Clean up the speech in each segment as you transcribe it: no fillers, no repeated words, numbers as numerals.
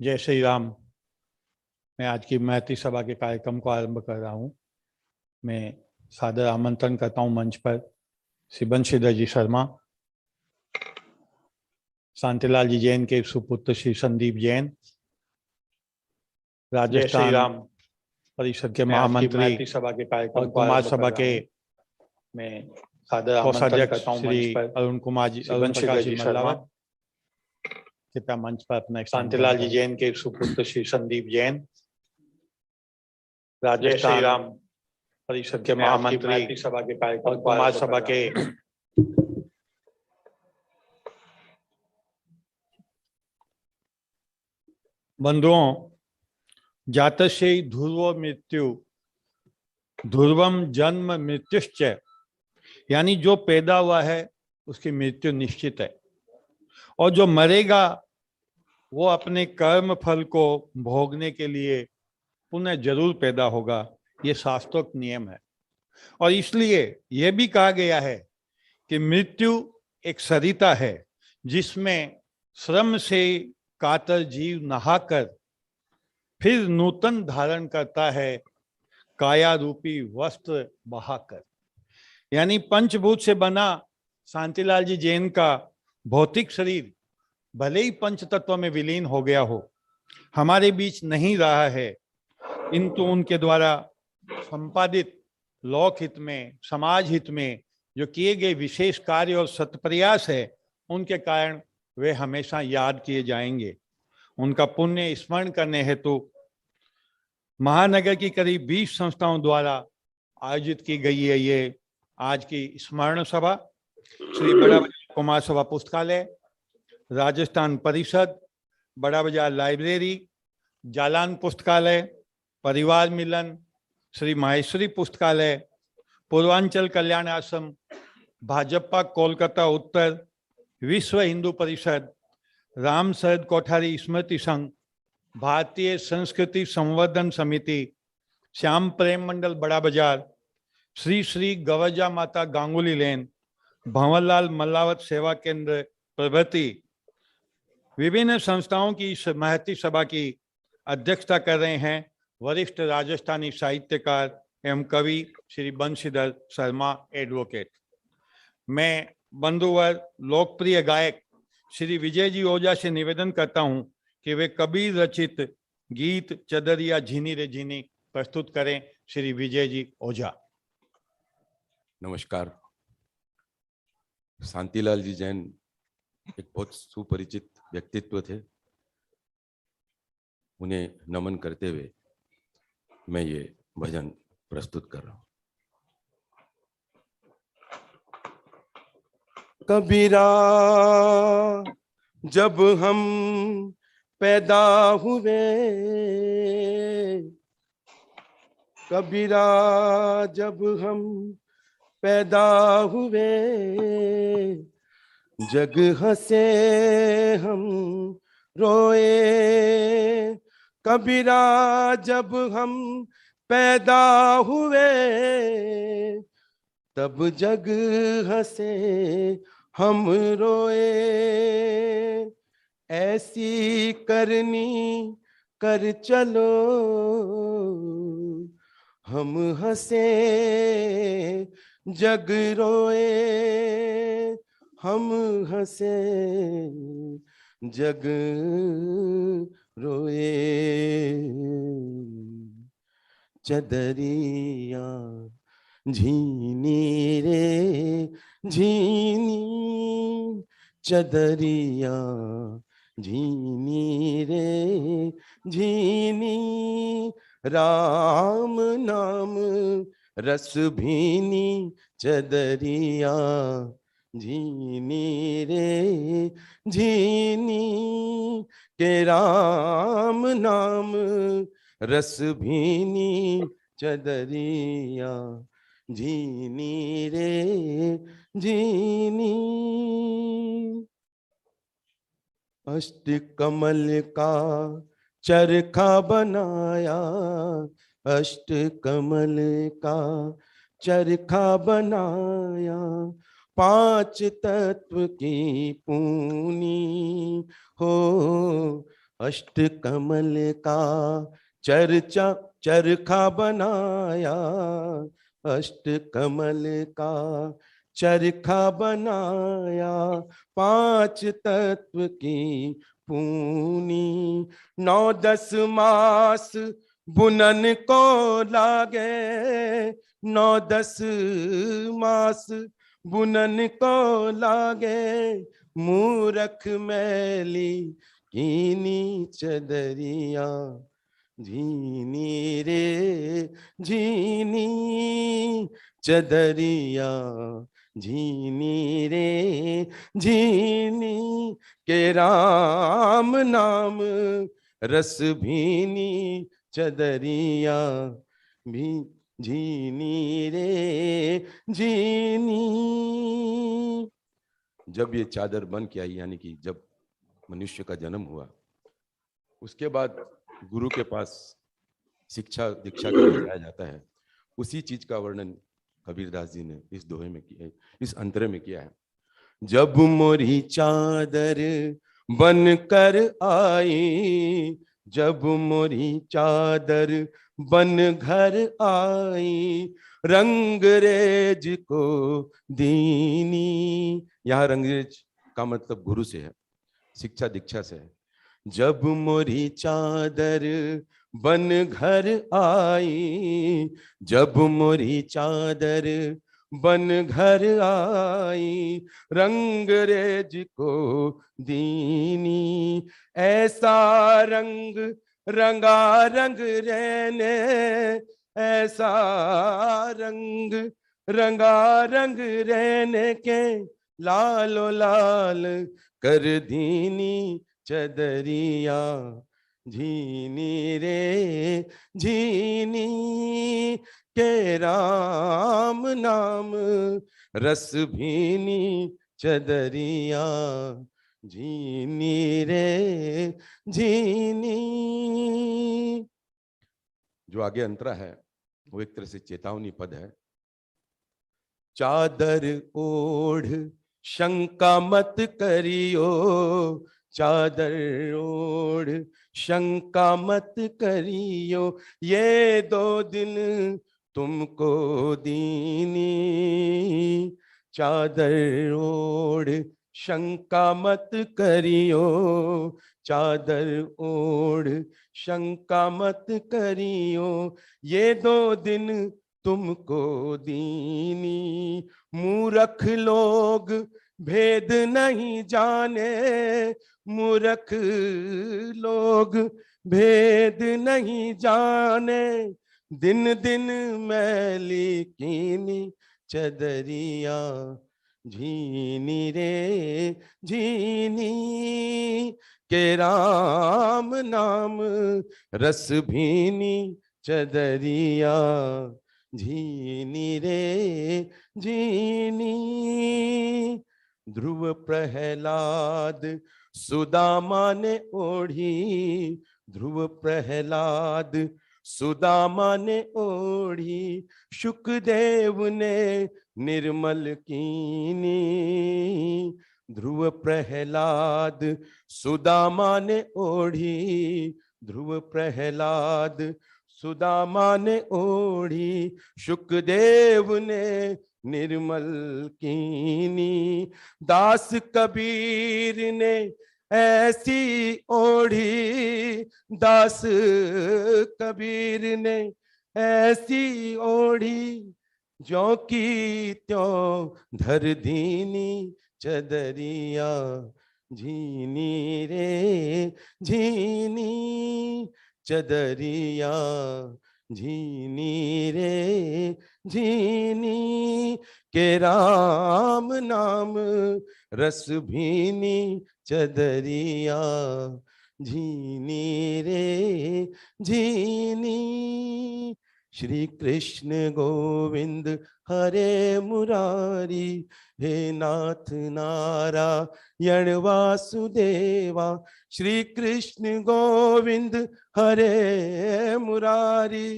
जय श्री राम। मैं आज की मैत्री सभा के कार्यक्रम को आरंभ कर रहा हूँ। मैं सादर आमंत्रण करता हूँ मंच पर श्री बंशीधर जी शर्मा, शांतिलाल जी जैन के सुपुत्र श्री संदीप जैन, राजस्थान परिषद के महामंत्री सभा के कार्यक्रम और कुमार सभा के मैं कोषाध्यक्ष श्री अरुण कुमार जी, अरुण प्रकाश जी मल्लावत, कृपया मंच पर अपना शांतिलाल जी जैन के सुपुत्र श्री संदीप जैन, राजस्थान परिषद के महामंत्री सभा के कार्यक्रम और कुमार सभा के बंधुओं, जातस्य ध्रुवो मृत्यु ध्रुवम जन्म मृत्युश्च, यानी जो पैदा हुआ है उसकी मृत्यु निश्चित है और जो मरेगा वो अपने कर्म फल को भोगने के लिए पुनः जरूर पैदा होगा। ये शास्त्रोक्त नियम है और इसलिए यह भी कहा गया है कि मृत्यु एक सरिता है जिसमें श्रम से कातर जीव नहाकर फिर नूतन धारण करता है काया रूपी वस्त्र बहाकर। यानी पंचभूत से बना शांतिलाल जी जैन का भौतिक शरीर भले ही पंच तत्व में विलीन हो गया हो, हमारे बीच नहीं रहा है, किंतु उनके द्वारा संपादित लोक हित में, समाज हित में जो किए गए विशेष कार्य और सत्प्रयास है, उनके कारण वे हमेशा याद किए जाएंगे। उनका पुण्य स्मरण करने हेतु महानगर की करीब 20 संस्थाओं द्वारा आयोजित की गई है ये आज की स्मरण सभा। श्री बड़ा बाजार कुमार सभा पुस्तकालय, राजस्थान परिषद, बड़ा बाजार लाइब्रेरी, जालान पुस्तकालय, परिवार मिलन, श्री माहेश्वरी पुस्तकालय, पूर्वांचल कल्याण आश्रम, भाजपा कोलकाता उत्तर, विश्व हिंदू परिषद, राम शरद कोठारी स्मृति संघ, भारतीय संस्कृति संवर्धन समिति, श्याम प्रेम मंडल बड़ा बाजार, श्री श्री गवजा माता गांगुली लेन, भंवरलाल मल्लावत सेवा केंद्र प्रभृति विभिन्न संस्थाओं की इस महती सभा की अध्यक्षता कर रहे हैं वरिष्ठ राजस्थानी साहित्यकार एवं कवि श्री बंशीधर शर्मा एडवोकेट। मैं बंधुवर लोकप्रिय गायक श्री विजय जी ओझा से निवेदन करता हूं कि वे कबीर रचित गीत चदरिया झीनी रे झीनी प्रस्तुत करें। श्री विजय जी ओझा। नमस्कार। शांतिलाल जी जैन एक बहुत सुपरिचित व्यक्तित्व थे। उन्हें नमन करते हुए मैं ये भजन प्रस्तुत कर रहा हूं। कबीरा जब हम पैदा हुए, कबीरा जब हम पैदा हुए, जग हंसे हम रोए। कबीरा जब हम पैदा हुए, तब जग हंसे हम रोए। ऐसी करनी कर चलो, हम हंसे जग रोए। हम हंसे जग रोए। चदरिया झीनी रे झीनी, चदरिया झीनी रे झीनी, राम नाम रस भीनी, चदरिया झीनी रे झीनी, के राम नाम रस भीनी, चदरिया झीनी रे झीनी। अष्ट कमल का चरखा बनाया, अष्ट कमल का चरखा बनाया, पांच तत्व की पूनी हो, अष्ट कमल का चर्चा चरखा बनाया, अष्ट कमल का चरखा बनाया, पांच तत्व की पूनी, 9-10 मास बुनन को लागे, 9-10 मास बुनन को लागे, मूरख मैली कीनी चदरिया, झीनी रे झीनी चदरिया, झीनी रे झीनी, के राम नाम रस भीनी चदरिया, भी झीनी रे झीनी। जब ये चादर बन के आई, यानी कि जब मनुष्य का जन्म हुआ, उसके बाद गुरु के पास शिक्षा दीक्षा के लिए जाया जाता है, उसी चीज का वर्णन कबीरदास जी ने इस दोहे में किया है, इस अंतरे में किया है। जब मोरी चादर बन कर आई, जब मोरी चादर बन घर आई, रंगरेज को दीनी, यहाँ रंगरेज का मतलब गुरु से है, शिक्षा दीक्षा से है। जब मोरी चादर बन घर आई, जब मोरी चादर बन घर आई, रंगरेज को दीनी, ऐसा रंग रंगा रंग रहने, ऐसा रंग रंगा रंग रहने के, लालो लाल कर दीनी चदरिया, झीनी रे झीनी, के राम नाम रस भीनी चदरिया, झीनी रे झीनी। जो आगे अंतरा है वो एक तरह से चेतावनी पद है। चादर ओढ़ शंका मत करियो, चादर ओढ़ शंका मत करियो, ये 2 दिन तुमको दीनी, चादर ओढ़ शंका मत करियो, चादर ओढ़ शंका मत करियो, ये 2 दिन तुमको दीनी, मूर्ख लोग भेद नहीं जाने, मूर्ख लोग भेद नहीं जाने, दिन दिन मैली कीनी चदरिया, झीनी रे झीनी, के राम नाम रस भीनी चदरिया, झीनी रे झीनी। ध्रुव प्रहलाद सुदामा ने ओढ़ी, ध्रुव प्रहलाद सुदामा ने ओढ़ी, शुकदेव ने निर्मल कीनी, ध्रुव प्रहलाद सुदामा ने ओढ़ी, ध्रुव प्रहलाद सुदामा ने ओढ़ी, शुकदेव ने निर्मल कीनी, दास कबीर ने ऐसी ओढ़ी, दास कबीर ने ऐसी ओढ़ी, जो की त्यों धर दीनी चदरिया, झीनी रे झीनी चदरिया, झीनी रे झीनी, के राम नाम रस भीनी चदरिया, झीनी रे झीनी। श्री कृष्ण गोविंद हरे मुरारी, हे नाथ नारायण वासुदेवा, श्री कृष्ण गोविंद हरे मुरारी,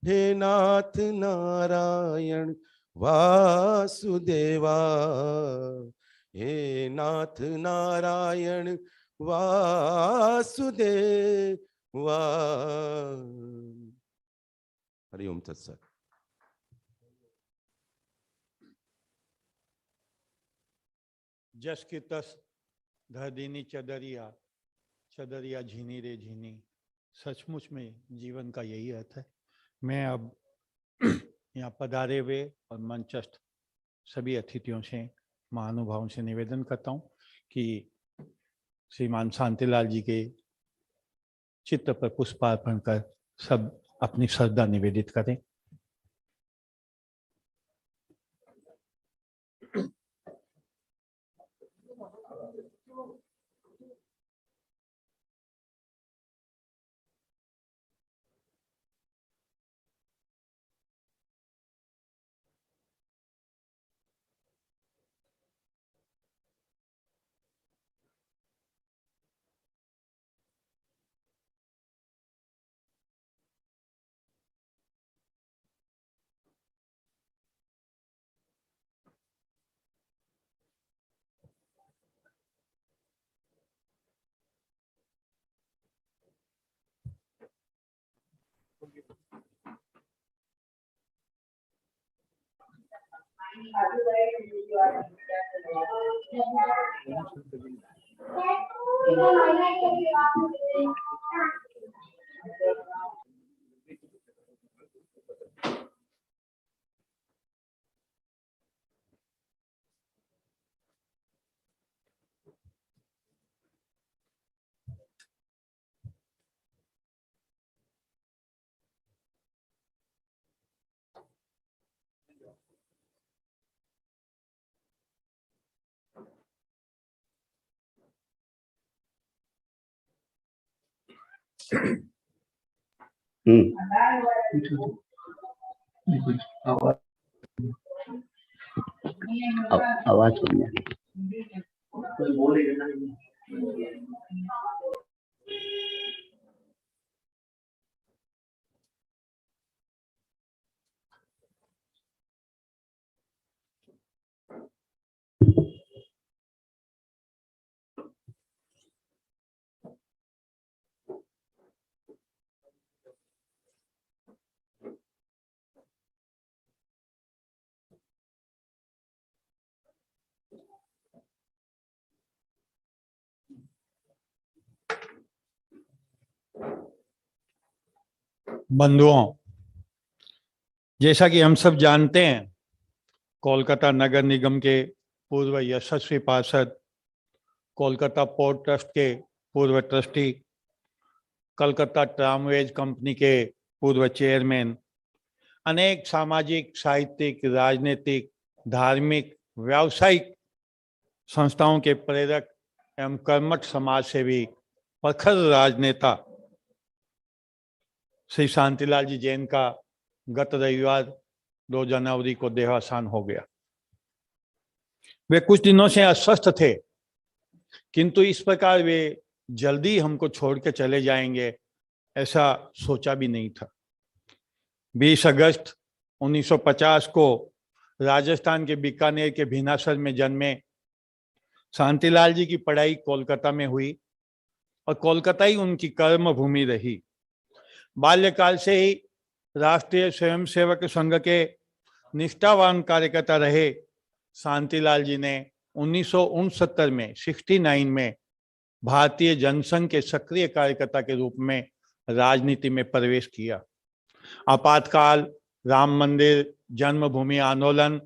हे नाथ नारायण वासुदेवा, हे नाथ नारायण वासुदेव। हरि ओम तत्सत। जस की तस धरदीनी चदरिया, चदरिया झीनी रे झीनी। सचमुच में जीवन का यही अर्थ है। मैं अब यहाँ पधारे हुए और मंचस्थ सभी अतिथियों से, महानुभावों से निवेदन करता हूँ कि श्रीमान शांतिलाल जी के चित्र पर पुष्पार्पण कर सब अपनी श्रद्धा निवेदित करें। आवाज बंधुओं, जैसा कि हम सब जानते हैं, कोलकाता नगर निगम के पूर्व यशस्वी पार्षद, कोलकाता पोर्ट ट्रस्ट के पूर्व ट्रस्टी, कलकत्ता ट्रामवेज कंपनी के पूर्व चेयरमैन, अनेक सामाजिक, साहित्यिक, राजनीतिक, धार्मिक, व्यावसायिक संस्थाओं के प्रेरक एवं कर्मठ समाज सेवी, प्रखर राजनेता श्री शांतिलाल जी जैन का गत रविवार 2 जनवरी को देहावसान हो गया। वे कुछ दिनों से अस्वस्थ थे, किंतु इस प्रकार वे जल्दी हमको छोड़ के चले जाएंगे ऐसा सोचा भी नहीं था। 20 अगस्त 1950 को राजस्थान के बीकानेर के भिनासर में जन्मे शांतिलाल जी की पढ़ाई कोलकाता में हुई और कोलकाता ही उनकी कर्म भूमि रही। बाल्यकाल से ही राष्ट्रीय स्वयंसेवक संघ के निष्ठावान कार्यकर्ता रहे शांतिलाल जी ने 1969 में 69 में भारतीय जनसंघ के सक्रिय कार्यकर्ता के रूप में राजनीति में प्रवेश किया। आपातकाल, राम मंदिर, जन्मभूमि आंदोलन,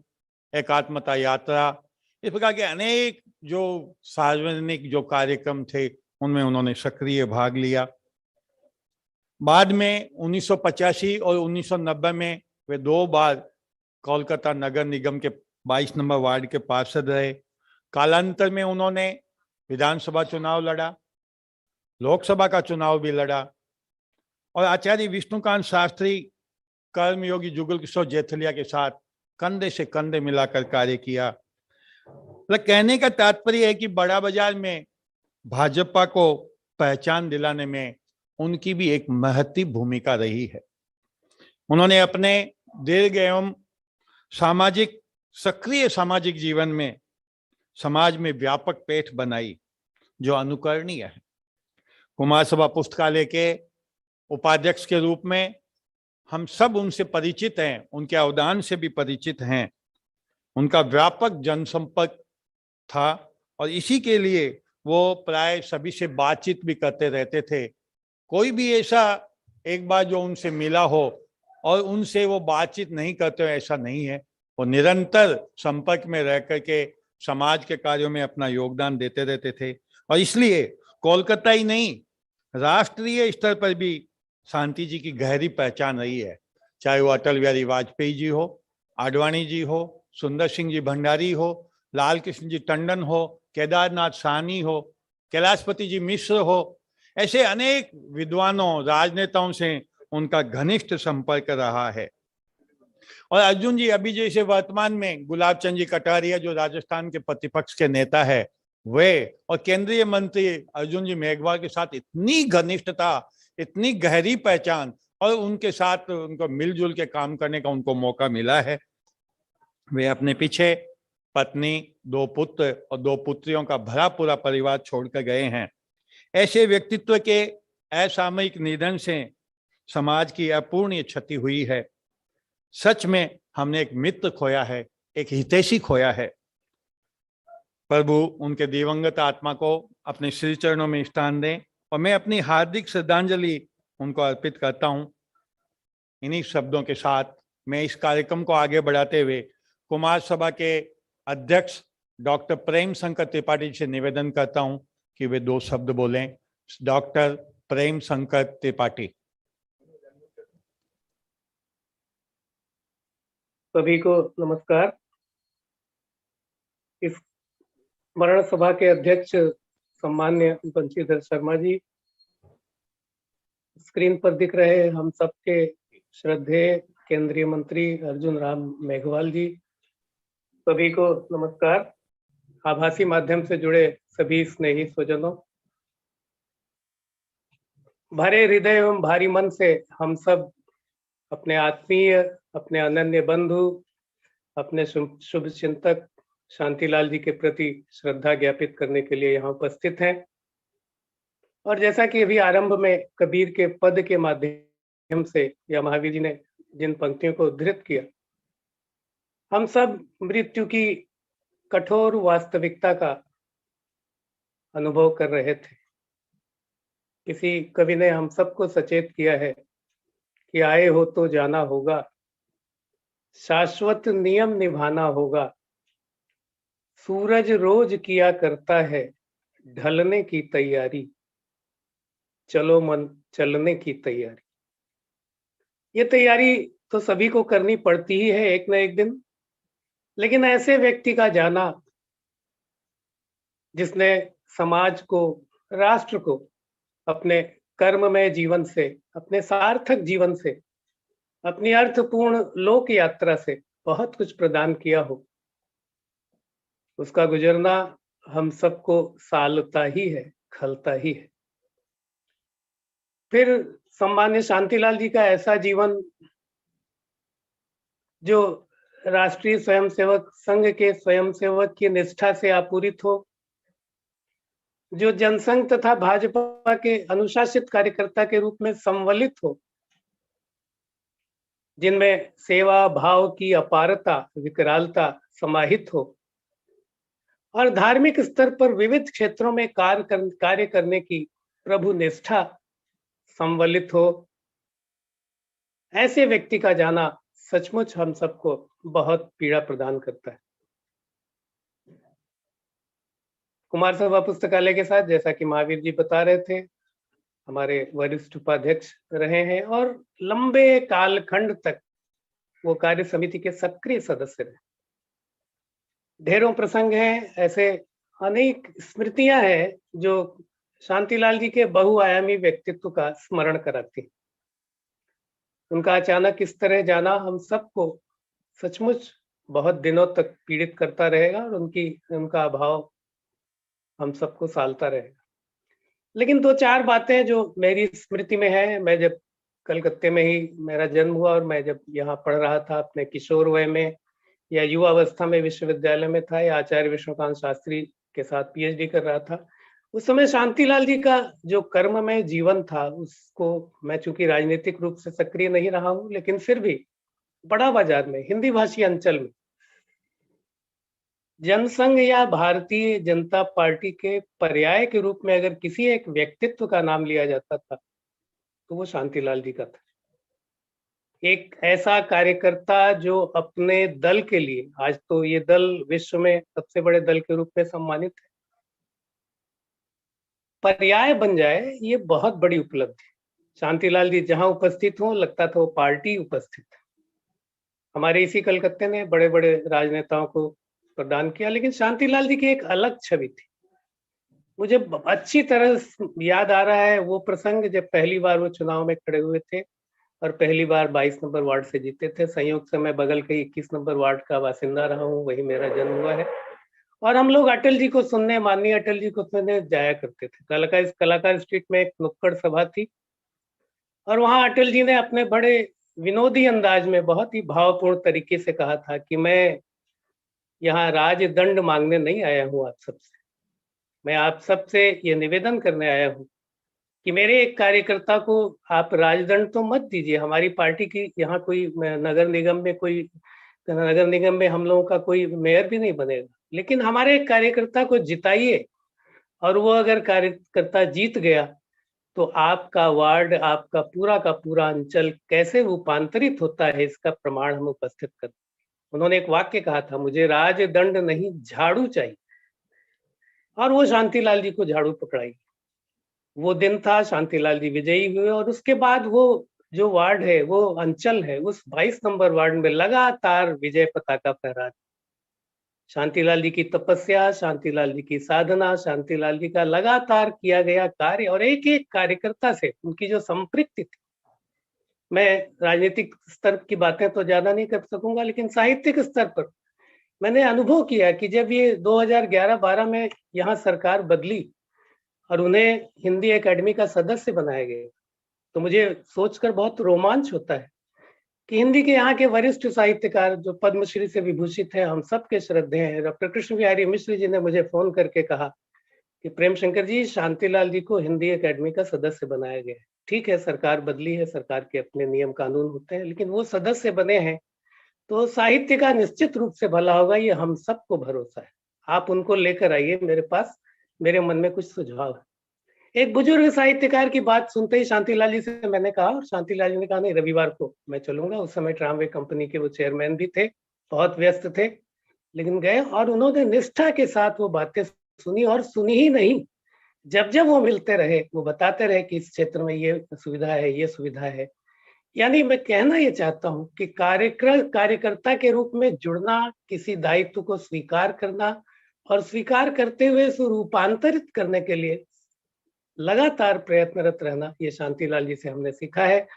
एकात्मता यात्रा, इस प्रकार के अनेक जो सार्वजनिक जो कार्यक्रम थे उनमें उन्होंने सक्रिय भाग लिया। बाद में 1985 और 1990 में वे 2 बार कोलकाता नगर निगम के 22 नंबर वार्ड के पार्षद रहे। कालांतर में उन्होंने विधानसभा चुनाव लड़ा, लोकसभा का चुनाव भी लड़ा और आचार्य विष्णुकांत शास्त्री, कर्मयोगी जुगल किशोर जेठलिया के साथ कंधे से कंधे मिलाकर कार्य किया। मतलब कहने का तात्पर्य है कि बड़ा बाजार में भाजपा को पहचान दिलाने में उनकी भी एक महती भूमिका रही है। उन्होंने अपने दीर्घ एवं सक्रिय सामाजिक जीवन में समाज में व्यापक पैठ बनाई जो अनुकरणीय है। कुमार सभा पुस्तकालय के उपाध्यक्ष के रूप में हम सब उनसे परिचित हैं, उनके अवदान से भी परिचित हैं। उनका व्यापक जनसंपर्क था और इसी के लिए वो प्राय सभी से बातचीत भी करते रहते थे। कोई भी ऐसा एक बार जो उनसे मिला हो और उनसे वो बातचीत नहीं करते हो, ऐसा नहीं है। वो निरंतर संपर्क में रह करके समाज के कार्यों में अपना योगदान देते रहते थे और इसलिए कोलकाता ही नहीं, राष्ट्रीय स्तर पर भी शांति जी की गहरी पहचान रही है। चाहे वो अटल बिहारी वाजपेयी जी हो, आडवाणी जी हो, सुंदर सिंह जी भंडारी हो, लाल कृष्ण जी टंडन हो, केदारनाथ साहनी हो, कैलाशपति जी मिश्र हो, ऐसे अनेक विद्वानों, राजनेताओं से उनका घनिष्ठ संपर्क रहा है। और अर्जुन जी अभी जैसे वर्तमान में गुलाब चंद जी कटारिया जो राजस्थान के प्रतिपक्ष के नेता है, वे और केंद्रीय मंत्री अर्जुन जी मेघवाल के साथ इतनी घनिष्ठता, इतनी गहरी पहचान और उनके साथ उनको मिलजुल के काम करने का उनको मौका मिला है। वे अपने पीछे पत्नी, 2 पुत्र और 2 पुत्रियों का भरा पूरा परिवार छोड़कर गए हैं। ऐसे व्यक्तित्व के असामयिक निधन से समाज की अपूर्णीय क्षति हुई है। सच में हमने एक मित्र खोया है, एक हितैषी खोया है। प्रभु उनके दिवंगत आत्मा को अपने श्री चरणों में स्थान दें और मैं अपनी हार्दिक श्रद्धांजलि उनको अर्पित करता हूं। इन्हीं शब्दों के साथ मैं इस कार्यक्रम को आगे बढ़ाते हुए कुमार सभा के अध्यक्ष डॉक्टर प्रेम शंकर त्रिपाठी से निवेदन करता हूं कि वे 2 शब्द बोलें। डॉक्टर प्रेम शंकर त्रिपाठी। सभी को नमस्कार। इस स्मरण सभा के अध्यक्ष सम्मान्य बंशीधर शर्मा जी, स्क्रीन पर दिख रहे हम सबके श्रद्धेय केंद्रीय मंत्री अर्जुन राम मेघवाल जी, सभी को नमस्कार। आभासी माध्यम से जुड़े सभी स्नेही स्वजनों, भरे हृदय एवं भारी मन से हम सब अपने आत्मीय, अपने अनन्य बंधु, अपने शुभ चिंतक शांतिलाल जी के प्रति श्रद्धा ज्ञापित करने के लिए यहाँ उपस्थित हैं। और जैसा कि अभी आरंभ में कबीर के पद के माध्यम से या महावीर जी ने जिन पंक्तियों को उद्धृत किया, हम सब मृत्यु की कठोर वास्तविकता का अनुभव कर रहे थे। किसी कवि ने हम सबको सचेत किया है कि आए हो तो जाना होगा, शाश्वत नियम निभाना होगा, सूरज रोज किया करता है ढलने की तैयारी, चलो मन चलने की तैयारी। ये तैयारी तो सभी को करनी पड़ती ही है एक न एक दिन, लेकिन ऐसे व्यक्ति का जाना जिसने समाज को, राष्ट्र को अपने कर्ममय जीवन से, अपने सार्थक जीवन से, अपनी अर्थपूर्ण लोक यात्रा से बहुत कुछ प्रदान किया हो, उसका गुजरना हम सबको सालता ही है, खलता ही है। फिर सम्मान्य शांतिलाल जी का ऐसा जीवन जो राष्ट्रीय स्वयंसेवक संघ के स्वयंसेवक की निष्ठा से आपूरित हो, जो जनसंघ तथा भाजपा के अनुशासित कार्यकर्ता के रूप में संवलित हो, जिनमें सेवा भाव की अपारता, विकरालता समाहित हो और धार्मिक स्तर पर विविध क्षेत्रों में कार्य करने की प्रभु निष्ठा संवलित हो, ऐसे व्यक्ति का जाना सचमुच हम सबको बहुत पीड़ा प्रदान करता है। कुमार सभा पुस्तकालय के साथ, जैसा कि महावीर जी बता रहे थे, हमारे वरिष्ठ उपाध्यक्ष रहे हैं और लंबे कालखंड तक वो कार्य समिति के सक्रिय सदस्य रहे। ढेरों प्रसंग हैं, ऐसे अनेक स्मृतियां हैं जो शांतिलाल जी के बहुआयामी व्यक्तित्व का स्मरण कराती हैं। उनका अचानक इस तरह जाना हम सबको सचमुच बहुत दिनों तक पीड़ित करता रहेगा और उनका अभाव हम सबको सालता रहेगा। लेकिन 2-4 बातें जो मेरी स्मृति में है, मैं जब कलकत्ते में ही मेरा जन्म हुआ और मैं जब यहाँ पढ़ रहा था अपने किशोर वय में या युवा अवस्था में विश्वविद्यालय में था या आचार्य विष्णुकांत शास्त्री के साथ पीएचडी कर रहा था, उस समय शांतिलाल जी का जो कर्ममय जीवन था, उसको मैं चूंकि राजनीतिक रूप से सक्रिय नहीं रहा हूं, लेकिन फिर भी बड़ा बाजार में, हिंदी भाषी अंचल में जनसंघ या भारतीय जनता पार्टी के पर्याय के रूप में अगर किसी एक व्यक्तित्व का नाम लिया जाता था तो वो शांतिलाल जी का था। एक ऐसा कार्यकर्ता जो अपने दल के लिए, आज तो ये दल विश्व में सबसे बड़े दल के रूप में सम्मानित है, पर्याय बन जाए, ये बहुत बड़ी उपलब्धि। शांतिलाल जी जहां उपस्थित हों, लगता था वो पार्टी उपस्थित है। हमारे इसी कलकत्ते ने बड़े बड़े राजनेताओं को प्रदान किया, लेकिन शांतिलाल जी की एक अलग छवि थी। मुझे अच्छी तरह याद आ रहा है वो प्रसंग जब पहली बार वो चुनाव में खड़े हुए थे और पहली बार 22 नंबर वार्ड से जीते थे। संयोग से मैं बगल के 21 नंबर वार्ड का बासिंदा रहा हूँ, वही मेरा जन्म हुआ है। और हम लोग अटल जी को सुनने, माननीय अटल जी को सुनने जाया करते थे। कलाकार स्ट्रीट में एक नुक्कड़ सभा थी और वहां अटल जी ने अपने बड़े विनोदी अंदाज में बहुत ही भावपूर्ण तरीके से कहा था कि मैं यहाँ राजदंड मांगने नहीं आया हूँ आप सबसे, मैं आप सबसे ये निवेदन करने आया हूँ कि मेरे एक कार्यकर्ता को आप राजदंड तो मत दीजिए। हमारी पार्टी की यहाँ कोई नगर निगम में हम लोगों का कोई मेयर भी नहीं बनेगा, लेकिन हमारे एक कार्यकर्ता को जिताइए और वो अगर कार्यकर्ता जीत गया तो आपका वार्ड, आपका पूरा का पूरा अंचल कैसे रूपांतरित होता है, इसका प्रमाण हम उपस्थित करते। उन्होंने एक वाक्य कहा था, मुझे राजदंड नहीं झाड़ू चाहिए, और वो शांतिलाल जी को झाड़ू पकड़ाई। वो दिन था, शांतिलाल जी विजयी हुए और उसके बाद वो जो वार्ड है, वो अंचल है, उस 22 नंबर वार्ड में लगातार विजय पताका फहरा। शांतिलाल जी की तपस्या, शांतिलाल जी की साधना, शांतिलाल जी का लगातार किया गया कार्य और एक एक कार्यकर्ता से उनकी जो संपृक्ति थी। मैं राजनीतिक स्तर की बातें तो ज्यादा नहीं कर सकूंगा, लेकिन साहित्यिक स्तर पर मैंने अनुभव किया कि जब ये 2011-12 में यहाँ सरकार बदली और उन्हें हिंदी एकेडमी का सदस्य बनाया गया, तो मुझे सोचकर बहुत रोमांच होता है कि हिंदी के यहाँ के वरिष्ठ साहित्यकार जो पद्मश्री से विभूषित हैं, हम सबके श्रद्धेय हैं, डॉक्टर कृष्ण बिहारी मिश्र जी ने मुझे फोन करके कहा कि प्रेम शंकर जी, शांतिलाल जी को हिंदी एकेडमी का सदस्य बनाया गया है। ठीक है, सरकार बदली है, सरकार के अपने नियम कानून होते हैं, लेकिन वो सदस्य बने हैं तो साहित्य का निश्चित रूप से भला होगा, ये हम सबको भरोसा है। आप उनको लेकर आइए मेरे पास, मेरे मन में कुछ सुझाव है। एक बुजुर्ग साहित्यकार की बात सुनते ही शांतिलाल जी से मैंने कहा, और शांतिलाल जी ने कहा नहीं, रविवार को मैं चलूंगा। उस समय ट्रामवे कंपनी के वो चेयरमैन भी थे, बहुत व्यस्त थे, लेकिन गए और उन्होंने निष्ठा के साथ वो बातें सुनी, और सुनी ही नहीं, जब जब वो मिलते रहे वो बताते रहे कि इस क्षेत्र में ये सुविधा है, ये सुविधा है। यानी मैं कहना ये चाहता हूं कि कार्यकर्ता के रूप में जुड़ना, किसी दायित्व को स्वीकार करना और स्वीकार करते हुए उसे रूपांतरित करने के लिए लगातार प्रयत्नरत रहना, ये शांतिलाल जी से हमने सीखा है।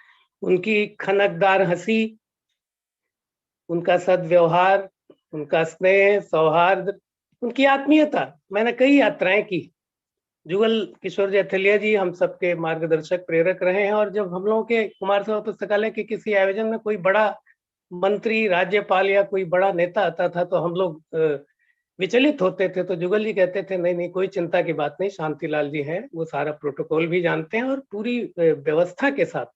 उनकी खनकदार हंसी, उनका सद्व्यवहार, उनका स्नेह, सौहार्द, उनकी आत्मीयता। मैंने कई यात्राएं की। जुगल किशोर जैथलिया जी हम सबके मार्गदर्शक, प्रेरक रहे हैं, और जब हम लोगों के कुमार सभा पुस्तकालय के किसी आयोजन में कोई बड़ा मंत्री, राज्यपाल या कोई बड़ा नेता आता था तो हम लोग विचलित होते थे, तो जुगल जी कहते थे नहीं नहीं, कोई चिंता की बात नहीं, शांतिलाल जी हैं, वो सारा प्रोटोकॉल भी जानते हैं और पूरी व्यवस्था के साथ,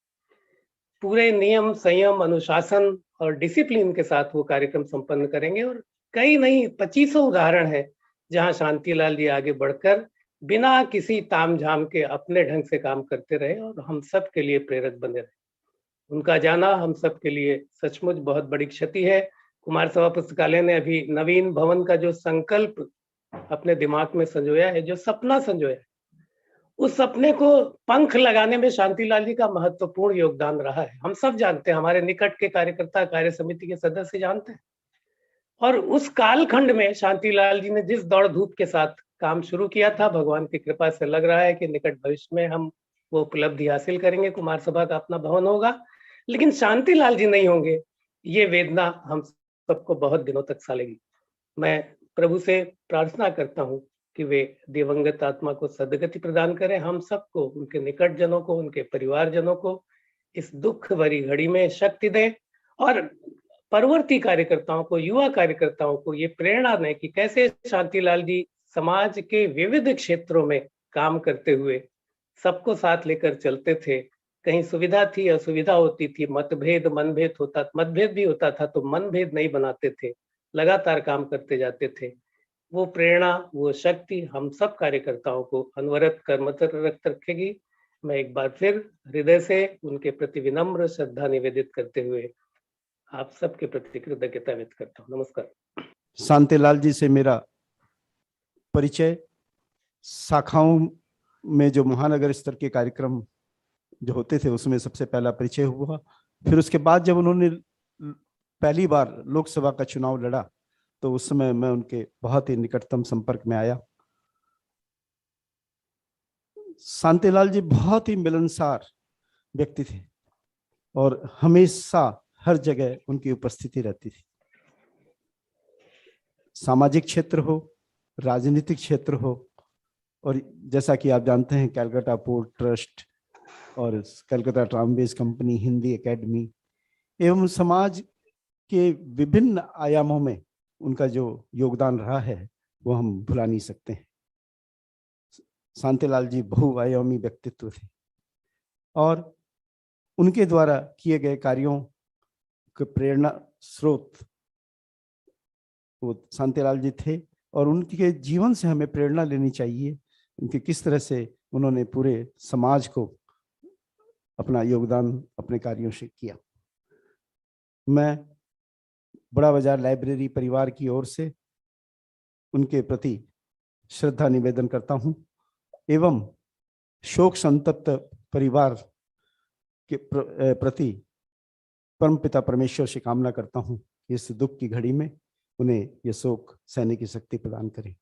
पूरे नियम, संयम, अनुशासन और डिसिप्लिन के साथ वो कार्यक्रम संपन्न करेंगे। और कई नहीं, 25 उदाहरण है जहां शांतिलाल जी आगे बढ़कर बिना किसी तामझाम के अपने ढंग से काम करते रहे और हम सब के लिए प्रेरक बने रहे। उनका जाना हम सब के लिए सचमुच बहुत बड़ी क्षति है। कुमार सभा पुस्तकालय ने अभी नवीन भवन का जो संकल्प अपने दिमाग में संजोया है, जो सपना संजोया है, उस सपने को पंख लगाने में शांतिलाल जी का महत्वपूर्ण योगदान रहा है। हम सब जानते हैं, हमारे निकट के कार्यकर्ता, कार्य समिति के सदस्य जानते हैं। और उस कालखंड में शांतिलाल जी ने जिस दौड़ धूप के साथ काम शुरू किया था, भगवान की कृपा से लग रहा है कि निकट भविष्य में हम वो उपलब्धि हासिल करेंगे, कुमार सभा का अपना भवन होगा। लेकिन शांतिलाल जी नहीं होंगे, ये वेदना हम सबको बहुत दिनों तक सालेगी। मैं प्रभु से प्रार्थना करता हूँ कि वे दिवंगत आत्मा को सद्गति प्रदान करें, हम सबको, उनके निकट जनों को, उनके परिवारजनों को इस दुख भरी घड़ी में शक्ति दें, और परवर्ती कार्यकर्ताओं को, युवा कार्यकर्ताओं को ये प्रेरणा दें कि कैसे शांतिलाल जी समाज के विविध क्षेत्रों में काम करते हुए सबको साथ लेकर चलते थे। कहीं सुविधा थी, असुविधा होती थी, मतभेद भी होता था तो मनभेद नहीं बनाते थे, लगातार काम करते जाते थे। वो प्रेरणा, वो शक्ति हम सब कार्यकर्ताओं को अनवरत कर्मरत रखेगी। मैं एक बार फिर हृदय से उनके प्रति विनम्र श्रद्धा निवेदित करते हुए आप सबके प्रति कृतज्ञता व्यक्त करता हूँ। नमस्कार। शांतिलाल जी से मेरा परिचय शाखाओं में जो महानगर स्तर के कार्यक्रम जो होते थे उसमें सबसे पहला परिचय हुआ। फिर उसके बाद जब उन्होंने पहली बार लोकसभा का चुनाव लड़ा तो उस समय मैं उनके बहुत ही निकटतम संपर्क में आया। शांतिलाल जी बहुत ही मिलनसार व्यक्ति थे और हमेशा हर जगह उनकी उपस्थिति रहती थी। सामाजिक क्षेत्र हो, राजनीतिक क्षेत्र हो, और जैसा कि आप जानते हैं कलकत्ता पोर्ट ट्रस्ट और Calcutta tramways company, Hindi academy एवं समाज के विभिन्न आयामों में उनका जो योगदान रहा है वो हम भुला नहीं सकते हैं। शांतिलाल जी बहुआयामी व्यक्तित्व थे और उनके द्वारा किए गए कार्यों के प्रेरणा स्रोत वो शांतिलाल जी थे और उनके जीवन से हमें प्रेरणा लेनी चाहिए। उनके किस तरह से उन्होंने पूरे समाज को अपना योगदान अपने कार्यों से किया। मैं बड़ा बाजार लाइब्रेरी परिवार की ओर से उनके प्रति श्रद्धा निवेदन करता हूं एवं शोक संतप्त परिवार के प्रति परमपिता परमेश्वर से कामना करता हूं कि इस दुख की घड़ी में उन्हें यह शोक सहने की शक्ति प्रदान करे।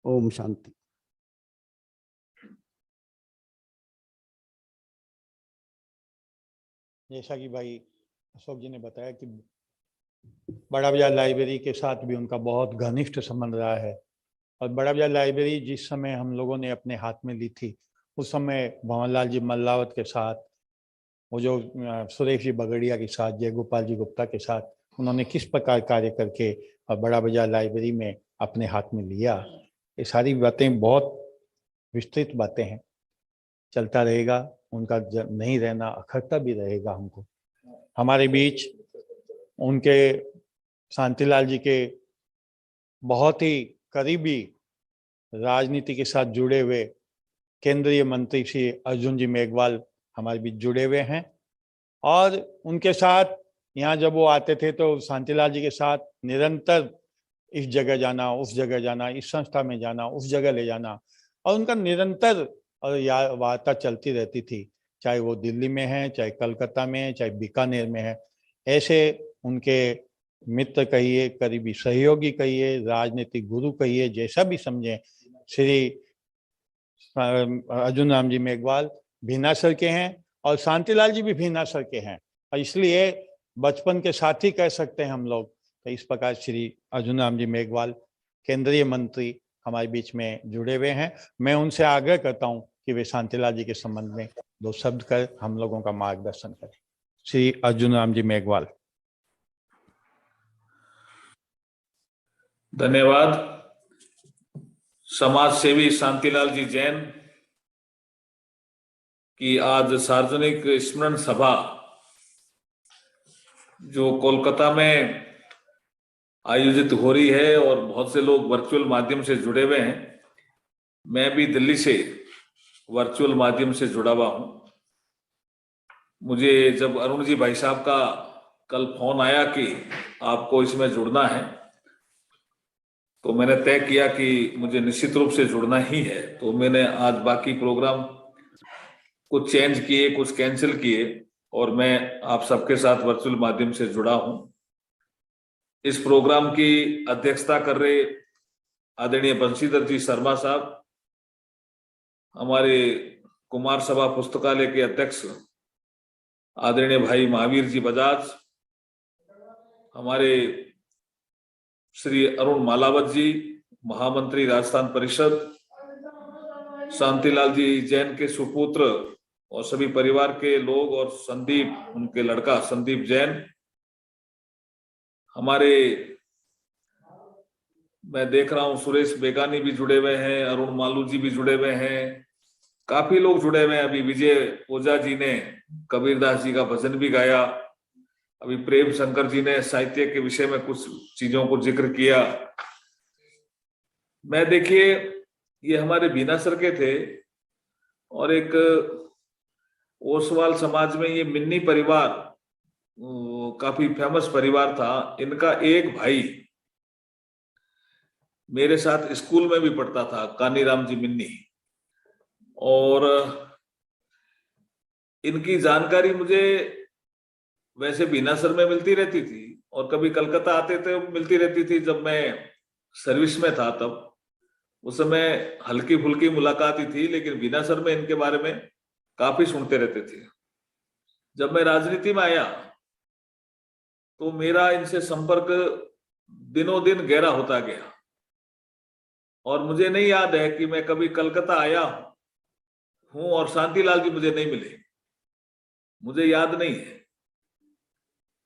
ओम शांति। जैसा कि भाई अशोक जी ने बताया कि बड़ा बाजार लाइब्रेरी के साथ भी उनका बहुत घनिष्ठ संबंध रहा है और बड़ा बाजार लाइब्रेरी जिस समय हम लोगों ने अपने हाथ में ली थी उस समय भंवरलाल जी मल्लावत के साथ, वो जो सुरेश जी बगड़िया के साथ, जय गोपाल जी गुप्ता के साथ उन्होंने किस प्रकार कार्य करके और बड़ा बाजार लाइब्रेरी में अपने हाथ में लिया, ये सारी बातें बहुत विस्तृत बातें हैं। चलता रहेगा, उनका नहीं रहना अखरता भी रहेगा। हमको हमारे बीच उनके शांतिलाल जी के बहुत ही करीबी राजनीति के साथ जुड़े हुए केंद्रीय मंत्री श्री अर्जुन जी मेघवाल हमारे बीच जुड़े हुए हैं और उनके साथ यहाँ जब वो आते थे तो शांतिलाल जी के साथ निरंतर इस जगह जाना, उस जगह जाना, इस संस्था में जाना, उस जगह ले जाना और उनका निरंतर और वार्ता चलती रहती थी, चाहे वो दिल्ली में है, चाहे कलकत्ता में है, चाहे बीकानेर में है। ऐसे उनके मित्र कहिए, करीबी सहयोगी कहिए, राजनीतिक गुरु कहिए, जैसा भी समझें, श्री अर्जुन राम जी मेघवाल भीनासर के हैं और शांतिलाल जी भी भीनासर के हैं और इसलिए बचपन के साथी कह सकते हैं हम लोग। तो इस प्रकार श्री अर्जुन राम जी मेघवाल केंद्रीय मंत्री हमारे बीच में जुड़े हुए हैं। मैं उनसे आग्रह करता हूं कि वे शांतिलाल जी के संबंध में दो शब्द कर हम लोगों का मार्गदर्शन करें। श्री अर्जुन राम जी मेघवाल। धन्यवाद। समाज सेवी शांतिलाल जी जैन की आज सार्वजनिक स्मरण सभा जो कोलकाता में आयोजित हो रही है और बहुत से लोग वर्चुअल माध्यम से जुड़े हुए हैं। मैं भी दिल्ली से वर्चुअल माध्यम से जुड़ा हुआ हूं। मुझे जब अरुण जी भाई साहब का कल फोन आया कि आपको इसमें जुड़ना है तो मैंने तय किया कि मुझे निश्चित रूप से जुड़ना ही है। तो मैंने आज बाकी प्रोग्राम कुछ चेंज किए, कुछ कैंसिल किए और मैं आप सबके साथ वर्चुअल माध्यम से जुड़ा हूं। इस प्रोग्राम की अध्यक्षता कर रहे आदरणीय बंशीधर जी शर्मा साहब, हमारे कुमार सभा पुस्तकालय के अध्यक्ष आदरणीय भाई महावीर जी बजाज, हमारे श्री अरुण मालावत जी महामंत्री राजस्थान परिषद, शांतिलाल जी जैन के सुपुत्र और सभी परिवार के लोग और संदीप उनके लड़का संदीप जैन, हमारे मैं देख रहा हूँ सुरेश बेगानी भी जुड़े हुए हैं, अरुण मालू जी भी जुड़े हुए हैं, काफी लोग जुड़े हुए हैं। अभी विजय ओझा जी ने कबीरदास जी का भजन भी गाया, अभी प्रेम शंकर जी ने साहित्य के विषय में कुछ चीजों को जिक्र किया। मैं देखिए, ये हमारे बीनासर के थे और एक ओसवाल समाज में ये मिन्नी परिवार काफी फेमस परिवार था। इनका एक भाई मेरे साथ स्कूल में भी पढ़ता था, कानीराम जी मिन्नी, और इनकी जानकारी मुझे वैसे बीनासर में मिलती रहती थी और कभी कलकत्ता आते थे मिलती रहती थी। जब मैं सर्विस में था तब उस समय हल्की फुल्की मुलाकात ही थी, लेकिन बीनासर में इनके बारे में काफी सुनते रहते थे। जब मैं राजनीति में आया तो मेरा इनसे संपर्क दिनों दिन गहरा होता गया और मुझे नहीं याद है कि मैं कभी कलकत्ता आया हूं और शांतिलाल जी मुझे नहीं मिले, मुझे याद नहीं है।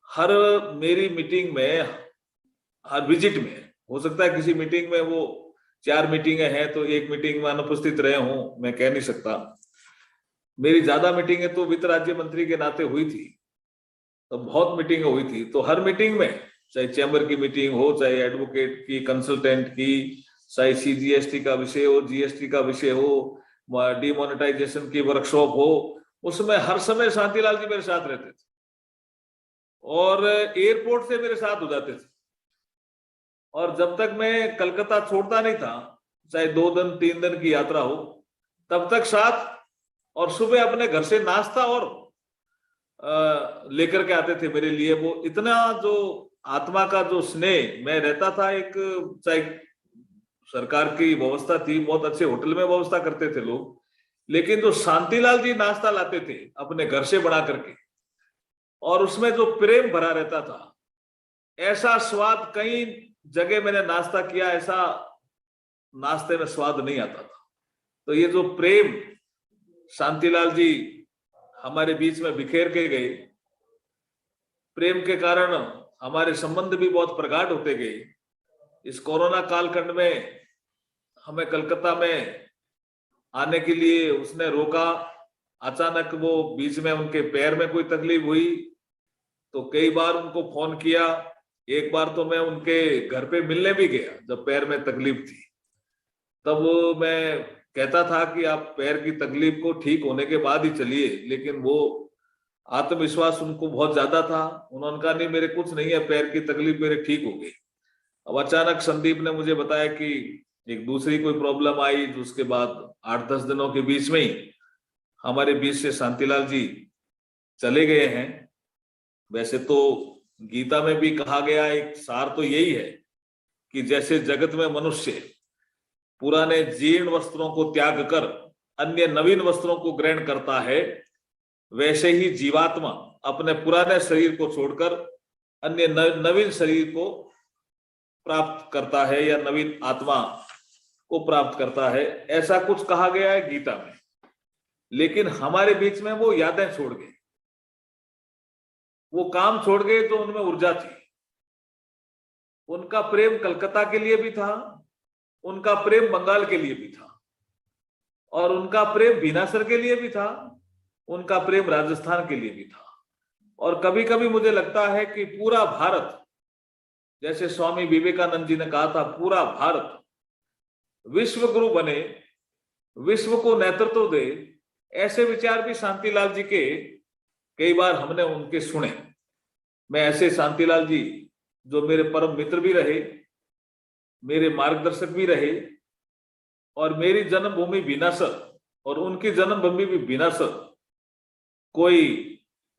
हर मेरी मीटिंग में, हर विजिट में, हो सकता है किसी मीटिंग में वो 4 मीटिंगें हैं तो एक मीटिंग में अनुपस्थित रहे हूं, मैं कह नहीं सकता। मेरी ज्यादा मीटिंगें तो वित्त राज्य मंत्री के नाते हुई थी, तो बहुत मीटिंगें हुई थी। तो हर मीटिंग में, चाहे चैम्बर की मीटिंग हो, चाहे एडवोकेट की, कंसल्टेंट की, चाहे सीजीएसटी का विषय हो, जीएसटी का विषय हो, डिमोनेटाइजेशन की वर्कशॉप हो, उसमें हर समय शांतिलाल जी मेरे साथ रहते थे और एयरपोर्ट से मेरे साथ हो जाते थे। और जब तक मैं कलकत्ता छोड़ता नहीं था, चाहे 2 दिन 3 दिन की यात्रा हो, तब तक साथ, और सुबह अपने घर से नाश्ता और लेकर के आते थे मेरे लिए। वो इतना जो आत्मा का जो स्नेह मैं रहता था, एक चाहे सरकार की व्यवस्था थी, बहुत अच्छे होटल में व्यवस्था करते थे लोग, लेकिन जो शांतिलाल जी नाश्ता लाते थे अपने घर से बना करके और उसमें जो प्रेम भरा रहता था, ऐसा स्वाद कई जगह मैंने नाश्ता किया, ऐसा नाश्ते में स्वाद नहीं आता था। तो ये जो प्रेम शांतिलाल जी हमारे बीच में बिखेर के गए, प्रेम के कारण हमारे संबंध भी बहुत प्रगाढ़ होते गए। इस कोरोना कालखंड में हमें कलकत्ता में आने के लिए उसने रोका। अचानक वो बीच में उनके पैर में कोई तकलीफ हुई तो कई बार उनको फोन किया। एक बार तो मैं उनके घर पे मिलने भी गया जब पैर में तकलीफ थी। तब मैं कहता था कि आप पैर की तकलीफ को ठीक होने के बाद ही चलिए, लेकिन वो आत्मविश्वास उनको बहुत ज्यादा था। उन्होंने कहा नहीं, मेरे कुछ नहीं है, पैर की तकलीफ मेरे ठीक हो गई। अब अचानक संदीप ने मुझे बताया कि एक दूसरी कोई प्रॉब्लम आई, तो उसके बाद 8-10 दिनों के बीच में ही हमारे बीच से शांतिलाल जी चले गए हैं। वैसे तो गीता में भी कहा गया, एक सार तो यही है कि जैसे जगत में मनुष्य पुराने जीर्ण वस्त्रों को त्याग कर अन्य नवीन वस्त्रों को ग्रहण करता है, वैसे ही जीवात्मा अपने पुराने शरीर को छोड़कर अन्य नवीन शरीर को प्राप्त करता है या नवीन आत्मा को प्राप्त करता है। ऐसा कुछ कहा गया है गीता में। लेकिन हमारे बीच में वो यादें छोड़ गए, वो काम छोड़ गए जो उनमें ऊर्जा थी। उनका प्रेम कलकत्ता के लिए भी था, उनका प्रेम बंगाल के लिए भी था, और उनका प्रेम बीनासर के लिए भी था, उनका प्रेम राजस्थान के लिए भी था। और कभी कभी मुझे लगता है कि पूरा भारत, जैसे स्वामी विवेकानंद जी ने कहा था, पूरा भारत विश्व गुरु बने, विश्व को नेतृत्व दे, ऐसे विचार भी शांतिलाल जी के कई बार हमने उनके सुने। मैं ऐसे शांतिलाल जी, जो मेरे परम मित्र भी रहे, मेरे मार्गदर्शक भी रहे, और मेरी जन्मभूमि बीनासर और उनकी जन्मभूमि भी बीनासर, कोई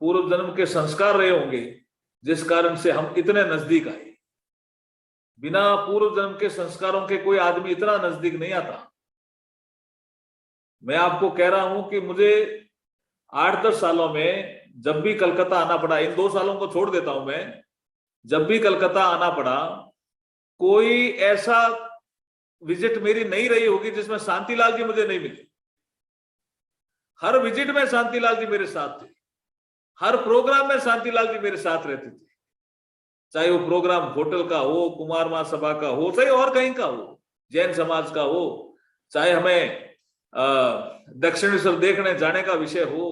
पूर्व जन्म के संस्कार रहे होंगे जिस कारण से हम इतने नजदीक आए। बिना पूर्व जन्म के संस्कारों के कोई आदमी इतना नजदीक नहीं आता। मैं आपको कह रहा हूं कि मुझे 8-10 सालों में जब भी कलकत्ता आना पड़ा, इन 2 सालों को छोड़ देता हूं मैं, जब भी कलकत्ता आना पड़ा, कोई ऐसा विजिट मेरी नहीं रही होगी जिसमें शांतिलाल जी मुझे नहीं मिले। हर विजिट में शांतिलाल जी मेरे साथ थे, हर प्रोग्राम में शांतिलाल जी मेरे साथ रहते थे। चाहे वो प्रोग्राम होटल का हो, कुमार महासभा का हो, चाहे और कहीं का हो, जैन समाज का हो, चाहे हमें दक्षिणेश्वर देखने जाने का विषय हो,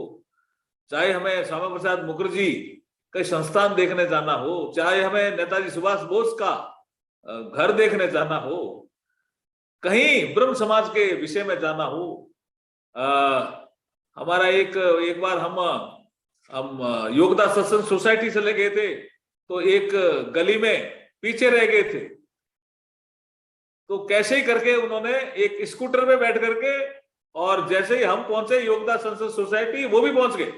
चाहे हमें श्यामा प्रसाद मुखर्जी कई संस्थान देखने जाना हो, चाहे हमें नेताजी सुभाष बोस का घर देखने जाना हो, कहीं ब्रह्म समाज के विषय में जाना हो। हमारा एक बार हम योगदा सत्संग सोसाइटी चले गए थे, तो एक गली में पीछे रह गए थे, तो कैसे ही करके उन्होंने एक स्कूटर में बैठ करके, और जैसे ही हम पहुंचे योगदा संसद सोसाइटी, वो भी पहुंच गए।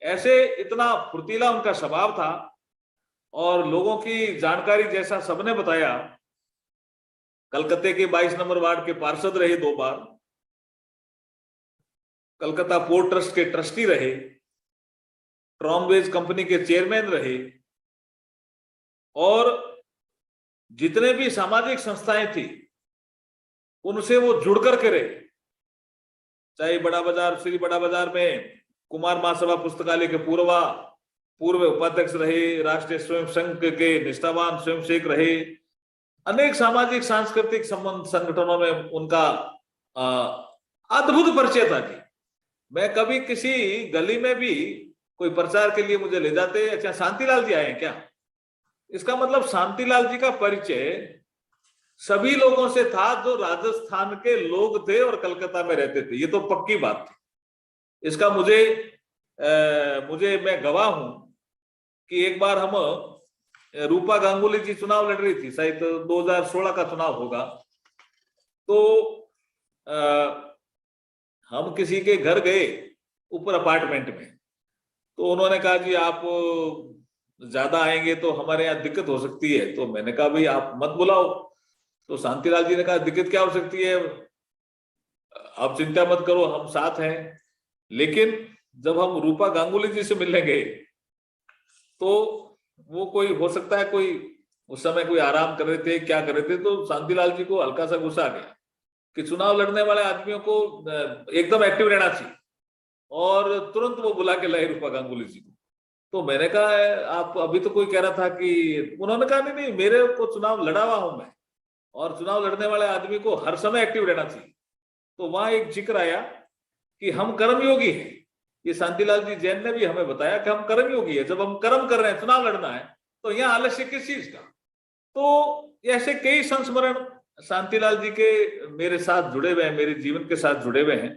ऐसे इतना फुर्तीला उनका स्वभाव था, और लोगों की जानकारी जैसा सबने बताया, कलकत्ते के 22 नंबर वार्ड के पार्षद रहे 2 बार, कलकत्ता पोर्ट ट्रस्ट के ट्रस्टी रहे, ट्रॉमवेज कंपनी के चेयरमैन रहे, और जितने भी सामाजिक संस्थाएं थी उनसे वो जुड़ करके रहे। चाहे बड़ा बाजार, श्री बड़ा बाजार में कुमार महासभा पुस्तकालय के पूर्व उपाध्यक्ष रहे, राष्ट्रीय स्वयं संघ के निष्ठावान स्वयंसेवक रहे, अनेक सामाजिक सांस्कृतिक संबंध संगठनों में उनका अद्भुत परिचय था कि मैं कभी किसी गली में भी कोई प्रचार के लिए मुझे ले जाते, अच्छा शांतिलाल जी आए हैं क्या, इसका मतलब शांतिलाल जी का परिचय सभी लोगों से था जो राजस्थान के लोग थे और कलकत्ता में रहते थे। ये तो पक्की बात थी। इसका मैं गवाह हूं कि एक बार हम रूपा गांगुली जी चुनाव लड़ रही थी, शायद 2016 का चुनाव होगा, तो हम किसी के घर गए ऊपर अपार्टमेंट में, तो उन्होंने कहा जी आप ज्यादा आएंगे तो हमारे यहाँ दिक्कत हो सकती है। तो मैंने कहा भाई आप मत बुलाओ। तो शांतिलाल जी ने कहा दिक्कत क्या हो सकती है, आप चिंता मत करो, हम साथ हैं। लेकिन जब हम रूपा गांगुली जी से मिलने गए तो वो कोई हो सकता है कोई उस समय कोई आराम कर रहे थे, क्या कर रहे थे, तो शांतिलाल जी को हल्का सा गुस्सा आ गया कि चुनाव लड़ने वाले आदमियों को एकदम एक्टिव रहना चाहिए, और तुरंत वो बुला के लाए रूपा गांगुली जी को। तो मैंने कहा आप अभी तो कोई कह रहा था कि, उन्होंने कहा नहीं मेरे को चुनाव लड़ा हुआ हूं मैं, और चुनाव लड़ने वाले आदमी को हर समय एक्टिव रहना चाहिए। तो वहां एक जिक्र आया कि हम कर्मयोगी हैं। ये शांतिलाल जी जैन ने भी हमें बताया कि हम कर्मयोगी है, जब हम कर्म कर रहे हैं, चुनाव लड़ना है, तो यहाँ आलस्य किस चीज का। तो ऐसे कई संस्मरण शांतिलाल जी के मेरे साथ जुड़े हुए हैं, मेरे जीवन के साथ जुड़े हुए हैं।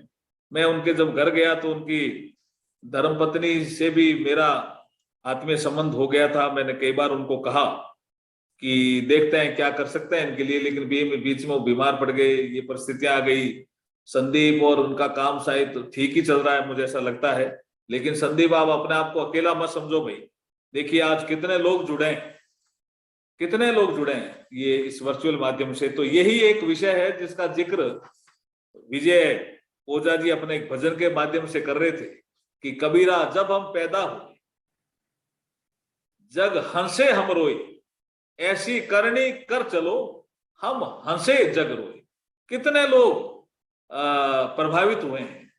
मैं उनके जब घर गया तो उनकी धर्मपत्नी से भी मेरा आत्मीय संबंध हो गया था। मैंने कई बार उनको कहा कि देखते हैं क्या कर सकते हैं इनके लिए, लेकिन बीच में वो बीमार पड़ गए, ये परिस्थितियां आ गई। संदीप और उनका काम शायद ठीक ही चल रहा है, मुझे ऐसा लगता है। लेकिन संदीप आप अपने आप को अकेला मत समझो भाई। देखिए आज कितने लोग जुड़े हैं, कितने लोग जुड़े हैं ये इस वर्चुअल माध्यम से। तो यही एक विषय है जिसका जिक्र विजय ओझा जी अपने एक भजन के माध्यम से कर रहे थे कि कबीरा जब हम पैदा हुए जग हंसे हम रोए, ऐसी करनी कर चलो हम हंसे जग रोए। कितने लोग प्रभावित हुए हैं।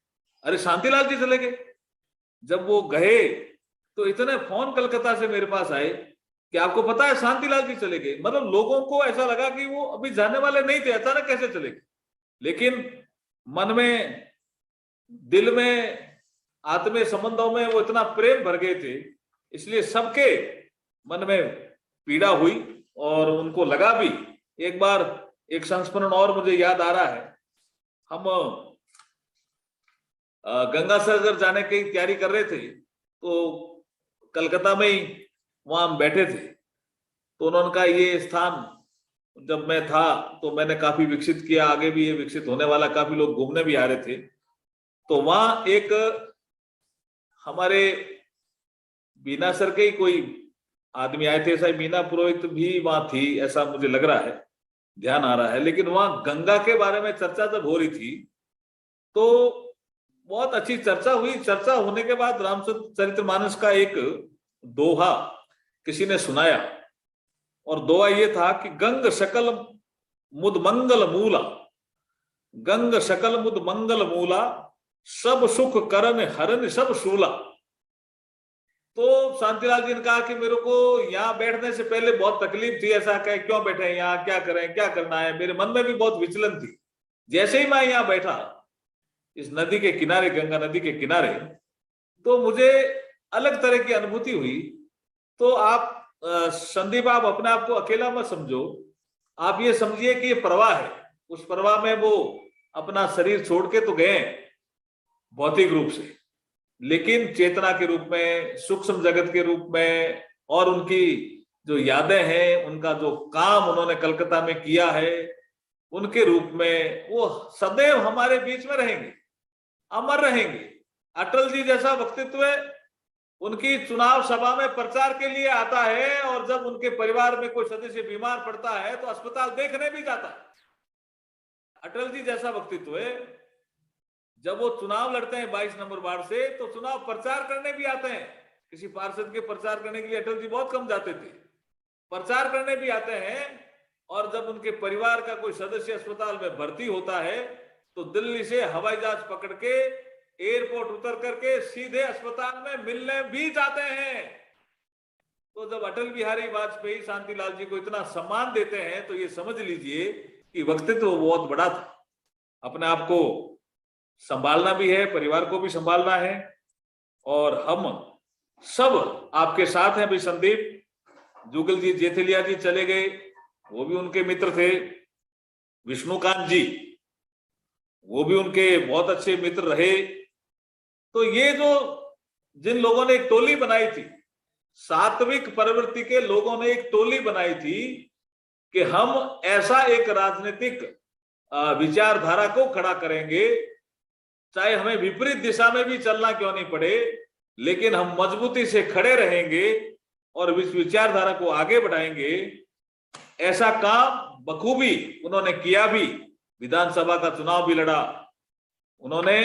अरे शांतिलाल जी चले गए, जब वो गए तो इतने फोन कलकत्ता से मेरे पास आए कि आपको पता है शांतिलाल जी चले गए। मतलब लोगों को ऐसा लगा कि वो अभी जाने वाले नहीं थे, अचानक कैसे चले गए। लेकिन मन में, दिल में, आत्मीय संबंधों में वो इतना प्रेम भर गए थे, इसलिए सबके मन में पीड़ा हुई और उनको लगा भी। एक बार एक संस्मरण और मुझे याद आ रहा है, हम गंगा सागर जाने की तैयारी कर रहे थे, तो कलकत्ता में ही वहां हम बैठे थे। तो उन्होंने कहा ये स्थान जब मैं था तो मैंने काफी विकसित किया, आगे भी ये विकसित होने वाला, काफी लोग घूमने भी आ रहे थे। तो वहां एक हमारे बीना सर के ही कोई आदमी आए थे, शायद मीना पुरोहित भी वहां थी, ऐसा मुझे लग रहा है, ध्यान आ रहा है। लेकिन वहां गंगा के बारे में चर्चा जब हो रही थी तो बहुत अच्छी चर्चा हुई। चर्चा होने के बाद रामचरितमानस का एक दोहा किसी ने सुनाया, और दोहा ये था कि गंग सकल मुद मंगल मूला, गंग सकल मुद मंगल मूला, सब सुख करन हरन सब शूला। तो शांतिलाल जी ने कहा कि मेरे को यहाँ बैठने से पहले बहुत तकलीफ थी, ऐसा कहे क्यों बैठे हैं यहाँ, क्या करें, क्या करना है, मेरे मन में भी बहुत विचलन थी। जैसे ही मैं यहाँ बैठा इस नदी के किनारे, गंगा नदी के किनारे, तो मुझे अलग तरह की अनुभूति हुई। तो आप संदीप, आप अपने आप को अकेला मत समझो, आप ये समझिए कि ये प्रवाह है। उस प्रवाह में वो अपना शरीर छोड़ के तो गए भौतिक रूप से, लेकिन चेतना के रूप में, सूक्ष्म जगत के रूप में, और उनकी जो यादें हैं, उनका जो काम उन्होंने कलकत्ता में किया है, उनके रूप में वो सदैव हमारे बीच में रहेंगे, अमर रहेंगे। अटल जी जैसा व्यक्तित्व है, उनकी चुनाव सभा में प्रचार के लिए आता है, और जब उनके परिवार में कोई सदस्य बीमार पड़ता है तो अस्पताल देखने भी जाता है। अटल जी जैसा व्यक्तित्व है, जब वो चुनाव लड़ते हैं 22 नंबर वार्ड से, तो चुनाव प्रचार करने भी आते हैं। किसी पार्षद के प्रचार करने के लिए अटल जी बहुत कम जाते थे, प्रचार करने भी आते हैं। और जब उनके परिवार का कोई सदस्य अस्पताल में भर्ती होता है तो दिल्ली से हवाई जहाज पकड़ के एयरपोर्ट उतर करके सीधे अस्पताल में मिलने भी जाते हैं। तो जब अटल बिहारी वाजपेयी शांतिलाल जी को इतना सम्मान देते हैं, तो ये समझ लीजिए कि व्यक्तित्व बहुत बड़ा था। अपने आप को संभालना भी है, परिवार को भी संभालना है, और हम सब आपके साथ हैं। भी संदीप जुगल जी, जेठलिया जी चले गए, वो भी उनके मित्र थे। विष्णुकांत जी, वो भी उनके बहुत अच्छे मित्र रहे। तो ये जो जिन लोगों ने एक टोली बनाई थी, सात्विक प्रवृत्ति के लोगों ने एक टोली बनाई थी कि हम ऐसा एक राजनीतिक विचारधारा को खड़ा करेंगे, चाहे हमें विपरीत दिशा में भी चलना क्यों नहीं पड़े, लेकिन हम मजबूती से खड़े रहेंगे और इस विचारधारा को आगे बढ़ाएंगे। ऐसा काम बखूबी उन्होंने किया भी। विधानसभा का चुनाव भी लड़ा उन्होंने,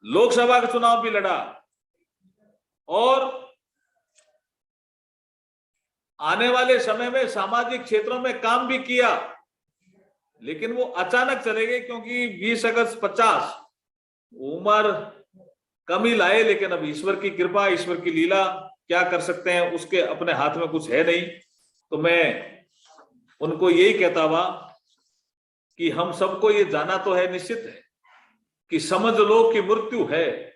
लोकसभा का चुनाव भी लड़ा, और आने वाले समय में सामाजिक क्षेत्रों में काम भी किया। लेकिन वो अचानक चले गए, क्योंकि 20 अगस्त 50 उम्र कम ही लाए, लेकिन अब ईश्वर की कृपा, ईश्वर की लीला, क्या कर सकते हैं, उसके अपने हाथ में कुछ है नहीं। तो मैं उनको यही कहता हुआ कि हम सबको ये जाना तो है, निश्चित है, कि समझ लो कि मृत्यु है,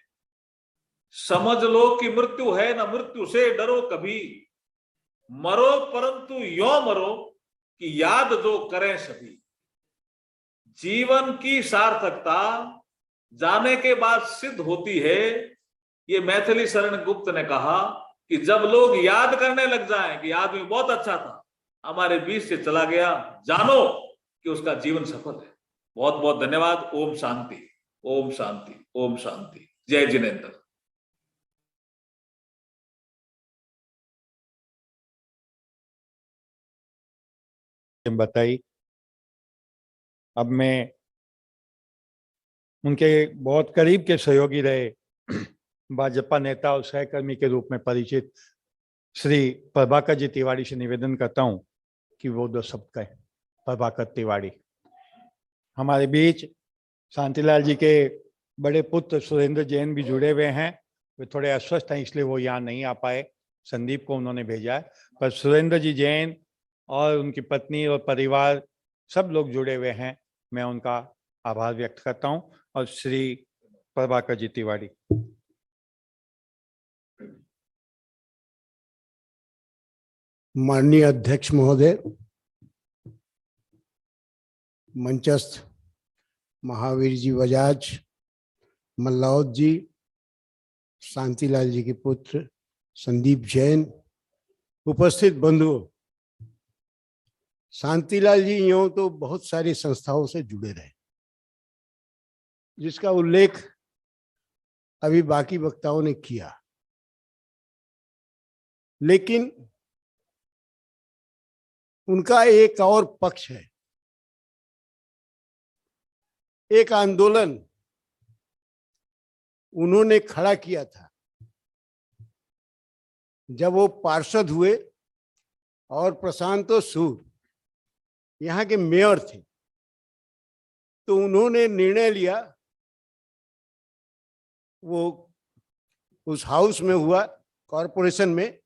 समझ लो कि मृत्यु है, ना मृत्यु से डरो कभी, मरो परंतु यो मरो कि याद जो करें सभी। जीवन की सार्थकता जाने के बाद सिद्ध होती है। ये मैथिली शरण गुप्त ने कहा कि जब लोग याद करने लग जाएं कि आदमी बहुत अच्छा था, हमारे बीच से चला गया, जानो कि उसका जीवन सफल है। बहुत बहुत धन्यवाद। ओम शांति, ओम शांति, ओम शांति। जय जिनेन्द्र। बताई। अब मैं उनके बहुत करीब के सहयोगी रहे, भाजपा नेता और सहकर्मी के रूप में परिचित श्री प्रभाकर जी तिवारी से निवेदन करता हूं कि वो 2 शब्द कहें। प्रभाकर तिवारी। हमारे बीच शांतिलाल जी के बड़े पुत्र सुरेंद्र जैन भी जुड़े हुए हैं। वे थोड़े अस्वस्थ हैं, इसलिए वो यहाँ नहीं आ पाए। संदीप को उन्होंने भेजा है, पर सुरेंद्र जी जैन और उनकी पत्नी और परिवार सब लोग जुड़े हुए हैं। मैं उनका आभार व्यक्त करता हूं। और श्री प्रभाकर जी तिवारी। माननीय अध्यक्ष महोदय, मंचस्थ महावीर जी बजाज, मल्लावत जी, शांतिलाल जी के पुत्र संदीप जैन, उपस्थित बंधुओं, शांतिलाल जी यूं तो बहुत सारी संस्थाओं से जुड़े रहे, जिसका उल्लेख अभी बाकी वक्ताओं ने किया, लेकिन उनका एक और पक्ष है। एक आंदोलन उन्होंने खड़ा किया था जब वो पार्षद हुए और प्रशांतो सूद यहाँ के मेयर थे। तो उन्होंने निर्णय लिया, वो उस हाउस में हुआ कॉरपोरेशन में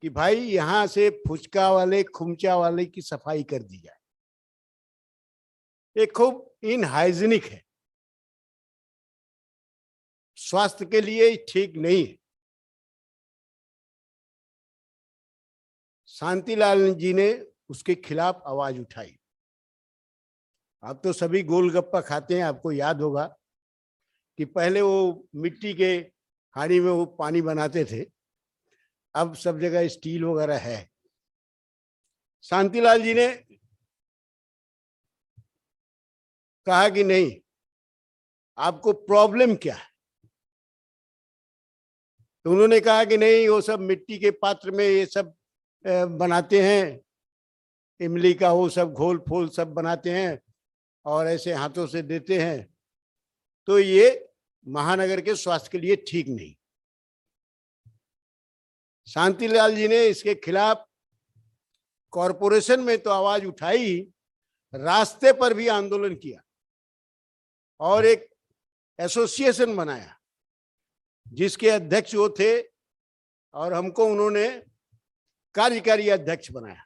कि भाई यहां से फुचका वाले खुमचा वाले की सफाई कर दी जाए। ये खूब इनहाइजीनिक है, स्वास्थ्य के लिए ठीक नहीं है। शांतिलाल जी ने उसके खिलाफ आवाज उठाई। आप तो सभी गोलगप्पा खाते हैं, आपको याद होगा कि पहले वो मिट्टी के हांडी में वो पानी बनाते थे, अब सब जगह स्टील वगैरह है। शांतिलाल जी ने कहा कि नहीं, आपको प्रॉब्लम क्या है? तो उन्होंने कहा कि नहीं, वो सब मिट्टी के पात्र में ये सब बनाते हैं, इमली का वो सब घोल फोल सब बनाते हैं और ऐसे हाथों से देते हैं, तो ये महानगर के स्वास्थ्य के लिए ठीक नहीं। शांतिलाल जी ने इसके खिलाफ कॉरपोरेशन में तो आवाज उठाई, रास्ते पर भी आंदोलन किया और एक एसोसिएशन बनाया जिसके अध्यक्ष वो थे और हमको उन्होंने कार्यकारी अध्यक्ष बनाया।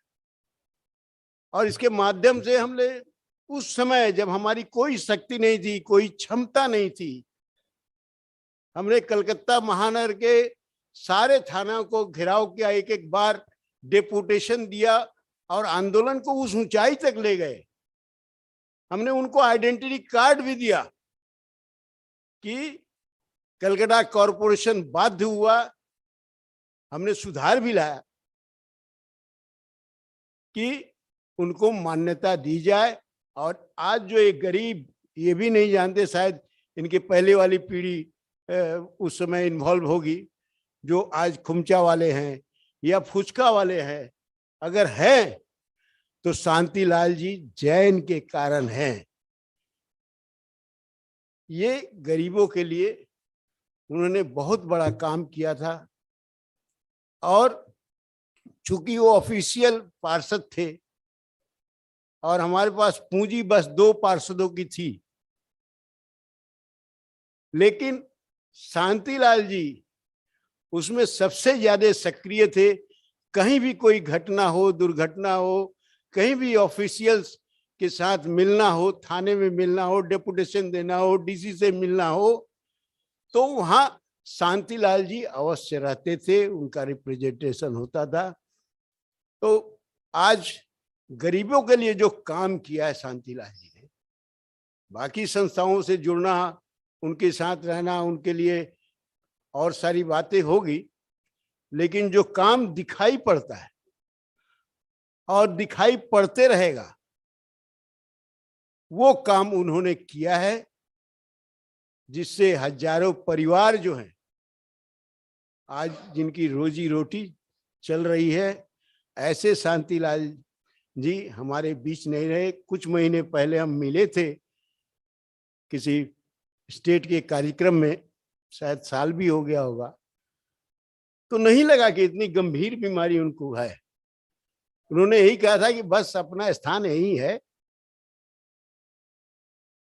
और इसके माध्यम से हमने उस समय जब हमारी कोई शक्ति नहीं थी, कोई क्षमता नहीं थी, हमने कलकत्ता महानगर के सारे थाना को घेराव किया, एक एक बार डेपुटेशन दिया और आंदोलन को उस ऊंचाई तक ले गए। हमने उनको आइडेंटिटी कार्ड भी दिया कि कलकत्ता कॉरपोरेशन बाध्य हुआ, हमने सुधार भी लाया कि उनको मान्यता दी जाए। और आज जो एक गरीब, ये भी नहीं जानते शायद इनके पहले वाली पीढ़ी उस समय इन्वॉल्व होगी, जो आज खुमचा वाले हैं या फुचका वाले हैं, अगर हैं तो शांतिलाल जी जैन के कारण हैं। ये गरीबों के लिए उन्होंने बहुत बड़ा काम किया था और चूंकि वो ऑफिशियल पार्षद थे और हमारे पास पूंजी बस 2 पार्षदों की थी, लेकिन शांतिलाल जी उसमें सबसे ज्यादा सक्रिय थे। कहीं भी कोई घटना हो, दुर्घटना हो, कहीं भी ऑफिशियल्स के साथ मिलना हो, थाने में मिलना हो, डेपुटेशन देना हो, डीसी से मिलना हो, तो वहां शांतिलाल जी अवश्य रहते थे, उनका रिप्रेजेंटेशन होता था। तो आज गरीबों के लिए जो काम किया है शांतिलाल जी ने, बाकी संस्थाओं से जुड़ना, उनके साथ रहना, उनके लिए और सारी बातें होगी, लेकिन जो काम दिखाई पड़ता है और दिखाई पड़ते रहेगा, वो काम उन्होंने किया है, जिससे हजारों परिवार जो हैं आज जिनकी रोजी रोटी चल रही है, ऐसे शांतिलाल जी हमारे बीच नहीं रहे। कुछ महीने पहले हम मिले थे किसी स्टेट के कार्यक्रम में, शायद साल भी हो गया होगा, तो नहीं लगा कि इतनी गंभीर बीमारी उनको है। उन्होंने यही कहा था कि बस अपना स्थान यही है,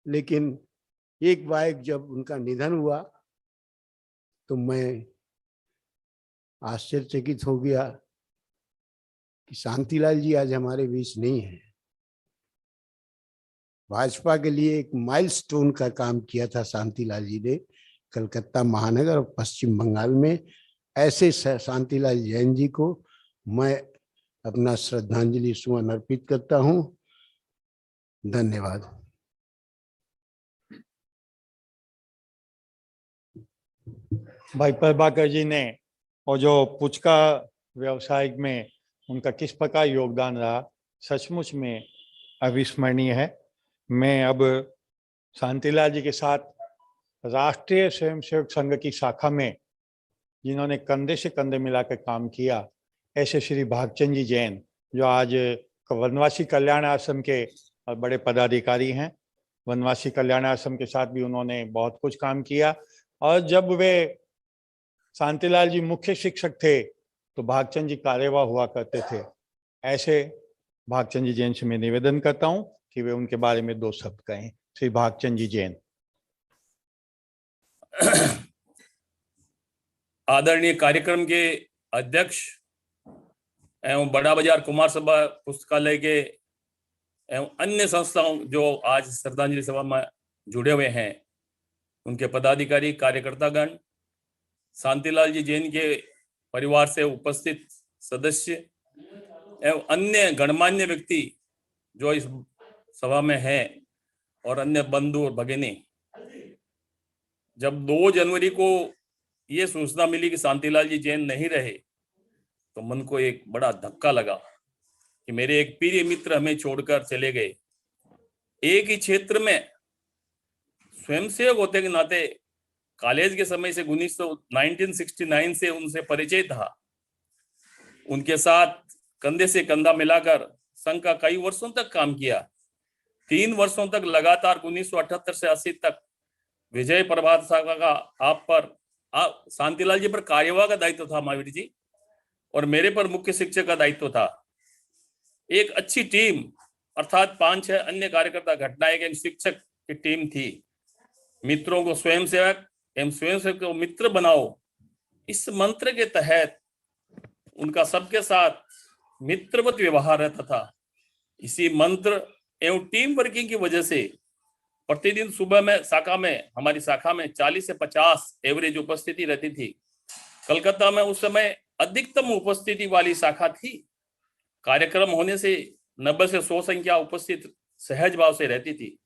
लेकिन एक बार जब उनका निधन हुआ तो मैं आश्चर्यचकित हो गया कि शांतिलाल जी आज हमारे बीच नहीं है। भाजपा के लिए एक माइलस्टोन का काम किया था शांतिलाल जी ने कलकत्ता महानगर और पश्चिम बंगाल में। ऐसे शांतिलाल जैन जी को मैं अपना श्रद्धांजलि सुमन अर्पित करता हूं। धन्यवाद। भाई प्रभाकर जी ने, और जो पुचका व्यवसाय में उनका किस प्रकार योगदान रहा, सचमुच में अविस्मरणीय है। मैं अब शांतिलाल जी के साथ राष्ट्रीय स्वयंसेवक संघ की शाखा में जिन्होंने कंधे से कंधे मिलाकर काम किया, ऐसे श्री भागचंद जी जैन, जो आज वनवासी कल्याण आश्रम के बड़े पदाधिकारी हैं। वनवासी कल्याण आश्रम के साथ भी उन्होंने बहुत कुछ काम किया, और जब वे शांतिलाल जी मुख्य शिक्षक थे तो भागचंद जी कार्यवाह हुआ करते थे। ऐसे भागचंद जी जैन से मैं निवेदन करता हूं कि वे उनके बारे में 2 शब्द कहें। श्री भागचंद जी जैन। आदरणीय कार्यक्रम के अध्यक्ष एवं बड़ा बाजार कुमार सभा पुस्तकालय के एवं अन्य संस्थाओं जो आज श्रद्धांजलि सभा में जुड़े हुए हैं, उनके पदाधिकारी, कार्यकर्तागण, शांतिलाल जी जैन के परिवार से उपस्थित सदस्य एवं अन्य गणमान्य व्यक्ति जो इस सभा में हैं और अन्य बंधु और भगिनी, जब 2 जनवरी को ये सूचना मिली कि शांतिलाल जी जैन नहीं रहे तो मन को एक बड़ा धक्का लगा कि मेरे एक प्रिय मित्र हमें छोड़कर चले गए। एक ही क्षेत्र में स्वयंसेवक होते के नाते कॉलेज के समय से 1969 से उनसे परिचय था। उनके साथ कंधे से कंधा मिलाकर संघ का कई वर्षों तक काम किया। 3 वर्षों तक लगातार 1978 से 80 तक विजय प्रभात शाखा का आप शांतिलाल जी पर कार्यवाह का दायित्व था महावीर जी, और मेरे पर मुख्य शिक्षक का दायित्व था। एक अच्छी टीम अर्थात 5-6 अन्य कार्यकर्ता, घटनायक एवं शिक्षक की टीम थी। मित्रों को स्वयंसेवक एवं स्वयंसेवक को मित्र बनाओ, इस मंत्र के तहत उनका सबके साथ मित्रवत व्यवहार रहता था। इसी मंत्र एवं टीम वर्किंग की वजह से प्रतिदिन सुबह में हमारी शाखा में 40 से 50 एवरेज उपस्थिति रहती थी। कलकत्ता में उस समय अधिकतम उपस्थिति वाली शाखा थी। कार्यक्रम होने से 90 से 100 संख्या उपस्थित सहज भाव से रहती थी।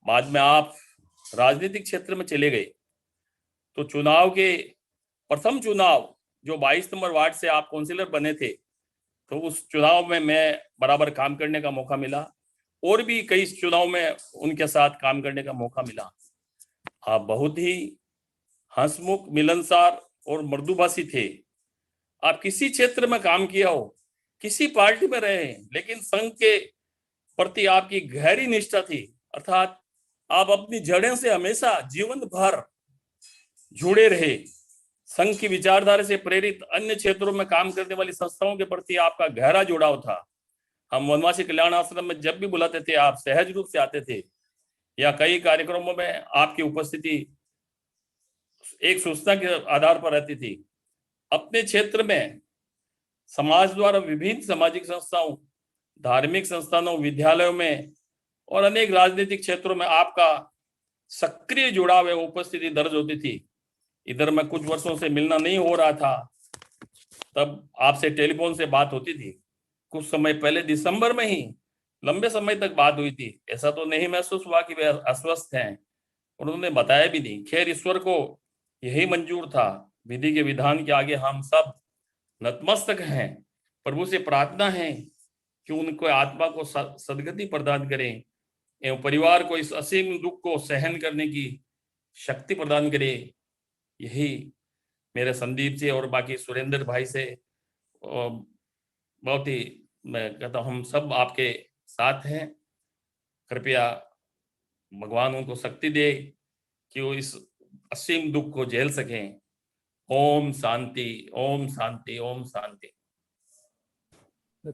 बाद में आप राजनीतिक क्षेत्र में चले गए तो चुनाव के प्रथम चुनाव जो 22 नंबर वार्ड से आप काउंसिलर बने थे, तो उस चुनाव में मैं बराबर काम करने का मौका मिला और भी कई चुनाव में उनके साथ काम करने का मौका मिला। आप बहुत ही हंसमुख, मिलनसार और मृदुभाषी थे। आप किसी क्षेत्र में काम किया हो, किसी पार्टी में रहे, लेकिन संघ के प्रति आपकी गहरी निष्ठा थी। अर्थात आप अपनी जड़ों से हमेशा जीवन भर जुड़े रहे। संघ की विचारधारा से प्रेरित अन्य क्षेत्रों में काम करने वाली संस्थाओं के प्रति आपका गहरा जुड़ाव था। हम वनवासी कल्याण आश्रम में जब भी बुलाते थे, आप सहज रूप से आते थे, या कई कार्यक्रमों में आपकी उपस्थिति एक सूचना के आधार पर रहती थी। अपने क्षेत्र में समाज द्वारा विभिन्न सामाजिक संस्थाओं, धार्मिक संस्थानों, विद्यालयों में और अनेक राजनीतिक क्षेत्रों में आपका सक्रिय जुड़ाव एवं उपस्थिति दर्ज होती थी। इधर मैं कुछ वर्षों से मिलना नहीं हो रहा था, तब आपसे टेलीफोन से बात होती थी। कुछ समय पहले दिसंबर में ही लंबे समय तक बात हुई थी। ऐसा तो नहीं महसूस हुआ कि वे अस्वस्थ हैं, उन्होंने बताया भी नहीं। खैर, ईश्वर को यही मंजूर था। विधि के विधान के आगे हम सब नतमस्तक हैं। प्रभु से प्रार्थना है कि उनको आत्मा को सदगति प्रदान करें एवं परिवार को इस असीम दुख को सहन करने की शक्ति प्रदान करे। यही मेरे संदीप जी और बाकी सुरेंद्र भाई से बहुत ही मैं कहता हूँ, हम सब आपके साथ हैं। कृपया भगवान उनको शक्ति दे कि वो इस असीम दुख को झेल सकें। ओम शांति, ओम शांति, ओम शांति।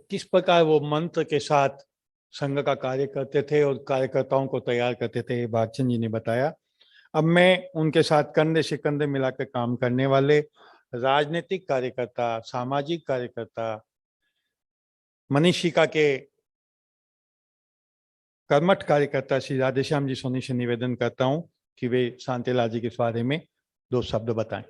किस प्रकार वो मंत्र के साथ संघ का कार्य करते थे और कार्यकर्ताओं को तैयार करते थे, भागचंद जी ने बताया। अब मैं उनके साथ कंधे से कंधे मिलाकर काम करने वाले राजनीतिक कार्यकर्ता, सामाजिक कार्यकर्ता, मनीषिका के कर्मठ कार्यकर्ता श्री राधेश्याम जी सोनी से निवेदन करता हूं कि वे शांतिलाल जी के बारे में 2 शब्द बताएं।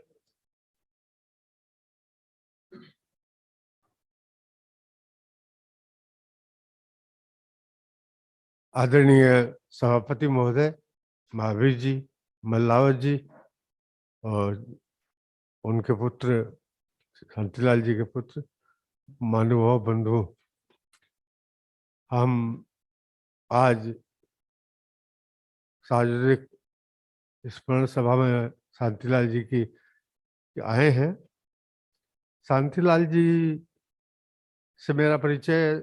आदरणीय सभापति महोदय, महावीर जी, मल्लावत जी और उनके पुत्र शांतिलाल जी के पुत्र, महानुभाव बंधु, हम आज सार्वजनिक स्मरण सभा में शांतिलाल जी की आए हैं। शांतिलाल जी से मेरा परिचय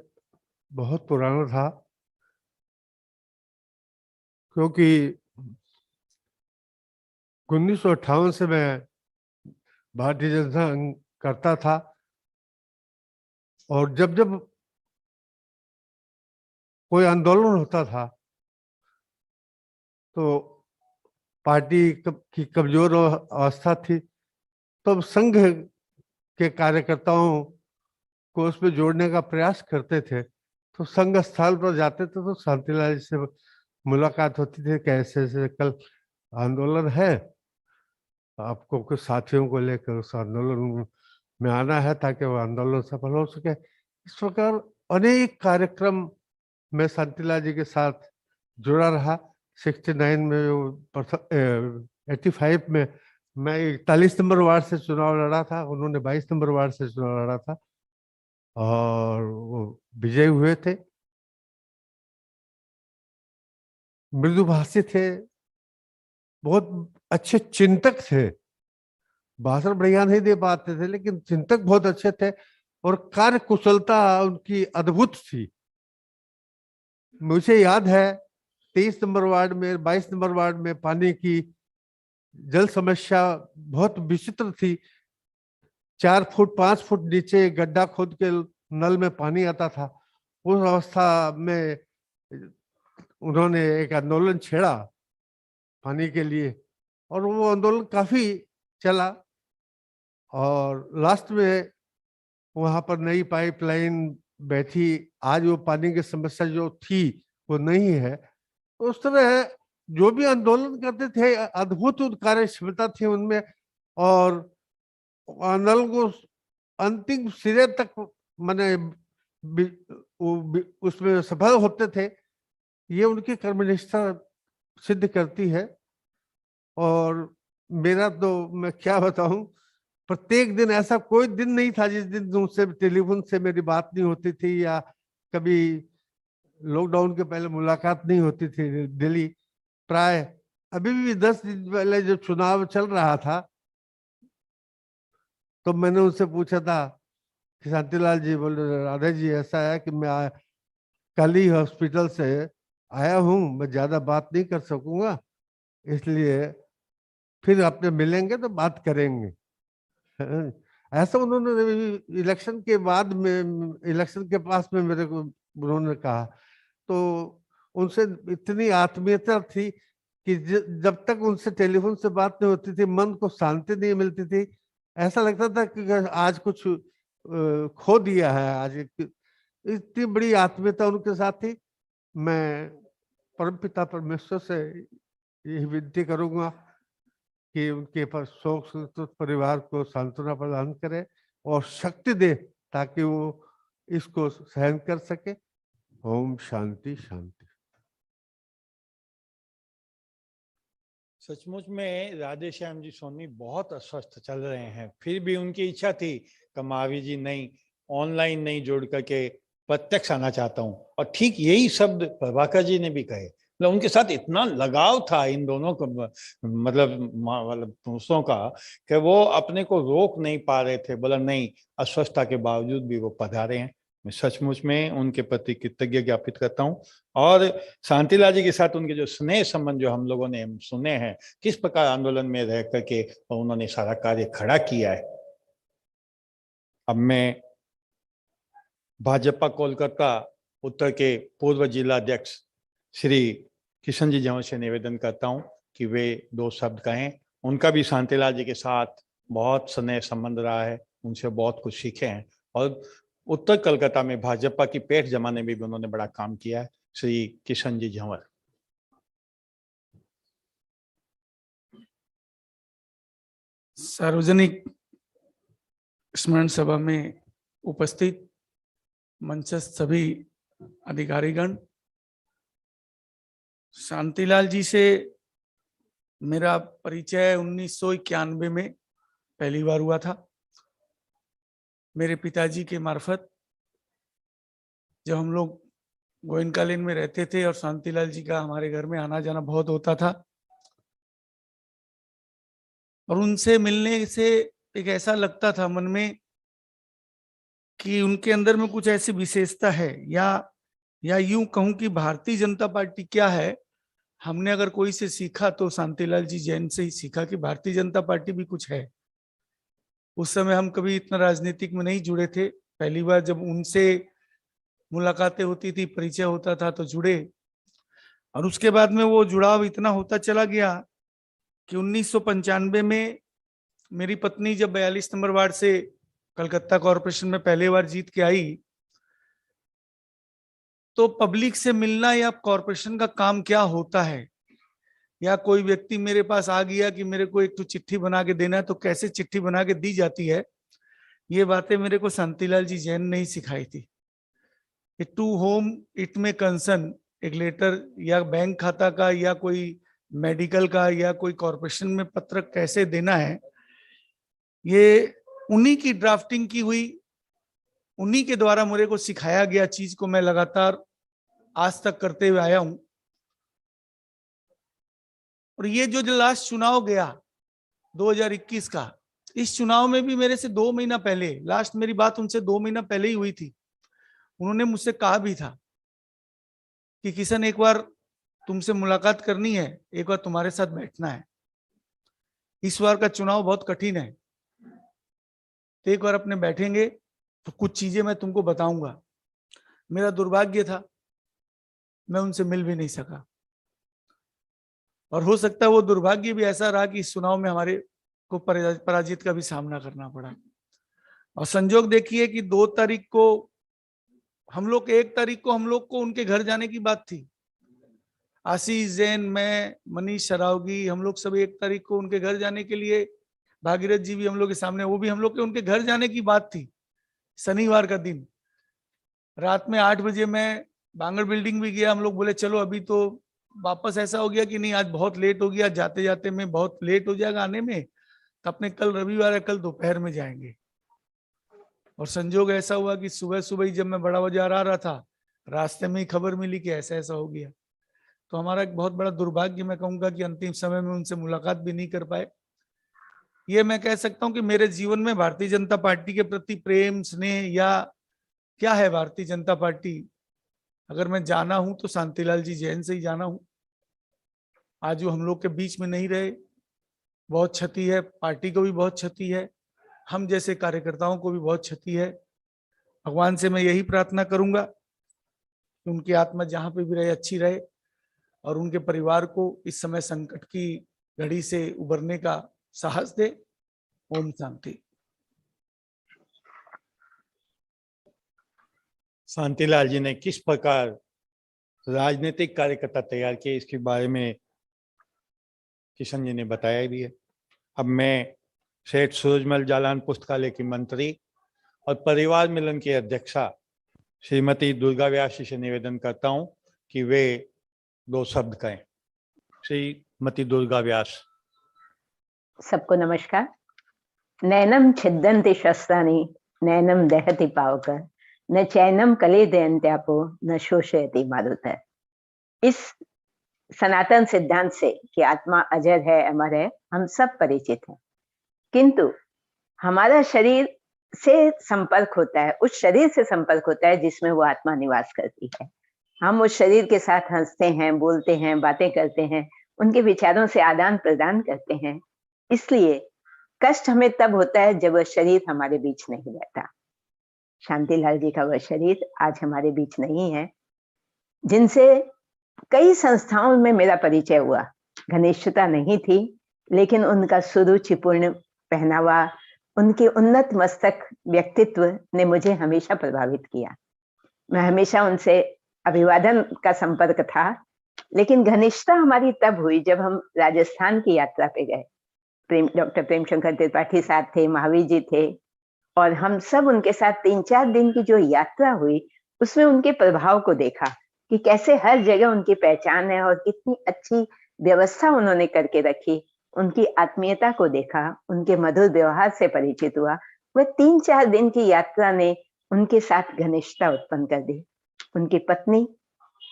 बहुत पुराना था, क्योंकि 1958 से मैं भारतीय जनता संघ करता था और जब जब कोई आंदोलन होता था तो पार्टी की कमजोर अवस्था थी, तो संघ के कार्यकर्ताओं को उसमें जोड़ने का प्रयास करते थे। तो संघ स्थल पर जाते थे तो शांतिलाल जी से मुलाकात होती थी, कैसे ऐसे कल आंदोलन है, आपको कुछ साथियों को लेकर उस आंदोलन में आना है ताकि वो आंदोलन सफल हो सके। इस प्रकार अनेक कार्यक्रम में शांतिलाल जी के साथ जुड़ा रहा। 69 में 85 में मैं 41 नंबर वार्ड से चुनाव लड़ा था, उन्होंने 22 नंबर वार्ड से चुनाव लड़ा था और वो विजयी हुए थे। मृदुभाषी थे, बहुत अच्छे चिंतक थे, भाषण बढ़िया नहीं दे पाते थे लेकिन चिंतक बहुत अच्छे थे और कार्य कुशलता उनकी अद्भुत थी। मुझे याद है 23 नंबर वार्ड में 22 नंबर वार्ड में पानी की जल समस्या बहुत विचित्र थी। 4 फुट 5 फुट नीचे गड्ढा खोद के नल में पानी आता था। उस अवस्था में उन्होंने एक आंदोलन छेड़ा पानी के लिए और वो आंदोलन काफी चला और लास्ट में वहां पर नई पाइपलाइन बैठी। आज वो पानी की समस्या जो थी वो नहीं है। तो उस तरह जो भी आंदोलन करते थे अद्भुत कार्य क्षमता थी उनमें और नल को अंतिम सिरे तक माने उसमें सफल होते थे। ये उनकी कर्मनिष्ठा सिद्ध करती है। और मेरा तो मैं क्या बताऊं, प्रत्येक दिन ऐसा कोई दिन नहीं था जिस दिन उनसे टेलीफोन से मेरी बात नहीं होती थी या कभी लॉकडाउन के पहले मुलाकात नहीं होती थी डेली। प्राय अभी भी 10 दिन पहले जब चुनाव चल रहा था तो मैंने उनसे पूछा था कि शांतिलाल जी, बोले राधे जी ऐसा है कि मैं कल ही हॉस्पिटल से आया हूं, मैं ज्यादा बात नहीं कर सकूंगा, इसलिए फिर अपने मिलेंगे तो बात करेंगे। ऐसा उन्होंने इलेक्शन के बाद में, इलेक्शन के पास में मेरे को उन्होंने कहा। तो उनसे इतनी आत्मीयता थी कि जब तक उनसे टेलीफोन से बात नहीं होती थी मन को शांति नहीं मिलती थी। ऐसा लगता था कि आज कुछ खो दिया है। आज इतनी बड़ी आत्मीयता उनके साथ थी। मैं परमपिता परमेश्वर से यही विनती करूंगा कि उनके पर शोक संतप्त परिवार को सांत्वना प्रदान करे और शक्ति दे ताकि वो इसको सहन कर सके। ओम शांति शांति। सचमुच में राधे श्याम जी सोनी बहुत अस्वस्थ चल रहे हैं, फिर भी उनकी इच्छा थी कि महावीर जी नहीं, ऑनलाइन नहीं जोड़ करके प्रत्यक्ष आना चाहता हूं। और ठीक यही शब्द प्रभाकर जी ने भी कहे। मतलब उनके साथ इतना लगाव था इन दोनों को, मतलब पुरुषों का, कि वो अपने को रोक नहीं पा रहे थे। बोला नहीं, अस्वस्थता के बावजूद भी वो पधारे हैं। मैं सचमुच में उनके प्रति कृतज्ञ ज्ञापित करता हूँ। और शांतिलाल जी के साथ उनके जो स्नेह संबंध जो हम लोगों ने सुने हैं, किस प्रकार आंदोलन में रह करके उन्होंने सारा कार्य खड़ा किया है। अब मैं भाजपा कोलकाता उत्तर के पूर्व जिला अध्यक्ष श्री किशन जी जौहर से निवेदन करता हूं कि वे 2 शब्द कहें। उनका भी शांतिलाल जी के साथ बहुत स्नेह संबंध रहा है, उनसे बहुत कुछ सीखे हैं और उत्तर कलकत्ता में भाजपा की पेठ जमाने में भी उन्होंने बड़ा काम किया है। श्री किशन जी जौहर। सार्वजनिक स्मरण सभा में उपस्थित मंचस्थ सभी अधिकारीगण, शांतिलाल जी से मेरा परिचय 1991 में पहली बार हुआ था। मेरे पिताजी के मार्फत जब हम लोग गोयनकालीन में रहते थे और शांतिलाल जी का हमारे घर में आना जाना बहुत होता था, और उनसे मिलने से एक ऐसा लगता था मन में कि उनके अंदर में कुछ ऐसी विशेषता है, या यूं कहूं कि भारतीय जनता पार्टी क्या है, हमने अगर कोई से सीखा तो शांतिलाल जी जैन से ही सीखा कि भारतीय जनता पार्टी भी कुछ है। उस समय हम कभी इतना राजनीतिक में नहीं जुड़े थे। पहली बार जब उनसे मुलाकातें होती थी, परिचय होता था तो जुड़े, और उसके बाद में वो जुड़ाव इतना होता चला गया कि 1995 में मेरी पत्नी जब 42 नंबर वार्ड से कलकत्ता कॉरपोरेशन में पहली बार जीत के आई, तो पब्लिक से मिलना या कॉरपोरेशन का काम क्या होता है, या कोई व्यक्ति मेरे पास आ गया कि मेरे को एक तो चिट्ठी बना के देना है, तो कैसे चिट्ठी बना के दी जाती है, ये बातें मेरे को शांतिलाल जी जैन ने ही सिखाई थी। टू होम इट में कंसर्न, एक लेटर या बैंक खाता का या कोई मेडिकल का या कोई कॉरपोरेशन में पत्र कैसे देना है, ये उन्हीं की ड्राफ्टिंग की हुई, उन्हीं के द्वारा मेरे को सिखाया गया चीज को मैं लगातार आज तक करते हुए आया हूं। और ये जो लास्ट चुनाव गया 2021 का, इस चुनाव में भी मेरे से 2 महीना पहले, लास्ट मेरी बात उनसे 2 महीना पहले ही हुई थी। उन्होंने मुझसे कहा भी था कि किशन एक बार तुमसे मुलाकात करनी है, एक बार तुम्हारे साथ बैठना है, इस बार का चुनाव बहुत कठिन है, तो एक बार अपने बैठेंगे तो कुछ चीजें मैं तुमको बताऊंगा। मेरा दुर्भाग्य था, मैं उनसे मिल भी नहीं सका, और हो सकता है वो दुर्भाग्य भी ऐसा रहा कि इस चुनाव में हमारे को पराजित का भी सामना करना पड़ा। और संजोग देखिए कि 2 तारीख को हम लोग, 1 तारीख को हम लोग को उनके घर जाने की बात थी। आशीष जैन, मैं, मनीष सरावगी, हम लोग सब 1 तारीख को उनके घर जाने के लिए, भागीरथ जी भी हम लोग के सामने, वो भी हम लोग के उनके घर जाने की बात थी। शनिवार का दिन रात में 8 बजे मैं बांगड़ बिल्डिंग भी गया, हम लोग बोले चलो अभी तो, वापस ऐसा हो गया कि नहीं आज बहुत लेट हो गया, जाते जाते में बहुत लेट हो जाएगा आने में, तो अपने कल रविवार है, कल दोपहर में जाएंगे। और संजोग ऐसा हुआ कि सुबह सुबह ही जब मैं बड़ा बाजार आ रहा था, रास्ते में ही खबर मिली कि ऐसा ऐसा हो गया। तो हमारा एक बहुत बड़ा दुर्भाग्य मैं कहूंगा कि अंतिम समय में उनसे मुलाकात भी नहीं कर पाए। ये मैं कह सकता हूं कि मेरे जीवन में भारतीय जनता पार्टी के प्रति प्रेम, स्नेह या क्या है भारतीय जनता पार्टी, अगर मैं जाना हूं तो शांतिलाल जी जैन से ही जाना हूं। आज वो हम लोग के बीच में नहीं रहे, बहुत क्षति है, पार्टी को भी बहुत क्षति है, हम जैसे कार्यकर्ताओं को भी बहुत क्षति है। भगवान से मैं यही प्रार्थना करूंगा कि उनकी आत्मा जहां पे भी रहे अच्छी रहे, और उनके परिवार को इस समय संकट की घड़ी से उबरने का साहस दे। ओम शांति। शांतिलाल जी ने किस प्रकार राजनीतिक कार्यकर्ता तैयार किए, इसके बारे में किशन जी ने बताया भी है। अब मैं सेठ सूरजमल जालान पुस्तकालय की मंत्री और परिवार मिलन की अध्यक्षा श्रीमती दुर्गा व्यास जी से निवेदन करता हूं कि वे 2 शब्द कहें। श्रीमती दुर्गा व्यास। सबको नमस्कार। नैनम छिद्दन्ति शस्त्राणि नैनम दहति पावक न चैनम कलेदयन्त्यापो न शोषयति मारुतः। इस सनातन सिद्धांत से कि आत्मा अजर है, अमर है, हम सब परिचित हैं, किंतु हमारा शरीर से संपर्क होता है, उस शरीर से संपर्क होता है जिसमें वो आत्मा निवास करती है। हम उस शरीर के साथ हंसते हैं, बोलते हैं, बातें करते हैं, उनके विचारों से आदान प्रदान करते हैं। इसलिए कष्ट हमें तब होता है जब वह शरीर हमारे बीच नहीं रहता। शांतिलाल जी का वह शरीर आज हमारे बीच नहीं है, जिनसे कई संस्थाओं में मेरा परिचय हुआ। घनिष्ठता नहीं थी, लेकिन उनका सुरुचिपूर्ण पहनावा, उनके उन्नत मस्तक व्यक्तित्व ने मुझे हमेशा प्रभावित किया। मैं हमेशा उनसे अभिवादन का संपर्क था, लेकिन घनिष्ठता हमारी तब हुई जब हम राजस्थान की यात्रा पे गए। डॉक्टर प्रेमशंकर त्रिपाठी साहब थे, महावीर जी थे, और हम सब उनके साथ 3-4 दिन की जो यात्रा हुई, उसमें उनके प्रभाव को देखा कि कैसे हर जगह उनकी पहचान है और कितनी अच्छी व्यवस्था उन्होंने करके रखी। उनकी आत्मीयता को देखा, उनके मधुर व्यवहार से परिचित हुआ। वह 3-4 दिन की यात्रा ने उनके साथ घनिष्ठता उत्पन्न कर दी। उनकी पत्नी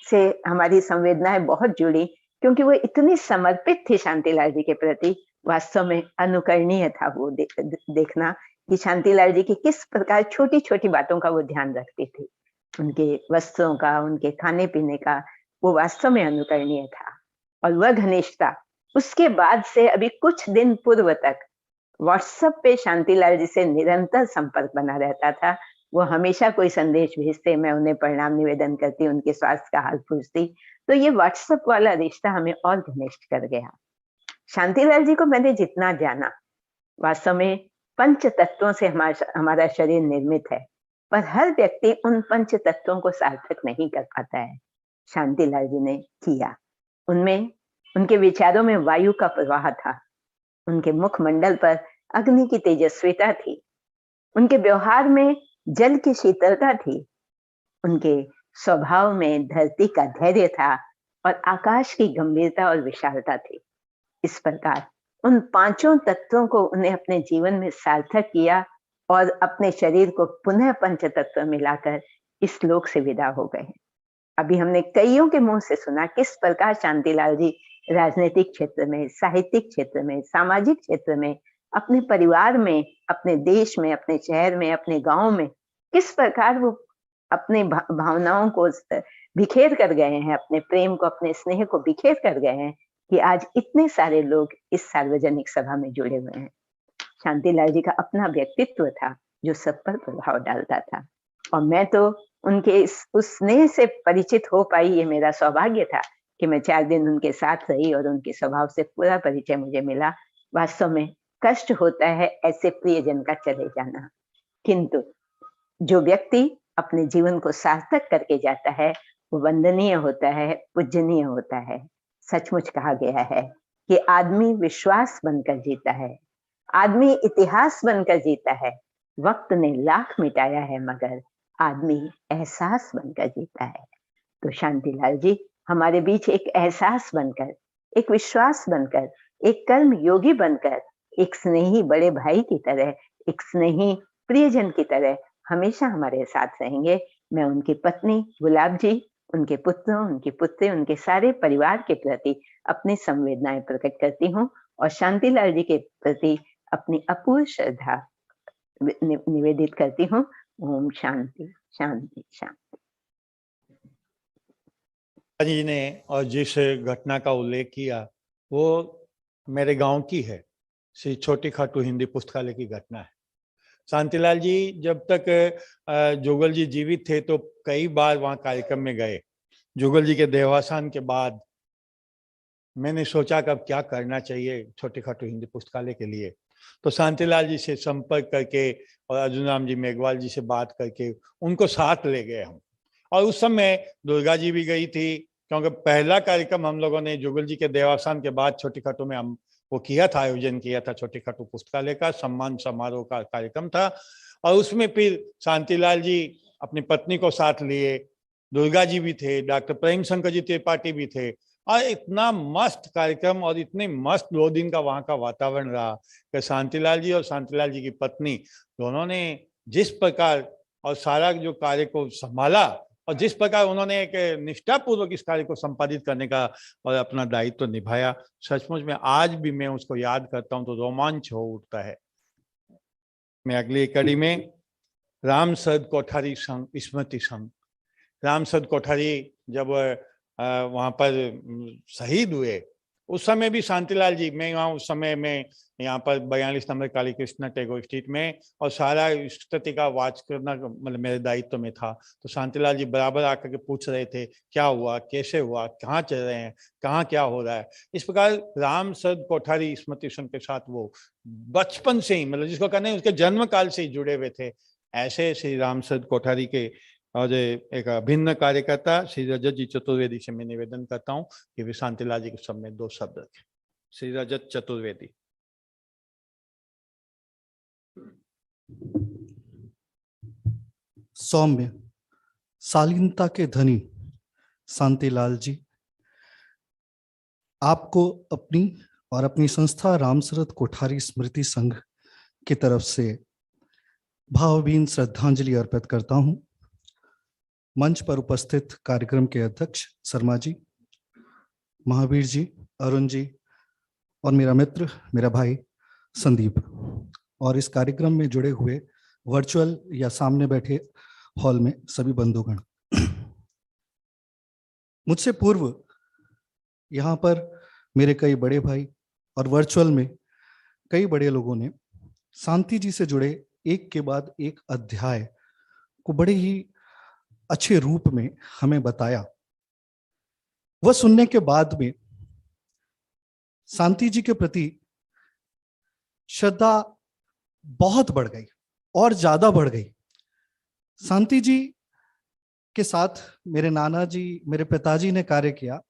से हमारी संवेदनाएं बहुत जुड़ी, क्योंकि वो इतनी समर्पित थी शांतिलाल जी के प्रति। वास्तव में अनुकरणीय था वो देखना कि शांतिलाल जी की किस प्रकार छोटी छोटी बातों का वो ध्यान रखती थी। उनके वस्त्रों का, उनके खाने पीने का, वो वास्तव में अनुकरणीय था। और वह घनिष्ठता उसके बाद से अभी कुछ दिन पूर्व तक व्हाट्सएप पे शांतिलाल जी से निरंतर संपर्क बना रहता था। वो हमेशा कोई संदेश भेजते, मैं उन्हें प्रणाम निवेदन करती, उनके स्वास्थ्य का हाल पूछती। तो ये व्हाट्सएप वाला रिश्ता हमें और घनिष्ठ कर गया। शांतिलाल जी को मैंने जितना जाना, वास्तव में पंच तत्वों से हमारा शरीर निर्मित है, पर हर व्यक्ति उन पंच तत्वों को सार्थक नहीं कर पाता है। शांतिलाल जी ने किया। उनमें, उनके विचारों में वायु का प्रवाह था, उनके मुखमंडल पर अग्नि की तेजस्विता थी, उनके व्यवहार में जल की शीतलता थी, उनके स्वभाव में धरती का धैर्य था और आकाश की गंभीरता और विशालता थी। इस प्रकार उन पांचों तत्वों को उन्हें अपने जीवन में सार्थक किया और अपने शरीर को पुनः पंच तत्व मिलाकर इस लोक से विदा हो गए। अभी हमने कईयों के मुंह से सुना किस प्रकार शांतिलाल जी राजनीतिक क्षेत्र में, साहित्यिक क्षेत्र में, सामाजिक क्षेत्र में, अपने परिवार में, अपने देश में, अपने शहर में, अपने गांव में किस प्रकार वो अपने भावनाओं को बिखेर कर गए हैं, अपने प्रेम को, अपने स्नेह को बिखेर कर गए हैं कि आज इतने सारे लोग इस सार्वजनिक सभा में जुड़े हुए हैं। शांतिलाल जी का अपना व्यक्तित्व था जो सब पर प्रभाव डालता था, और मैं तो उनके उस स्नेह से परिचित हो पाई, ये मेरा सौभाग्य था कि मैं 4 दिन उनके साथ रही और उनके स्वभाव से पूरा परिचय मुझे मिला। वास्तव में कष्ट होता है ऐसे प्रियजन का चले जाना, किंतु जो व्यक्ति अपने जीवन को सार्थक करके जाता है वो वंदनीय होता है, पूजनीय होता है। सचमुच कहा गया है कि आदमी विश्वास बनकर जीता है, आदमी इतिहास बनकर जीता है। वक्त ने लाख मिटाया है मगर आदमी एहसास बनकर जीता है। तो शांतिलाल जी हमारे बीच एक एहसास बनकर, एक विश्वास बनकर, एक कर्म योगी बनकर, एक स्नेही बड़े भाई की तरह, एक स्नेही प्रियजन की तरह हमेशा हमारे साथ रहेंगे। मैं उनकी पत्नी गुलाब जी, उनके पुत्रों, उनकी पुत्री, उनके सारे परिवार के प्रति अपनी संवेदनाएं प्रकट करती हूँ और शांतिलाल जी के प्रति अपनी अपूर्व श्रद्धा निवेदित करती हूँ। ओम शांति शांति शांति। जी ने और जिस घटना का उल्लेख किया वो मेरे गांव की है, श्री छोटी खाटू हिंदी पुस्तकालय की घटना है। शांतिलाल जी जब तक जुगल जी जीवित थे तो कई बार वहां कार्यक्रम में गए। जुगल जी के देहावसान के बाद मैंने सोचा कि अब क्या करना चाहिए छोटी खाटू हिंदी पुस्तकालय के लिए, तो शांतिलाल जी से संपर्क करके और अर्जुन राम जी मेघवाल जी से बात करके उनको साथ ले गए हम। और उस समय दुर्गा जी भी गई थी, क्योंकि पहला कार्यक्रम हम लोगों ने जुगल जी के देहावसान के बाद छोटी खाटू में हम वो किया था, आयोजन किया था छोटी खाटू पुस्तकालय का सम्मान समारोह का कार्यक्रम था। और उसमें फिर शांतिलाल जी अपनी पत्नी को साथ लिए, दुर्गा जी भी थे, डॉक्टर प्रेम शंकर जी त्रिपाठी भी थे, और इतना मस्त कार्यक्रम और इतने मस्त 2 दिन का वहां का वातावरण रहा कि शांतिलाल जी और शांतिलाल जी की पत्नी दोनों ने जिस प्रकार और सारा जो कार्य को संभाला और जिस प्रकार उन्होंने एक निष्ठापूर्वक इस कार्य को संपादित करने का और अपना दायित्व तो निभाया, सचमुच में आज भी मैं उसको याद करता हूं तो रोमांच हो उठता है। मैं अगली कड़ी में रामसद कोठारी संघ स्मृति संघ, रामसद कोठारी जब वहां पर शहीद हुए उस समय भी शांतिलाल जी, मैं वहाँ उस समय में यहाँ पर 42 नंबर काली कृष्णा टैगोर स्ट्रीट में, और सारा स्थिति का वाच करना मतलब मेरे दायित्व में था। तो शांतिलाल जी बराबर आकर के पूछ रहे थे क्या हुआ, कैसे हुआ, कहाँ चल रहे हैं, कहाँ क्या हो रहा है। इस प्रकार रामसद कोठारी स्मृति संघ के साथ वो बचपन से ही, मतलब जिसको कहने उसके जन्म काल से ही जुड़े हुए थे। ऐसे श्री रामसद कोठारी के और एक अभिन्न कार्यकर्ता श्री रजत जी चतुर्वेदी से मैं निवेदन करता हूं कि वे शांतिलाल जी के सामने 2 शब्द रखें। श्री रजत चतुर्वेदी। सौम्य शालीनता के धनी शांतिलाल जी, आपको अपनी और अपनी संस्था रामसरद कोठारी स्मृति संघ की तरफ से भावभीन श्रद्धांजलि अर्पित करता हूं। मंच पर उपस्थित कार्यक्रम के अध्यक्ष शर्मा जी, महावीर जी, अरुण जी और मेरा मित्र, मेरा भाई संदीप, और इस कार्यक्रम में जुड़े हुए वर्चुअल या सामने बैठे हॉल में सभी बंधुगण। मुझसे पूर्व यहाँ पर मेरे कई बड़े भाई और वर्चुअल में कई बड़े लोगों ने शांति जी से जुड़े एक के बाद एक अध्याय को बड़े ही अच्छे रूप में हमें बताया। वह सुनने के बाद में शांति जी के प्रति श्रद्धा बहुत बढ़ गई और ज्यादा बढ़ गई। शांति जी के साथ मेरे नाना जी, मेरे पिताजी ने कार्य किया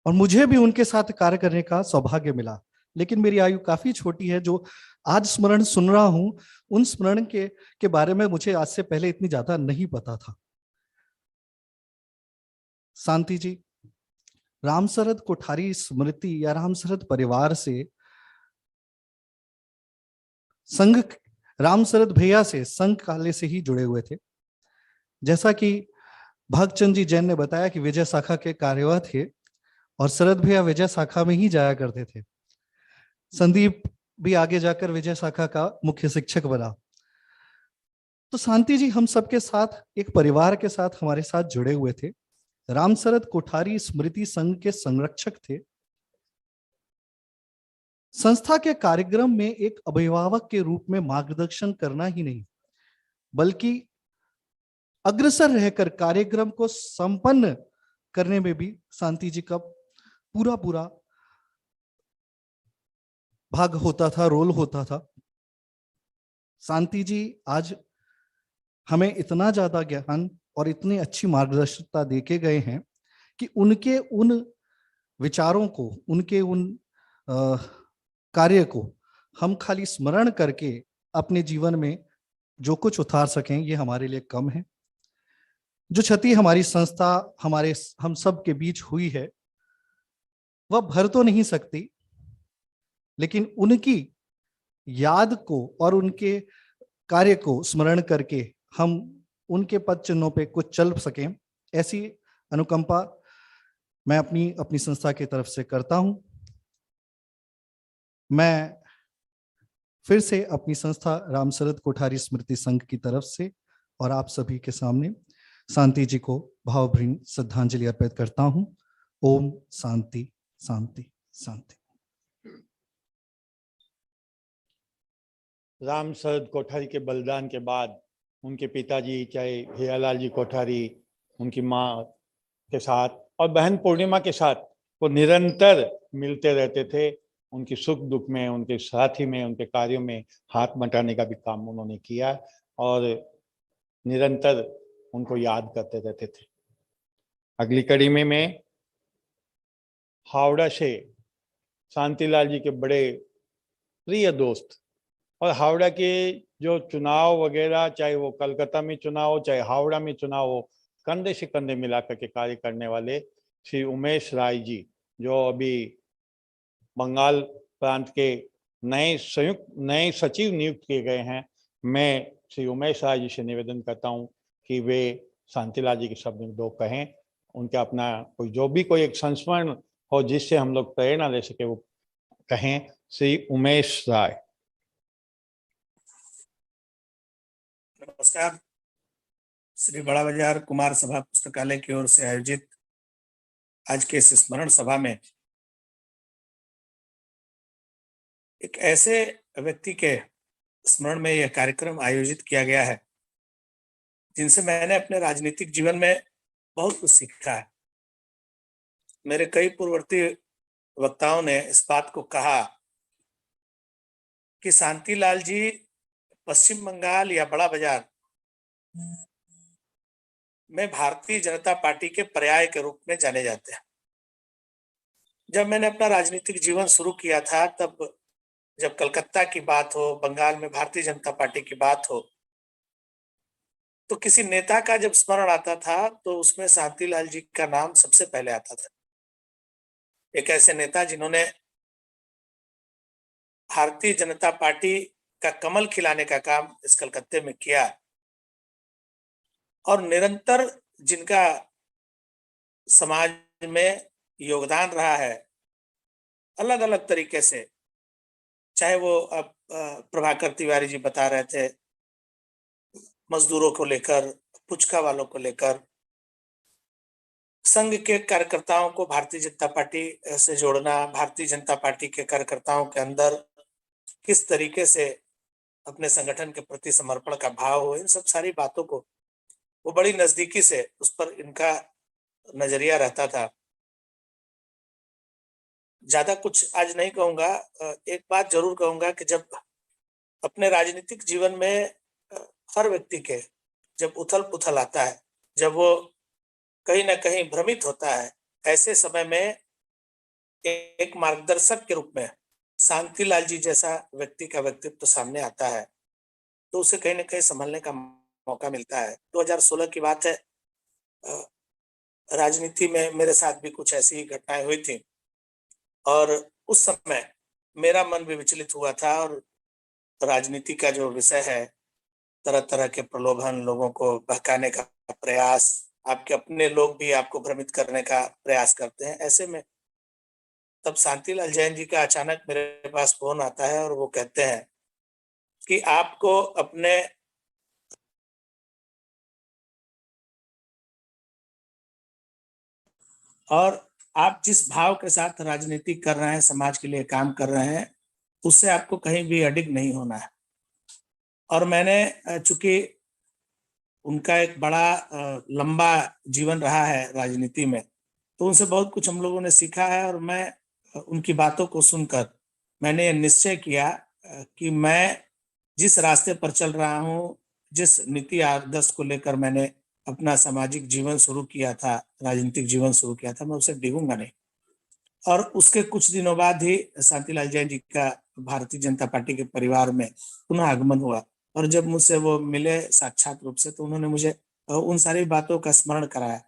और मुझे भी उनके साथ कार्य करने का सौभाग्य मिला, लेकिन मेरी आयु काफी छोटी है। जो आज स्मरण सुन रहा हूं, उन स्मरण के बारे में मुझे आज से पहले इतनी ज्यादा नहीं पता था। शांति जी रामशरद कोठारी स्मृति या रामशरद परिवार से संघ, रामशरद भैया से संघ काले से ही जुड़े हुए थे। जैसा कि भगचंद जी जैन ने बताया कि विजय शाखा के कार्यवाह थे और शरद भैया विजय शाखा में ही जाया करते थे। संदीप भी आगे जाकर विजय शाखा का मुख्य शिक्षक बना। तो शांति जी हम सबके साथ एक परिवार के साथ हमारे साथ जुड़े हुए थे। रामशरद कोठारी स्मृति संघ के संरक्षक थे। संस्था के कार्यक्रम में एक अभिभावक के रूप में मार्गदर्शन करना ही नहीं, बल्कि अग्रसर रहकर कार्यक्रम को संपन्न करने में भी शांति जी का पूरा भाग होता था, रोल होता था। शांति जी आज हमें इतना ज्यादा ज्ञान और इतनी अच्छी मार्गदर्शिता देके गए हैं कि उनके उन विचारों को, उनके उन कार्य को हम खाली स्मरण करके अपने जीवन में जो कुछ उतार सकें, ये हमारे लिए कम है। जो क्षति हमारी संस्था, हम सब के बीच हुई है, वह भर तो नहीं सकती, लेकिन उनकी याद को और उनके कार्य को स्मरण करके हम उनके पद चिन्हों पे कुछ चल सकें, ऐसी अनुकंपा मैं अपनी संस्था की तरफ से करता हूं। मैं फिर से अपनी संस्था रामशरद कोठारी स्मृति संघ की तरफ से और आप सभी के सामने शांति जी को भावभीनी श्रद्धांजलि अर्पित करता हूं। ओम शांति शांति शांति। रामशरद कोठारी के बलिदान के बाद उनके पिताजी चाहे भैयालाल जी कोठारी, उनकी माँ के साथ और बहन पूर्णिमा के साथ वो निरंतर मिलते रहते थे। उनकी सुख दुख में, उनके साथी में, उनके कार्यों में हाथ बंटाने का भी काम उन्होंने किया और निरंतर उनको याद करते रहते थे। अगली कड़ी में मैं हावड़ा से शांतिलाल जी के बड़े प्रिय दोस्त और हावड़ा के जो चुनाव वगैरह, चाहे वो कलकत्ता में चुनाव हो चाहे हावड़ा में चुनाव हो, कंधे से कंधे मिलाकर के कार्य करने वाले श्री उमेश राय जी, जो अभी बंगाल प्रांत के नए सचिव नियुक्त किए गए हैं। मैं श्री उमेश राय जी से निवेदन करता हूं कि वे शांतिलाल जी के शब्द में दो कहें। उनके अपना कोई एक संस्मरण हो जिससे हम लोग प्रेरणा ले सके, वो कहें। श्री उमेश राय। नमस्कार। श्री बड़ा बाजार कुमार सभा पुस्तकालय की ओर से आयोजित आज के इस स्मरण सभा में एक ऐसे व्यक्ति के स्मरण में यह कार्यक्रम आयोजित किया गया है जिनसे मैंने अपने राजनीतिक जीवन में बहुत कुछ सीखा है। मेरे कई पूर्ववर्ती वक्ताओं ने इस बात को कहा कि शांतिलाल जी पश्चिम बंगाल या बड़ा बाजार में भारतीय जनता पार्टी के पर्याय के रूप में जाने जाते हैं। जब मैंने अपना राजनीतिक जीवन शुरू किया था, तब जब कलकत्ता की बात हो, बंगाल में भारतीय जनता पार्टी की बात हो, तो किसी नेता का जब स्मरण आता था तो उसमें शांतिलाल जी का नाम सबसे पहले आता था। एक ऐसे नेता जिन्होंने भारतीय जनता पार्टी का कमल खिलाने का काम इस कलकत्ते में किया और निरंतर जिनका समाज में योगदान रहा है अलग अलग तरीके से, चाहे वो अब प्रभाकर तिवारी जी बता रहे थे, मजदूरों को लेकर, पुचका वालों को लेकर, संघ के कार्यकर्ताओं को भारतीय जनता पार्टी से जोड़ना, भारतीय जनता पार्टी के कार्यकर्ताओं के अंदर किस तरीके से अपने संगठन के प्रति समर्पण का भाव हो, इन सब सारी बातों को वो बड़ी नजदीकी से उस पर इनका नजरिया रहता था। ज्यादा कुछ आज नहीं कहूंगा, एक बात जरूर कहूंगा कि जब अपने राजनीतिक जीवन में हर व्यक्ति के जब उथल पुथल आता है, जब वो कहीं ना कहीं भ्रमित होता है, ऐसे समय में एक मार्गदर्शक के रूप में शांतिलाल जी जैसा व्यक्ति का व्यक्तित्व सामने आता है, तो उसे कहीं ना कहीं संभलने का मौका मिलता है। 2016 की बात है, राजनीति में मेरे साथ भी कुछ ऐसी घटनाएं हुई थी और उस समय मेरा मन भी विचलित हुआ था और राजनीति का जो विषय है, तरह तरह के प्रलोभन, लोगों को बहकाने का प्रयास, आपके अपने लोग भी आपको भ्रमित करने का प्रयास करते हैं। ऐसे में तब शांतिलाल जैन जी का अचानक मेरे पास फोन आता है और वो कहते हैं कि आपको अपने और आप जिस भाव के साथ राजनीति कर रहे हैं, समाज के लिए काम कर रहे हैं, उससे आपको कहीं भी अडिग नहीं होना है। और मैंने चूंकि उनका एक बड़ा लंबा जीवन रहा है राजनीति में, तो उनसे बहुत कुछ हम लोगों ने सीखा है और मैं उनकी बातों को सुनकर मैंने ये निश्चय किया कि मैं जिस रास्ते पर चल रहा हूँ, जिस नीति आदर्श को लेकर मैंने अपना सामाजिक जीवन शुरू किया था, राजनीतिक जीवन शुरू किया था, मैं उसे डिगूंगा नहीं। और उसके कुछ दिनों बाद ही शांतिलाल जैन जी का भारतीय जनता पार्टी के परिवार में पुनः आगमन हुआ और जब मुझसे वो मिले साक्षात रूप से, तो उन्होंने मुझे उन सारी बातों का स्मरण कराया।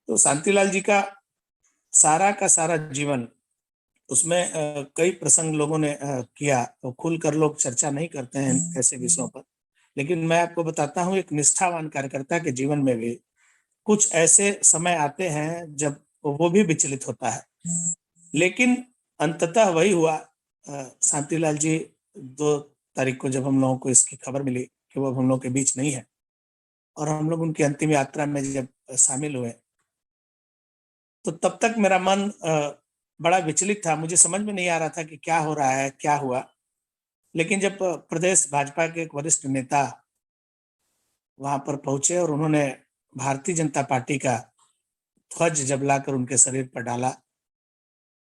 तो शांतिलाल जी का सारा जीवन, उसमें कई प्रसंग लोगों ने किया, तो खुलकर लोग चर्चा नहीं करते हैं ऐसे विषयों पर, लेकिन मैं आपको बताता हूँ, एक निष्ठावान कार्यकर्ता के जीवन में भी कुछ ऐसे समय आते हैं जब वो भी विचलित होता है, लेकिन अंततः वही हुआ। शांतिलाल जी 2 तारीख को जब हम लोगों को इसकी खबर मिली कि वो हम लोग के बीच नहीं है और हम लोग उनकी अंतिम यात्रा में जब शामिल हुए, तो तब तक मेरा मन बड़ा विचलित था। मुझे समझ में नहीं आ रहा था कि क्या हो रहा है, क्या हुआ। लेकिन जब प्रदेश भाजपा के एक वरिष्ठ नेता वहां पर पहुंचे और उन्होंने भारतीय जनता पार्टी का ध्वज जब लाकर उनके शरीर पर डाला,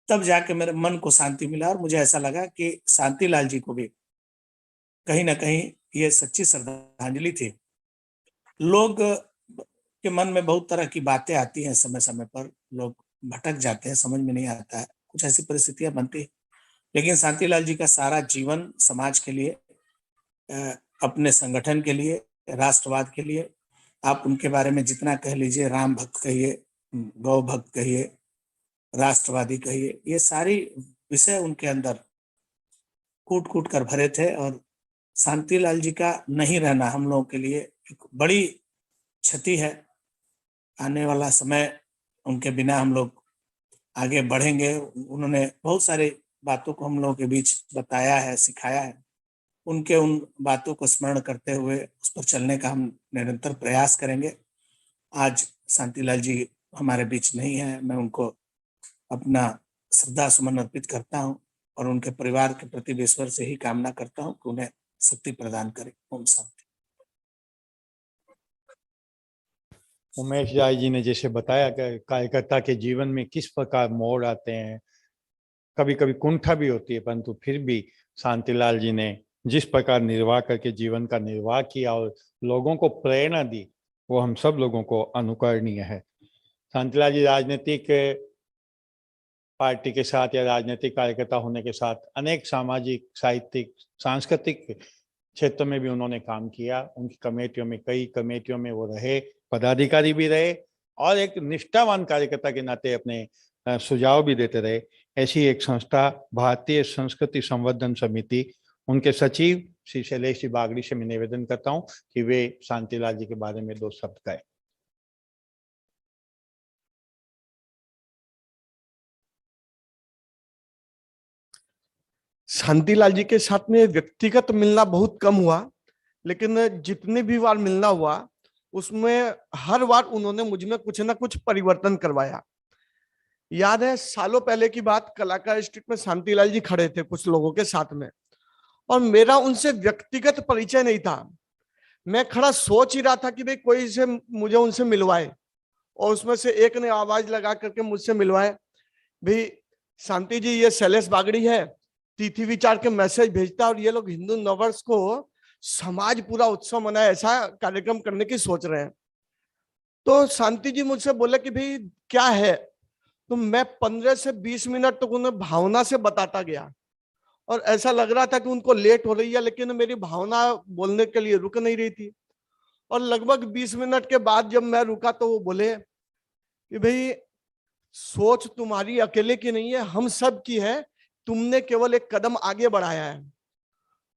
तब जाके मेरे मन को शांति मिला और मुझे ऐसा लगा कि शांतिलाल जी को भी कहीं ना कहीं ये सच्ची श्रद्धांजलि थी। लोग के मन में बहुत तरह की बातें आती हैं, समय समय पर लोग भटक जाते हैं, समझ में नहीं आता है, कुछ ऐसी परिस्थितियां बनती है। लेकिन शांतिलाल जी का सारा जीवन समाज के लिए, अपने संगठन के लिए, राष्ट्रवाद के लिए, आप उनके बारे में जितना कह लीजिए, राम भक्त कहिए, गौ भक्त कहिए, राष्ट्रवादी कहिए, ये सारी विषय उनके अंदर कूट कूट कर भरे थे। और शांतिलाल जी का नहीं रहना हम लोगों के लिए एक बड़ी क्षति है। आने वाला समय उनके बिना हम लोग आगे बढ़ेंगे। उन्होंने बहुत सारी बातों को हम लोगों के बीच बताया है, सिखाया है। उनके उन बातों को स्मरण करते हुए उस पर चलने का हम निरंतर प्रयास करेंगे। आज शांतिलाल जी हमारे बीच नहीं है, मैं उनको अपना श्रद्धा सुमन अर्पित करता हूं और उनके परिवार के प्रति ईश्वर से ही कामना करता हूं कि उन्हें शक्ति प्रदान करे। ओम शांति। उमेश राय जी ने जैसे बताया कि कार्यकर्ता के जीवन में किस प्रकार मोड़ आते हैं, कभी कभी कुंठा भी होती है, परंतु फिर भी शांतिलाल जी ने जिस प्रकार निर्वाह करके जीवन का निर्वाह किया और लोगों को प्रेरणा दी, वो हम सब लोगों को अनुकरणीय है। शांतिलाल जी राजनीतिक पार्टी के साथ या राजनीतिक कार्यकर्ता होने के साथ अनेक सामाजिक, साहित्यिक, सांस्कृतिक क्षेत्र में भी उन्होंने काम किया। उनकी कमेटियों में, कई कमेटियों में वो रहे, पदाधिकारी भी रहे और एक निष्ठावान कार्यकर्ता के नाते अपने सुझाव भी देते रहे। ऐसी एक संस्था भारतीय संस्कृति संवर्धन समिति, उनके सचिव श्री शैलेश जी बागड़ी से मैं निवेदन करता हूं कि वे शांतिलाल जी के बारे में 2 शब्द कहें। शांतिलाल जी के साथ में व्यक्तिगत मिलना बहुत कम हुआ, लेकिन जितने भी बार मिलना हुआ उसमें हर बार उन्होंने मुझ में कुछ ना कुछ परिवर्तन करवाया। याद है सालों पहले की बात, कलाकार स्ट्रीट में शांतिलाल जी खड़े थे कुछ लोगों के साथ में, और मेरा उनसे व्यक्तिगत परिचय नहीं था। मैं खड़ा सोच ही रहा था कि भाई कोई से मुझे उनसे मिलवाए, और उसमें से एक ने आवाज लगा करके मुझसे मिलवाए, भाई शांति जी ये शैलेश बागड़ी है, तिथि विचार के मैसेज भेजता है और ये लोग हिंदू नववर्ष को समाज पूरा उत्सव मनाए ऐसा कार्यक्रम करने की सोच रहे हैं। तो शांति जी मुझसे बोले कि भाई क्या है, तो मैं 15 से 20 मिनट तक उन्हें भावना से बताता गया और ऐसा लग रहा था कि उनको लेट हो रही है, लेकिन मेरी भावना बोलने के लिए रुक नहीं रही थी। और लगभग 20 मिनट के बाद जब मैं रुका तो वो बोले कि भाई सोच तुम्हारी अकेले की नहीं है, हम सब की है, तुमने केवल एक कदम आगे बढ़ाया है।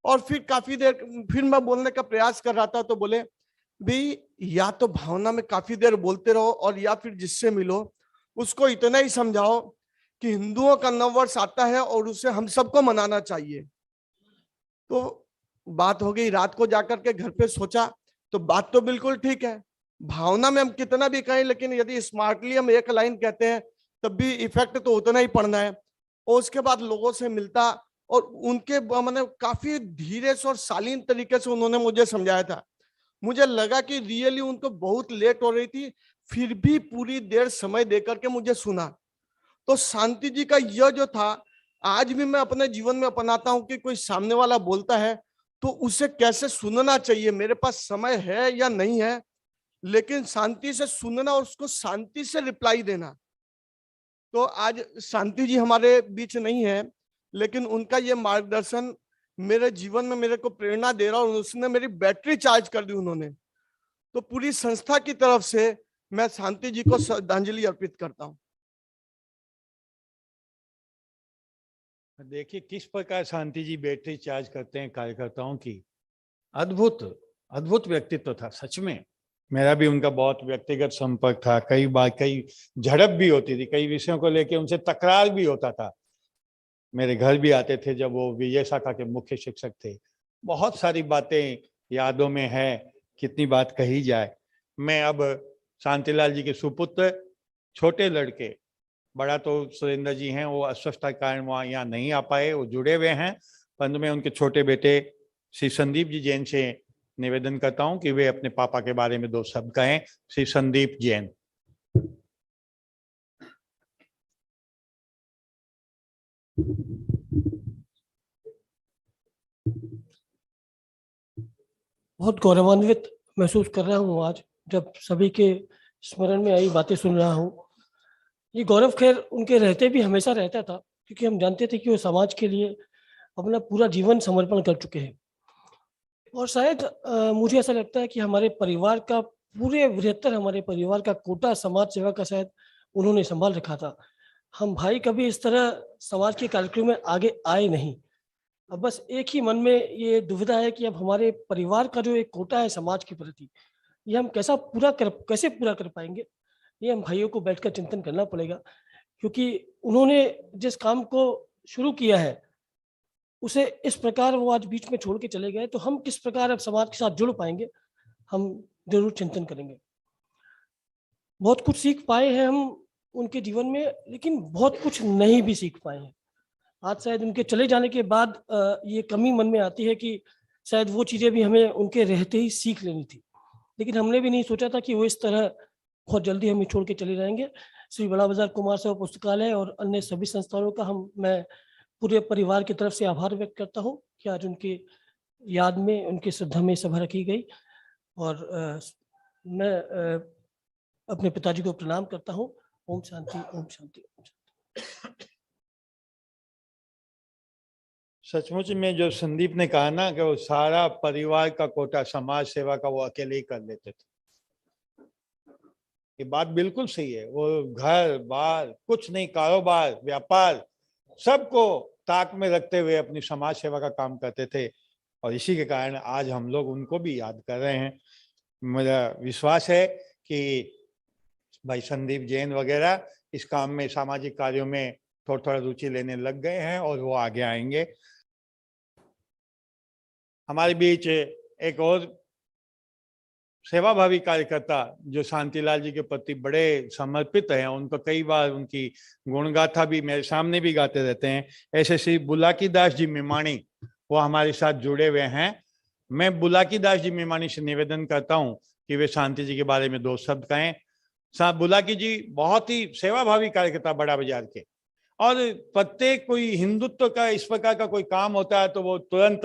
और फिर काफी देर फिर मैं बोलने का प्रयास कर रहा था तो बोले भाई या तो भावना में काफी देर बोलते रहो और या फिर जिससे मिलो उसको इतना ही समझाओ कि हिंदुओं का नववर्ष आता है और उसे हम सबको मनाना चाहिए। तो बात हो गई, रात को जाकर के घर पे सोचा तो बात तो बिल्कुल ठीक है, भावना में हम कितना भी कहें लेकिन यदि स्मार्टली हम एक लाइन कहते हैं तब भी इफेक्ट तो उतना ही पड़ना है। और उसके बाद लोगों से मिलता और उनके मैंने काफी धीरे से और शालीन तरीके से उन्होंने मुझे समझाया था। मुझे लगा कि रियली उनको बहुत लेट हो रही थी, फिर भी पूरी देर समय देकर के मुझे सुना। तो शांति जी का यह जो था आज भी मैं अपने जीवन में अपनाता हूं कि कोई सामने वाला बोलता है तो उसे कैसे सुनना चाहिए, मेरे पास समय है या नहीं है, लेकिन शांति से सुनना और उसको शांति से रिप्लाई देना। तो आज शांति जी हमारे बीच नहीं है, लेकिन उनका ये मार्गदर्शन मेरे जीवन में मेरे को प्रेरणा दे रहा और उसने मेरी बैटरी चार्ज कर दी उन्होंने। तो पूरी संस्था की तरफ से मैं शांति जी को श्रद्धांजलि अर्पित करता हूं। देखिए किस प्रकार शांति जी बैटरी चार्ज करते हैं कार्यकर्ताओं की। अद्भुत अद्भुत व्यक्तित्व था सच में। मेरा भी उनका बहुत व्यक्तिगत संपर्क था, कई बार कई झड़प भी होती थी, कई विषयों को लेकर उनसे तकरार भी होता था। मेरे घर भी आते थे जब वो विजय शाखा के मुख्य शिक्षक थे। बहुत सारी बातें यादों में है, कितनी बात कही जाए। मैं अब शांतिलाल जी के सुपुत्र छोटे लड़के, बड़ा तो सुरेंद्र जी हैं, वो अस्वस्थता के कारण वहाँ यहाँ नहीं आ पाए, वो जुड़े हुए हैं, परंतु मैं उनके छोटे बेटे श्री संदीप जी जैन से निवेदन करता हूं कि वे अपने पापा के बारे में 2 शब्द कहें। श्री संदीप जैन। बहुत गौरवान्वित महसूस कर रहा हूँ आज जब सभी के स्मरण में आई बातें सुन रहा हूँ। ये गौरव खैर उनके रहते भी हमेशा रहता था, क्योंकि हम जानते थे कि वो समाज के लिए अपना पूरा जीवन समर्पण कर चुके हैं। और शायद मुझे ऐसा लगता है कि हमारे परिवार का पूरे बृहत्तर हमारे परिवार का कोटा समाज सेवा का शायद उन्होंने संभाल रखा था। हम भाई कभी इस तरह समाज के कार्यक्रम में आगे आए नहीं। अब बस एक ही मन में ये दुविधा है कि अब हमारे परिवार का जो एक कोटा है समाज के प्रति, ये हम कैसे पूरा कर पाएंगे, ये हम भाइयों को बैठकर चिंतन करना पड़ेगा। क्योंकि उन्होंने जिस काम को शुरू किया है उसे इस प्रकार वो आज बीच में छोड़ के चले गए, तो हम किस प्रकार अब समाज के साथ जुड़ पाएंगे, हम जरूर चिंतन करेंगे। बहुत कुछ सीख पाए हैं हम उनके जीवन में, लेकिन बहुत कुछ नहीं भी सीख पाए हैं। आज शायद उनके चले जाने के बाद ये कमी मन में आती है कि शायद वो चीज़ें भी हमें उनके रहते ही सीख लेनी थी, लेकिन हमने भी नहीं सोचा था कि वो इस तरह बहुत जल्दी हमें छोड़ के चले जाएंगे। श्री बड़ा बाजार कुमार सेवा पुस्तकालय और अन्य सभी संस्थानों का मैं पूरे परिवार की तरफ से आभार व्यक्त करता हूँ कि आज उनकी याद में, उनकी श्रद्धा में सभा रखी गई। और मैं अपने पिताजी को प्रणाम करता हूँ। ओम शांति, ओम शांति, ओम शांति। सचमुच में जो संदीप ने कहा ना कि वो सारा परिवार का कोटा समाज सेवा का वो अकेले ही कर लेते थे, ये बात बिल्कुल सही है। वो घर बार कुछ नहीं, कारोबार व्यापार सबको ताक में रखते हुए अपनी समाज सेवा का काम करते थे, और इसी के कारण आज हम लोग उनको भी याद कर रहे हैं। मेरा विश्वास है कि भाई संदीप जैन वगैरह इस काम में, सामाजिक कार्यों में थोड़ा थोड़ा रुचि लेने लग गए हैं और वो आगे आएंगे। हमारे बीच एक और सेवाभावी कार्यकर्ता जो शांतिलाल जी के प्रति बड़े समर्पित हैं, उनको कई बार उनकी गुणगाथा भी मेरे सामने भी गाते रहते हैं, ऐसे श्री बुलाकी दास जी मेमाणी, वो हमारे साथ जुड़े हुए हैं। मैं बुलाकी दास जी मेमाणी से निवेदन करता हूं कि वे शांति जी के बारे में 2 शब्द कहें। बुलाकी जी बहुत ही सेवाभावी कार्यकर्ता बड़ा बाजार के, और प्रत्येक कोई हिंदुत्व का इस प्रकार का कोई काम होता है तो वो तुरंत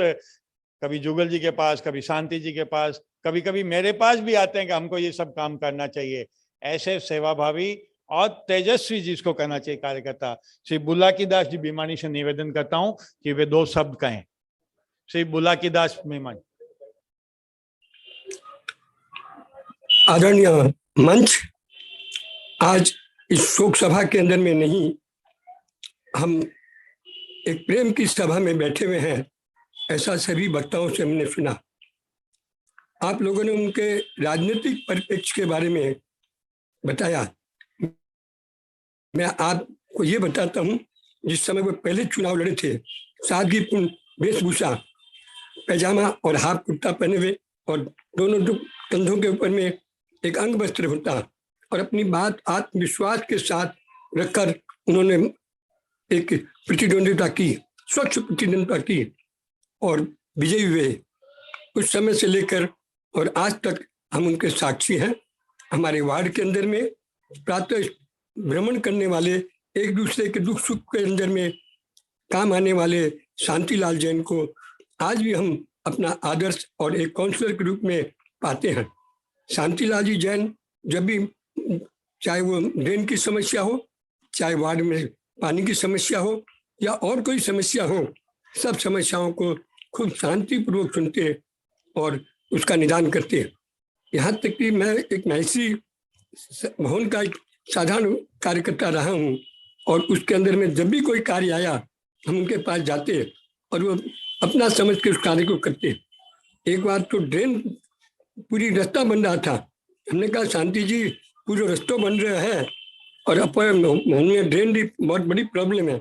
कभी जुगल जी के पास, कभी शांति जी के पास, कभी कभी मेरे पास भी आते हैं कि हमको ये सब काम करना चाहिए। ऐसे सेवाभावी और तेजस्वी जिसको कहना चाहिए कार्यकर्ता श्री बुलाकी दास जी भीमानी से निवेदन करता हूं कि वे 2 शब्द कहें। श्री बुलाकी दास भीमानी। आदरणीय मंच, आज इस शोक सभा के अंदर में नहीं, हम एक प्रेम की सभा में बैठे हुए हैं, ऐसा सभी वक्ताओं से हमने सुना। आप लोगों ने उनके राजनीतिक परिप्रेक्ष्य के बारे में बताया। मैं आपको ये बताता हूँ, जिस समय वो पहले चुनाव लड़े थे, सादगीपूर्ण वेशभूषा, पैजामा और हाफ कुर्ता पहने हुए और दोनों कंधों के ऊपर में एक अंग वस्त्र होता और अपनी बात आत्मविश्वास के साथ रखकर उन्होंने एक प्रतिद्वंदिता की, स्वच्छ प्रतिद्वंदिता की और विजयी हुए। उस समय से लेकर और आज तक हम उनके साक्षी हैं। हमारे वार्ड के अंदर में प्रातः भ्रमण करने वाले, एक दूसरे के दुख सुख के अंदर में काम आने वाले शांतिलाल जैन को आज भी हम अपना आदर्श और एक काउंसलर के रूप में पाते हैं। शांतिलाल जी जैन जब भी, चाहे वो ड्रेन की समस्या हो, चाहे वार्ड में पानी की समस्या हो या और कोई समस्या हो, सब समस्याओं को खूब शांतिपूर्वक सुनते और उसका निदान करते। यहाँ तक कि मैं एक महसी भवन का एक साधारण कार्यकर्ता रहा हूँ और उसके अंदर में जब भी कोई कार्य आया हम उनके पास जाते और वो अपना समझ के उस कार्य को करते। एक बार तो ड्रेन पूरी रास्ता बन रहा था, हमने कहा शांति जी पूरा रास्ता बन रहा है और अपर मोहन में ड्रेन की बहुत बड़ी प्रॉब्लम है।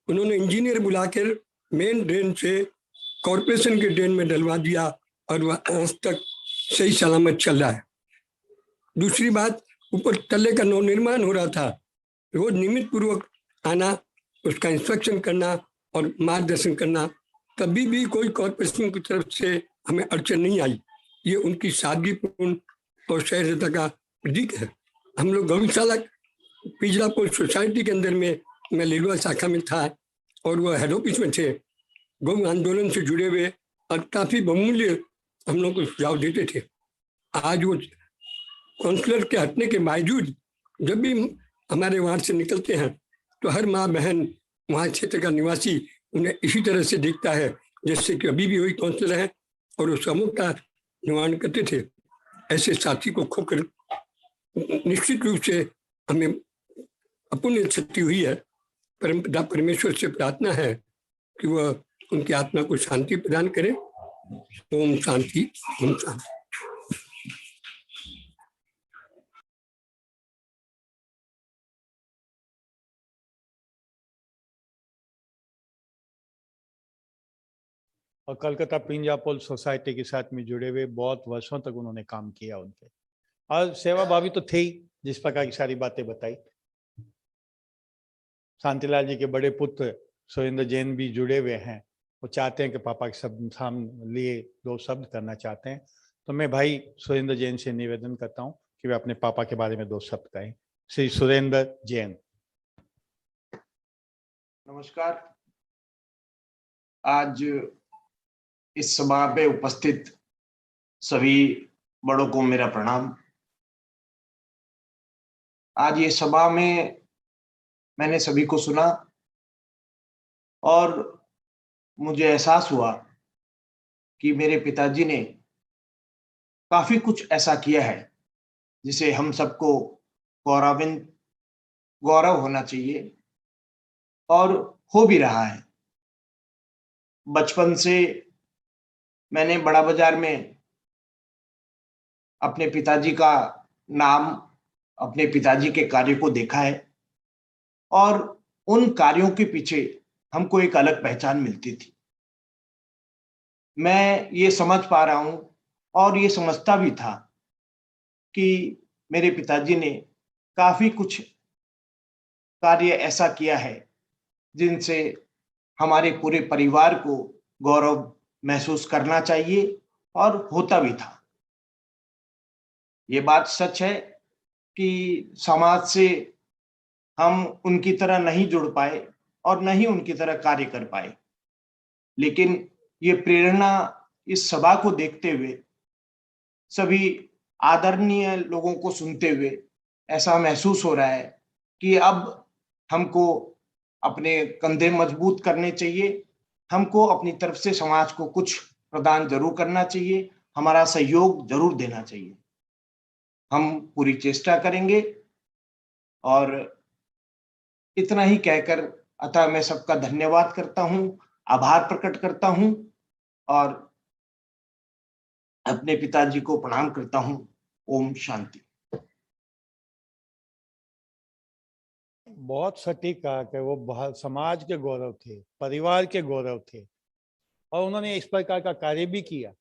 उन्होंने इंजीनियर बुलाकर मेन ड्रेन से कॉरपोरेशन के ड्रेन में डलवा दिया और वह आज तक सही सलामत चल रहा है। दूसरी बात, ऊपर तल्ले का नवनिर्माण हो रहा था, रोज नियमित पूर्वक आना, उसका इंस्पेक्शन करना और मार्गदर्शन करना, कभी भी कोई कॉरपोरेशन की तरफ से हमें अड़चन नहीं आई। ये उनकी सादगीपूर्ण और सहजता का प्रतीक है। हम लोग गौशाला पिजलापुर सोसाइटी के अंदर में, मैं लीलवा शाखा में था और वह हेड ऑफिस में थे, गौ आंदोलन से जुड़े हुए और काफी बहुमूल्य हम लोग को सुझाव देते थे। आज वो काउंसलर के हटने के बावजूद जब भी हमारे वहाँ से निकलते हैं तो हर माँ बहन, वहाँ क्षेत्र का निवासी उन्हें इसी तरह से देखता है जैसे कि अभी भी वही काउंसलर है और वो समूह का निर्माण करते थे। ऐसे साथी को खोकर निश्चित रूप से हमें अपुण्य क्षति हुई है। परमपिता परमेश्वर से प्रार्थना है कि वह उनकी आत्मा को शांति प्रदान करे। ओम शांति, ओम शांति। और कलकत्ता पिंजापोल सोसाइटी के साथ में जुड़े हुए बहुत वर्षों तक उन्होंने काम किया उनके, और सेवाभावी तो थे ही, जिस प्रकार की सारी बातें बताई। शांतिलाल जी के बड़े पुत्र सुरेंद्र जैन भी जुड़े हुए हैं, वो चाहते हैं कि पापा के सामने लिए 2 शब्द करना चाहते हैं, तो मैं भाई सुरेंद्र जैन से निवेदन करता हूं कि वे अपने पापा के बारे में 2 शब्द कहें। श्री सुरेंद्र जैन। नमस्कार। आज इस सभा पे उपस्थित सभी बड़ों को मेरा प्रणाम। आज ये सभा में मैंने सभी को सुना और मुझे एहसास हुआ कि मेरे पिताजी ने काफी कुछ ऐसा किया है जिसे हम सबको गौरव होना चाहिए और हो भी रहा है। बचपन से मैंने बड़ा बाजार में अपने पिताजी का नाम, अपने पिताजी के कार्य को देखा है और उन कार्यों के पीछे हमको एक अलग पहचान मिलती थी। मैं ये समझ पा रहा हूं और ये समझता भी था कि मेरे पिताजी ने काफी कुछ कार्य ऐसा किया है जिनसे हमारे पूरे परिवार को गौरव महसूस करना चाहिए और होता भी था। ये बात सच है कि समाज से हम उनकी तरह नहीं जुड़ पाए और न ही उनकी तरह कार्य कर पाए, लेकिन ये प्रेरणा इस सभा को देखते हुए, सभी आदरणीय लोगों को सुनते हुए ऐसा महसूस हो रहा है कि अब हमको अपने कंधे मजबूत करने चाहिए, हमको अपनी तरफ से समाज को कुछ प्रदान जरूर करना चाहिए, हमारा सहयोग जरूर देना चाहिए। हम पूरी चेष्टा करेंगे और इतना ही कहकर अतः मैं सबका धन्यवाद करता हूं, आभार प्रकट करता हूं और अपने पिताजी को प्रणाम करता हूं। ओम शांति। बहुत सटीक कहा कि वो समाज के गौरव थे, परिवार के गौरव थे, और उन्होंने इस प्रकार का कार्य भी किया।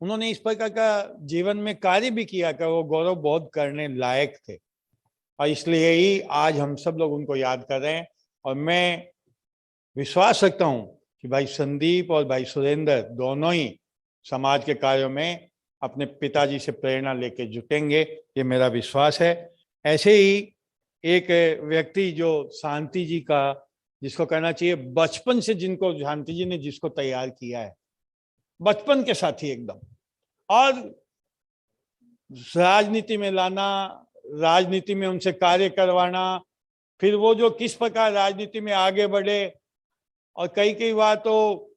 उन्होंने इस प्रकार का जीवन में कार्य भी किया कि वो गौरव बहुत करने लायक थे, और इसलिए ही आज हम सब लोग उनको याद कर रहे हैं। और मैं विश्वास रखता हूं कि भाई संदीप और भाई सुरेंद्र दोनों ही समाज के कार्यों में अपने पिताजी से प्रेरणा लेके जुटेंगे, ये मेरा विश्वास है। ऐसे ही एक व्यक्ति जो शांति जी का, जिसको कहना चाहिए बचपन से, जिनको शांति जी ने जिसको तैयार किया है, बचपन के साथी एकदम, और राजनीति में लाना, राजनीति में उनसे कार्य करवाना, फिर वो जो किस प्रकार राजनीति में आगे बढ़े, और कई बार तो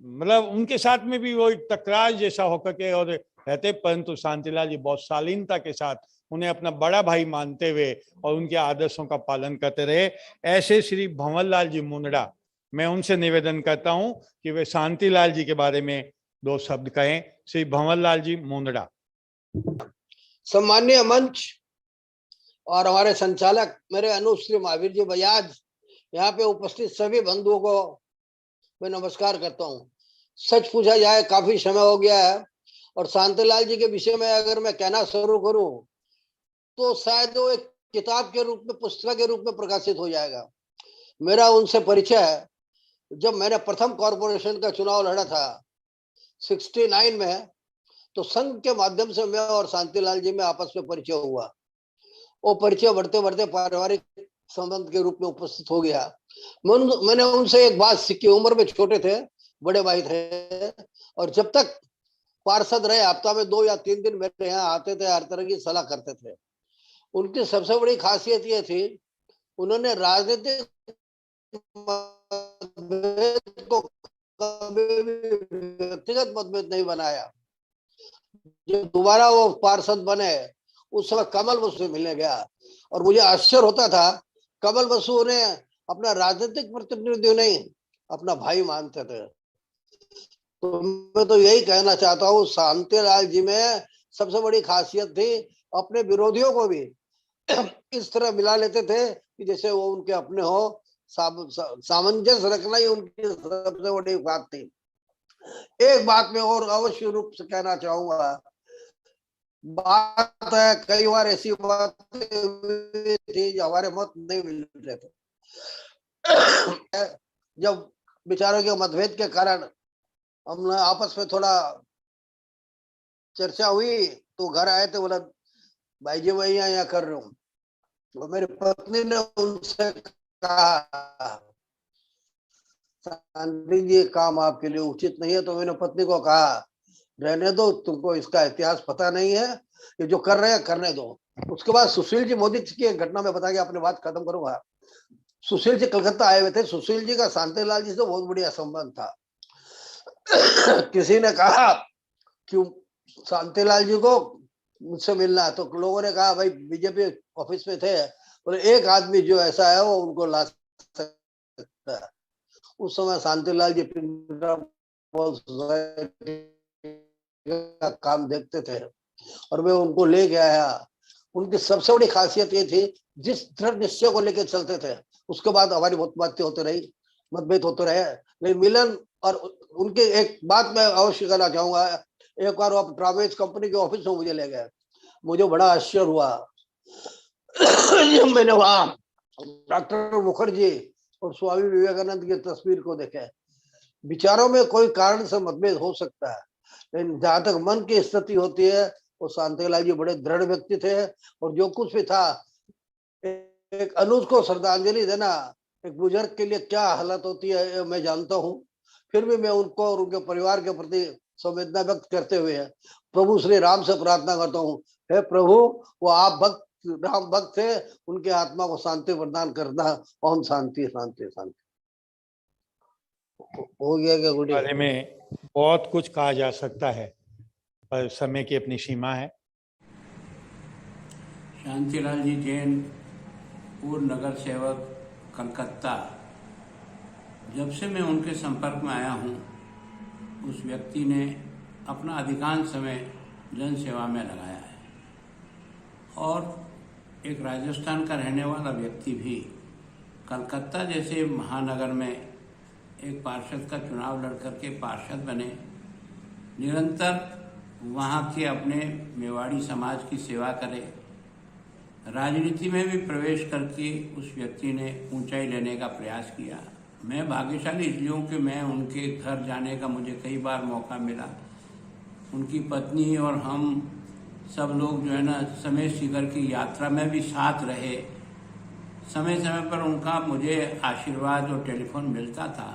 मतलब उनके साथ में भी वो एक टकरार जैसा होकर के और रहते, परंतु शांतिलाल जी बहुत शालीनता के साथ उन्हें अपना बड़ा भाई मानते हुए और उनके आदर्शों का पालन करते रहे। ऐसे श्री भंवरलाल जी मुंदड़ा, मैं उनसे निवेदन करता हूं कि वे शांतिलाल जी के बारे में 2 शब्द कहें। श्री भंवरलाल जी मुंदड़ा। सम्माननीय मंच और हमारे संचालक मेरे अनुप श्री महावीर जी बजाज, यहाँ पे उपस्थित सभी बंधुओं को मैं नमस्कार करता हूँ। सच पूछा जाए काफी समय हो गया है, और शांतिलाल जी के विषय में अगर मैं कहना शुरू करूं तो शायद वो एक किताब के रूप में, पुस्तक के रूप में प्रकाशित हो जाएगा। मेरा उनसे परिचय है जब मैंने प्रथम कॉरपोरेशन का चुनाव लड़ा था 69 में, तो संघ के माध्यम से मैं और शांतिलाल जी में आपस में परिचय हुआ। वो परिचय बढ़ते बढ़ते पारिवारिक संबंध के रूप में उपस्थित हो गया। मैंने उनसे एक बात सीखी, उम्र में छोटे थे, बड़े भाई थे, और जब तक पार्षद रहे हफ्ता में 2 या 3 दिन मेरे यहाँ आते थे, हर तरह की सलाह करते थे। उनकी सबसे बड़ी खासियत ये थी, उन्होंने राजनीतिक मतभेद को कभी भी व्यक्तिगत मतभेद नहीं बनाया। जब दोबारा वो पार्षद बने उस समय कमल बसु से मिलने गया, और मुझे आश्चर्य होता था, कमल बसु ने अपना राजनीतिक प्रतिनिधि नहीं, अपना भाई मानते थे। तो मैं तो यही कहना चाहता हूँ, शांतिलाल जी में सबसे बड़ी खासियत थी, अपने विरोधियों को भी इस तरह मिला लेते थे कि जैसे वो उनके अपने हो। सामंजस्य रखना ही उनकी सबसे बड़ी बात थी। एक बात मैं और अवश्य रूप से कहना चाहूंगा, बात है कई बार ऐसी बातें थी जो हमारे मत नहीं मिल रहे थे। जब विचारों के मतभेद के कारण हम आपस में थोड़ा चर्चा हुई, तो घर आए थे, बोला भाई जी मैं यहाँ कर रहा हूँ। तो मेरी पत्नी ने उनसे कहा शांति जी काम आपके लिए उचित नहीं है। तो मैंने पत्नी को कहा रहने दो, तुमको इसका इतिहास पता नहीं है, ये जो कर रहे हैं करने दो। उसके बाद सुशील जी मोदी की एक घटना में बता के अपनी बात खत्म करूंगा। सुशील जी कलकत्ता आए हुए थे, सुशील जी का शांतिलाल जी से बहुत बढ़िया संबंध था। किसी ने कहा कि शांतिलाल जी को मुझसे मिलना है, तो लोगों ने कहा भाई बीजेपी ऑफिस में थे, बोले एक आदमी जो ऐसा है वो उनको ला सकता है। उस समय शांतिलाल जी का काम देखते थे और मैं उनको ले के आया। उनकी सबसे बड़ी खासियत ये थी, जिस दृढ़ निश्चय को लेकर चलते थे, उसके बाद हमारी बहुत बातें होते रही, मतभेद होते रहे, लेकिन मिलन। और उनके एक बात मैं अवश्य कहना चाहूंगा, एक बार वो ट्रावेल्स कंपनी के ऑफिस में मुझे ले गए, मुझे बड़ा आश्चर्य हुआ। मैंने वहां डॉक्टर मुखर्जी और स्वामी विवेकानंद की तस्वीर को देखे। विचारों में कोई कारण से मतभेद हो सकता है, लेकिन जहां तक मन की स्थिति होती है, वो शांतिलाल जी बड़े दृढ़ व्यक्ति थे, और जो कुछ भी था एक अनुज को श्रद्धांजलि देना एक बुजुर्ग के लिए क्या हालत होती है ये मैं जानता हूँ। फिर भी मैं उनको और उनके परिवार के प्रति संवेदना व्यक्त करते हुए प्रभु श्री राम से प्रार्थना करता हूँ, हे प्रभु वो आप भक्त राम भक्त थे, उनके आत्मा को शांति प्रदान करना। ओम शांति शांति शांति। हो गया क्या गुड़ी? बारे में बहुत कुछ कहा जा सकता है पर समय की अपनी सीमा है। शांतिलाल जी जैन, पूर्व नगर सेवक कलकत्ता। जब से मैं उनके संपर्क में आया हूं, उस व्यक्ति ने अपना अधिकांश समय जन सेवा में लगाया है और एक राजस्थान का रहने वाला व्यक्ति भी कलकत्ता जैसे महानगर में एक पार्षद का चुनाव लड़कर के पार्षद बने, निरंतर वहाँ के अपने मेवाड़ी समाज की सेवा करे, राजनीति में भी प्रवेश करके उस व्यक्ति ने ऊंचाई लेने का प्रयास किया। मैं भाग्यशाली इसलिए हूँ कि मैं उनके घर जाने का मुझे कई बार मौका मिला। उनकी पत्नी और हम सब लोग जो है ना समय शिखर की यात्रा में भी साथ रहे। समय समय पर उनका मुझे आशीर्वाद और टेलीफोन मिलता था।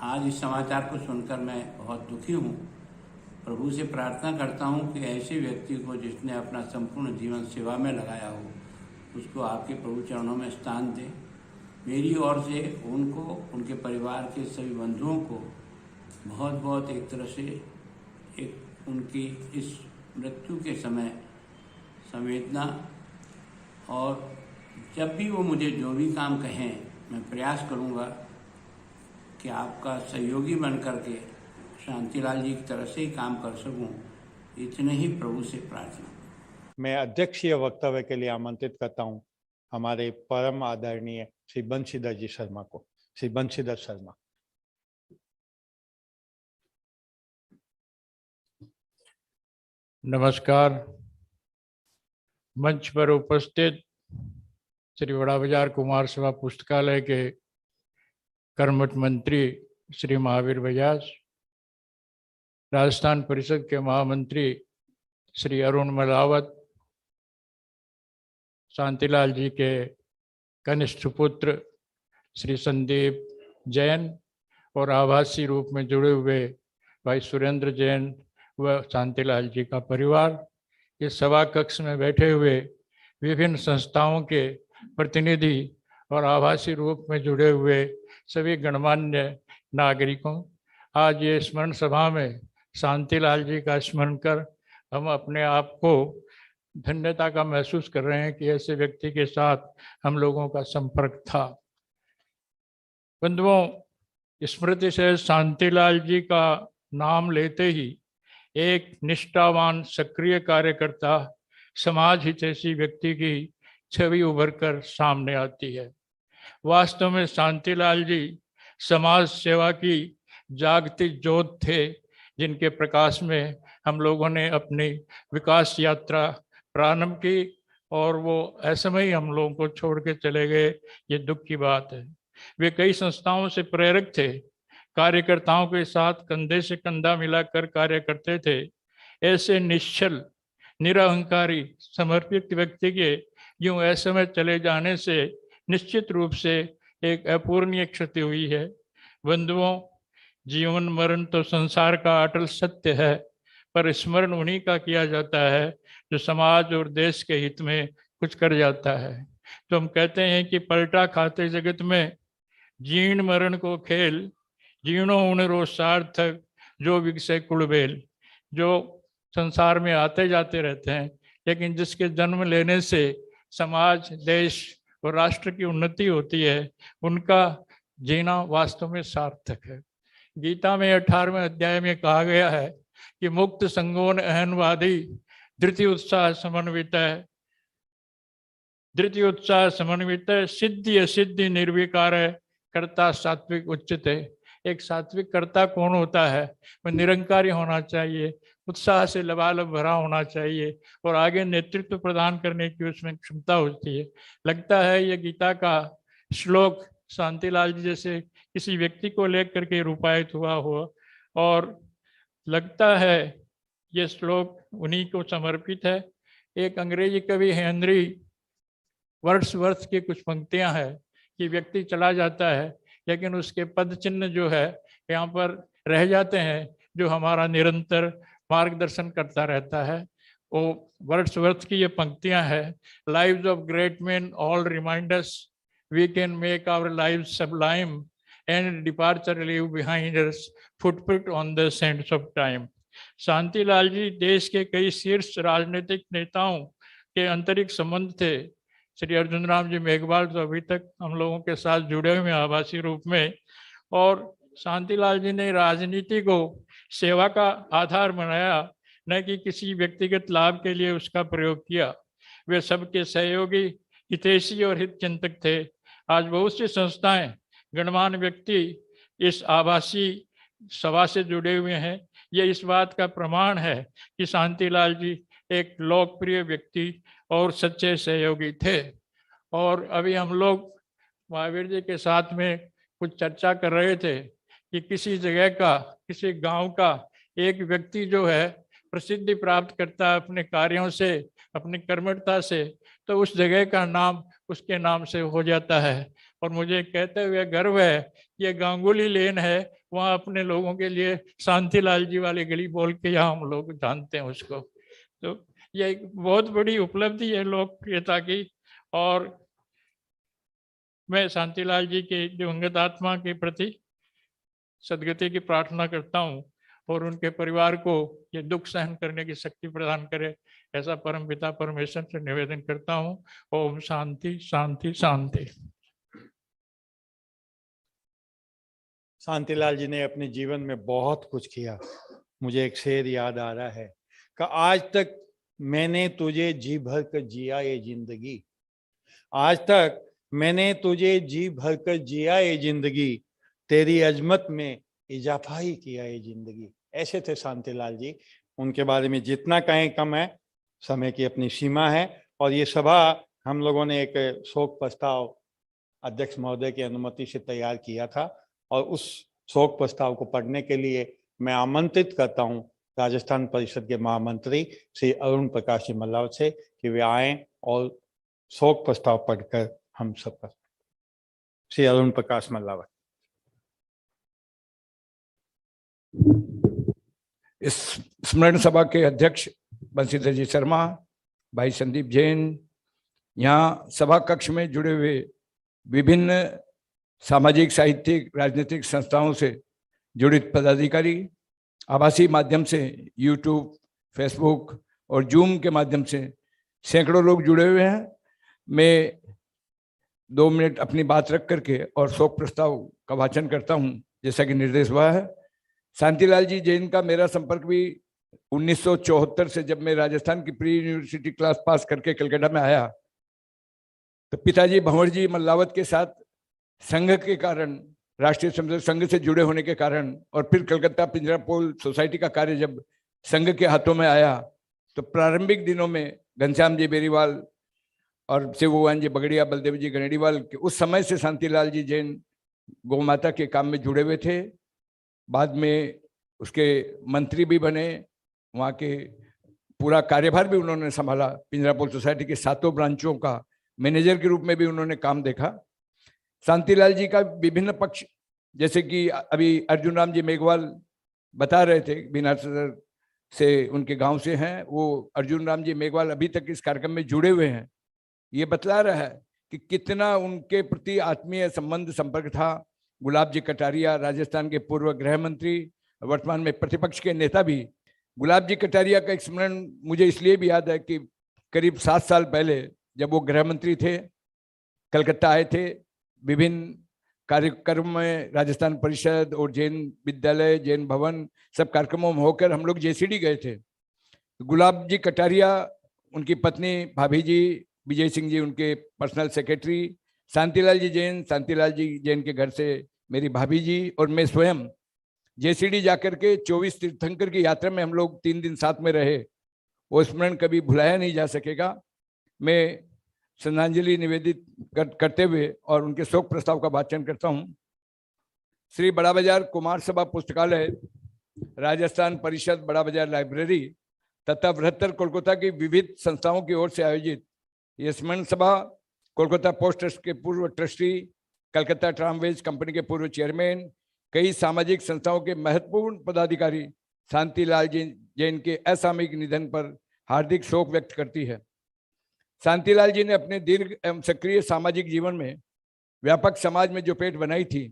आज इस समाचार को सुनकर मैं बहुत दुखी हूँ। प्रभु से प्रार्थना करता हूँ कि ऐसे व्यक्ति को जिसने अपना संपूर्ण जीवन सेवा में लगाया हो, उसको आपके प्रभु चरणों में स्थान दें। मेरी ओर से उनको, उनके परिवार के सभी बंधुओं को बहुत बहुत एक तरह से एक उनकी इस मृत्यु के समय संवेदना, और जब भी वो मुझे जो भी काम कहें मैं प्रयास करूँगा कि आपका सहयोगी बन करके शांतिलाल जी की तरह से ही काम कर सकूं। इतने ही प्रभु से प्रार्थना। मैं अध्यक्षीय वक्तव्य के लिए आमंत्रित करता हूं हमारे परम आदरणीय श्री बंशीधर जी शर्मा को। श्री बंशीधर शर्मा। नमस्कार। मंच पर उपस्थित श्री बड़ा बाजार कुमार सभा पुस्तकालय के कर्मठ मंत्री श्री महावीर बजाज, राजस्थान परिषद के महामंत्री श्री अरुण मलावत, शांतिलाल जी के कनिष्ठ पुत्र श्री संदीप जैन और आभासी रूप में जुड़े हुए भाई सुरेंद्र जैन व शांतिलाल जी का परिवार, इस सभा कक्ष में बैठे हुए विभिन्न संस्थाओं के प्रतिनिधि और आभासी रूप में जुड़े हुए सभी गणमान्य नागरिकों, आज ये स्मरण सभा में शांतिलाल जी का स्मरण कर हम अपने आप को धन्यता का महसूस कर रहे हैं कि ऐसे व्यक्ति के साथ हम लोगों का संपर्क था। बंधुओं, स्मृति से शांतिलाल जी का नाम लेते ही एक निष्ठावान सक्रिय कार्यकर्ता, समाज हितैषी व्यक्ति की छवि उभर कर सामने आती है। वास्तव में शांतिलाल जी समाज सेवा की जागती ज्योत थे, जिनके प्रकाश में हम लोगों ने अपनी विकास यात्रा प्रारंभ की और वो ऐसे में ही हम लोगों को छोड़ के चले गए, ये दुख की बात है। वे कई संस्थाओं से प्रेरक थे, कार्यकर्ताओं के साथ कंधे से कंधा मिलाकर कार्य करते थे। ऐसे निश्चल, निरहंकारी, समर्पित व्यक्ति के यूं ऐसे में चले जाने से निश्चित रूप से एक अपूरणीय क्षति हुई है। बंधुओं, जीवन मरण तो संसार का अटल सत्य है, पर स्मरण उन्हीं का किया जाता है जो समाज और देश के हित में कुछ कर जाता है। तो हम कहते हैं कि पलटा खाते जगत में जीर्ण मरण को खेल, जीर्णो उन रो सार्थक जो विकसे कुलबेल। जो संसार में आते जाते रहते हैं, लेकिन जिसके जन्म लेने से समाज, देश और राष्ट्र की उन्नति होती है, उनका जीना वास्तव में सार्थक है। गीता में 18वें अध्याय में कहा गया है कि मुक्त संगोन अहनवादी धृति उत्साह समन्वित है, धृति उत्साह समन्वित है, सिद्धि असिद्धि निर्विकार है, कर्ता सात्विक उच्चित है। एक सात्विक कर्ता कौन होता है? वह निरंकारी होना चाहिए, उत्साह से लबालब भरा होना चाहिए और आगे नेतृत्व प्रदान करने की उसमें क्षमता होती है। लगता है ये गीता का श्लोक शांतिलाल जी जैसे किसी व्यक्ति को लेकर के रूपायित हुआ हो, और लगता है ये श्लोक उन्हीं को समर्पित है। एक अंग्रेजी कवि हेनरी वर्ड्सवर्थ की कुछ पंक्तियां हैं कि व्यक्ति चला जाता है लेकिन उसके पद चिन्ह जो है यहाँ पर रह जाते हैं, जो हमारा निरंतर मार्गदर्शन करता रहता है। वो वर्ड्सवर्थ की ये पंक्तियां हैं, lives of great man all remind us we can make our lives sublime and departure leave behind us footprint on the sands of time. Shantilal ji देश के कई शीर्ष राजनीतिक नेताओं के आंतरिक संबंध थे। श्री अर्जुन राम जी मेघवाल तो अभी तक हम लोगों के साथ जुड़े हुए हैं आभासी रूप में, और शांतिलाल जी ने राजनीति को सेवा का आधार बनाया, न कि किसी व्यक्तिगत लाभ के लिए उसका प्रयोग किया। वे सबके सहयोगी, हितैषी और हित चिंतक थे। आज बहुत सी संस्थाएं, गणमान्य व्यक्ति इस आभासी सभा से जुड़े हुए हैं। ये इस बात का प्रमाण है कि शांतिलाल जी एक लोकप्रिय व्यक्ति और सच्चे सहयोगी थे। और अभी हम लोग महावीर जी के साथ में कुछ चर्चा कर रहे थे कि किसी जगह का, किसी गांव का एक व्यक्ति जो है प्रसिद्धि प्राप्त करता है अपने कार्यों से, अपनी कर्मठता से, तो उस जगह का नाम उसके नाम से हो जाता है। और मुझे कहते हुए गर्व है कि ये गांगुली लेन है, वहाँ अपने लोगों के लिए शांतिलाल जी वाली गली बोल के यहाँ हम लोग जानते हैं उसको। तो ये एक बहुत बड़ी उपलब्धि है लोकप्रियता की। और मैं शांतिलाल जी के दिवंगत आत्मा के प्रति सदगति की प्रार्थना करता हूँ और उनके परिवार को ये दुख सहन करने की शक्ति प्रदान करे, ऐसा परमपिता परमेश्वर से निवेदन करता हूँ। ओम शांति शांति शांति। शांतिलाल जी ने अपने जीवन में बहुत कुछ किया। मुझे एक शेर याद आ रहा है कि आज तक मैंने तुझे जी भर कर जिया ये जिंदगी, आज तक मैंने तुझे जी भर कर जिया ये जिंदगी, तेरी अजमत में इजाफा ही किया ये जिंदगी। ऐसे थे शांतिलाल जी। उनके बारे में जितना कहें कम है, समय की अपनी सीमा है। और ये सभा हम लोगों ने एक शोक प्रस्ताव अध्यक्ष महोदय की अनुमति से तैयार किया था, और उस शोक प्रस्ताव को पढ़ने के लिए मैं आमंत्रित करता हूं राजस्थान परिषद के महामंत्री श्री अरुण प्रकाश जी मल्लावत से कि वे आएं और शोक प्रस्ताव पढ़कर हम सब पर। श्री अरुण प्रकाश मल्लावत। इस स्मरण सभा के अध्यक्ष बंशीधर जी शर्मा, भाई संदीप जैन, यहाँ सभा कक्ष में जुड़े हुए विभिन्न सामाजिक, साहित्यिक, राजनीतिक संस्थाओं से जुड़ित पदाधिकारी, आभासी माध्यम से यूट्यूब, फेसबुक और जूम के माध्यम से सैकड़ों लोग जुड़े हुए हैं। मैं 2 मिनट अपनी बात रख करके और शोक प्रस्ताव का वाचन करता हूं, जैसा कि निर्देश हुआ है। शांतिलाल जी जैन का मेरा संपर्क भी 1974 से, जब मैं राजस्थान की प्री यूनिवर्सिटी क्लास पास करके कलकत्ता में आया, तो पिताजी भंवर जी मल्लावत के साथ संघ के कारण, राष्ट्रीय समझौता संघ से जुड़े होने के कारण, और फिर कलकत्ता पिंजरापोल सोसाइटी का कार्य जब संघ के हाथों में आया, तो प्रारंभिक दिनों में घनश्याम जी बेरीवाल और शिवभगवान जी बगड़िया, बलदेव जी गणेड़ीवाल के उस समय से शांतिलाल जी जैन गौ माता के काम में जुड़े हुए थे। बाद में उसके मंत्री भी बने, वहाँ के पूरा कार्यभार भी उन्होंने संभाला। पिंजरापोल सोसाइटी के 7 ब्रांचों का मैनेजर के रूप में भी उन्होंने काम देखा। शांतिलाल जी का विभिन्न पक्ष, जैसे कि अभी अर्जुन राम जी मेघवाल बता रहे थे, बिना से उनके गांव से हैं, वो अर्जुन राम जी मेघवाल अभी तक इस कार्यक्रम में जुड़े हुए हैं। ये बतला रहा है कि कितना उनके प्रति आत्मीय संबंध, संपर्क था। गुलाब जी कटारिया, राजस्थान के पूर्व गृह मंत्री, वर्तमान में प्रतिपक्ष के नेता भी। गुलाब जी कटारिया का एक स्मरण मुझे इसलिए भी याद है कि करीब 7 साल पहले जब वो गृह मंत्री थे, कलकत्ता आए थे, विभिन्न कार्यक्रम में राजस्थान परिषद और जैन विद्यालय, जैन भवन, सब कार्यक्रमों में होकर हम लोग जेसीडी गए थे। गुलाब जी कटारिया, उनकी पत्नी भाभी जी, विजय सिंह जी उनके पर्सनल सेक्रेटरी, शांतिलाल जी जैन के घर से मेरी भाभी जी और मैं स्वयं जेसीडी जाकर के 24 तीर्थंकर की यात्रा में हम लोग 3 दिन साथ में रहे। वो स्मरण कभी भुलाया नहीं जा सकेगा। मैं श्रद्धांजलि निवेदित करते हुए और उनके शोक प्रस्ताव का वाचन करता हूँ। श्री बड़ा बाजार कुमार सभा पुस्तकालय, राजस्थान परिषद बड़ा बाजार लाइब्रेरी तथा बृहत्तर कोलकाता की विविध संस्थाओं की ओर से आयोजित यह स्मरण सभा कोलकाता पोस्ट ट्रस्ट के पूर्व ट्रस्टी, कलकत्ता ट्रामवेज कंपनी के पूर्व चेयरमैन, कई सामाजिक संस्थाओं के महत्वपूर्ण पदाधिकारी शांतिलाल जैन के असामयिक निधन पर हार्दिक शोक व्यक्त करती है। शांतिलाल जी ने अपने दीर्घ एवं सक्रिय सामाजिक जीवन में व्यापक समाज में जो पेट बनाई थी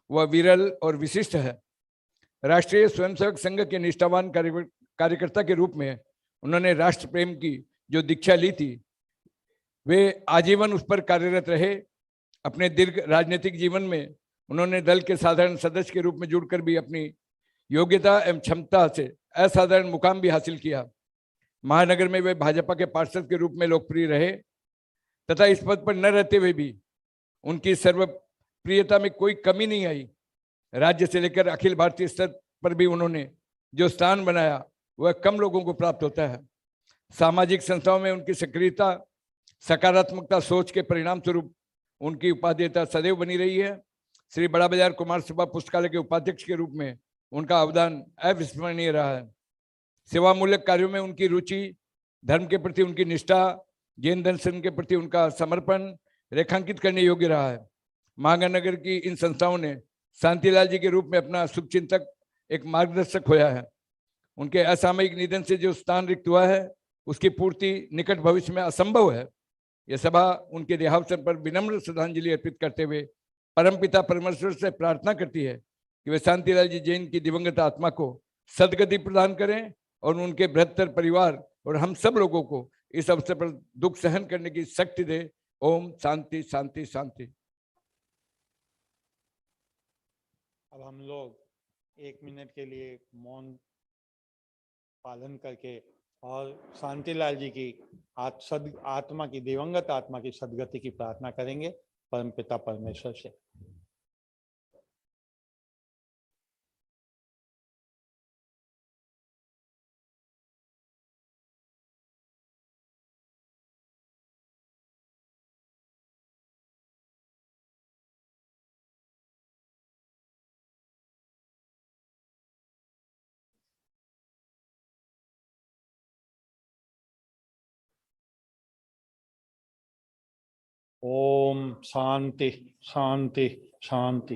वह विरल और विशिष्ट है। राष्ट्रीय स्वयंसेवक संघ के निष्ठावान कार्यकर्ता के रूप में उन्होंने राष्ट्र प्रेम की जो दीक्षा ली थी वे आजीवन उस पर कार्यरत रहे। अपने दीर्घ राजनीतिक जीवन में उन्होंने दल के साधारण सदस्य के रूप में जुड़कर भी अपनी योग्यता एवं क्षमता से असाधारण मुकाम भी हासिल किया। महानगर में वे भाजपा के पार्षद के रूप में लोकप्रिय रहे तथा इस पद पर न रहते हुए भी उनकी सर्वप्रियता में कोई कमी नहीं आई। राज्य से लेकर अखिल भारतीय स्तर पर भी उन्होंने जो स्थान बनाया वह कम लोगों को प्राप्त होता है। सामाजिक संस्थाओं में उनकी सक्रियता, सकारात्मकता सोच के परिणाम स्वरूप उनकी उपाध्यक्षता सदैव बनी रही है। श्री बड़ा बाजार कुमार सभा पुस्तकालय के उपाध्यक्ष के रूप में उनका अवदान अविस्मरणीय रहा है। सेवामूलक कार्यों में उनकी रुचि, धर्म के प्रति उनकी निष्ठा, जैन दर्शन के प्रति उनका समर्पण रेखांकित करने योग्य रहा है। महानगर की इन संस्थाओं ने शांतिलाल जी के रूप में अपना शुभचिंतक, एक मार्गदर्शक होया है। उनके असामयिक निधन से जो स्थान रिक्त हुआ है उसकी पूर्ति निकट भविष्य में असंभव है। यह सभा उनके देहावसन पर विनम्र श्रद्धांजलि अर्पित करते हुए परमपिता परमेश्वर से प्रार्थना करती है कि वे शांतिलाल जी जैन की दिवंगत आत्मा को सदगति प्रदान करें और उनके बृहत्तर परिवार और हम सब लोगों को इस अवसर पर दुख सहन करने की शक्ति दे। ओम शांति शांति शांति। अब हम लोग 1 मिनट के लिए मौन पालन करके और शांतिलाल जी की आत्मा की, दिवंगत आत्मा की सदगति की प्रार्थना करेंगे परमपिता परमेश्वर से। ओम शांति शांति शांति।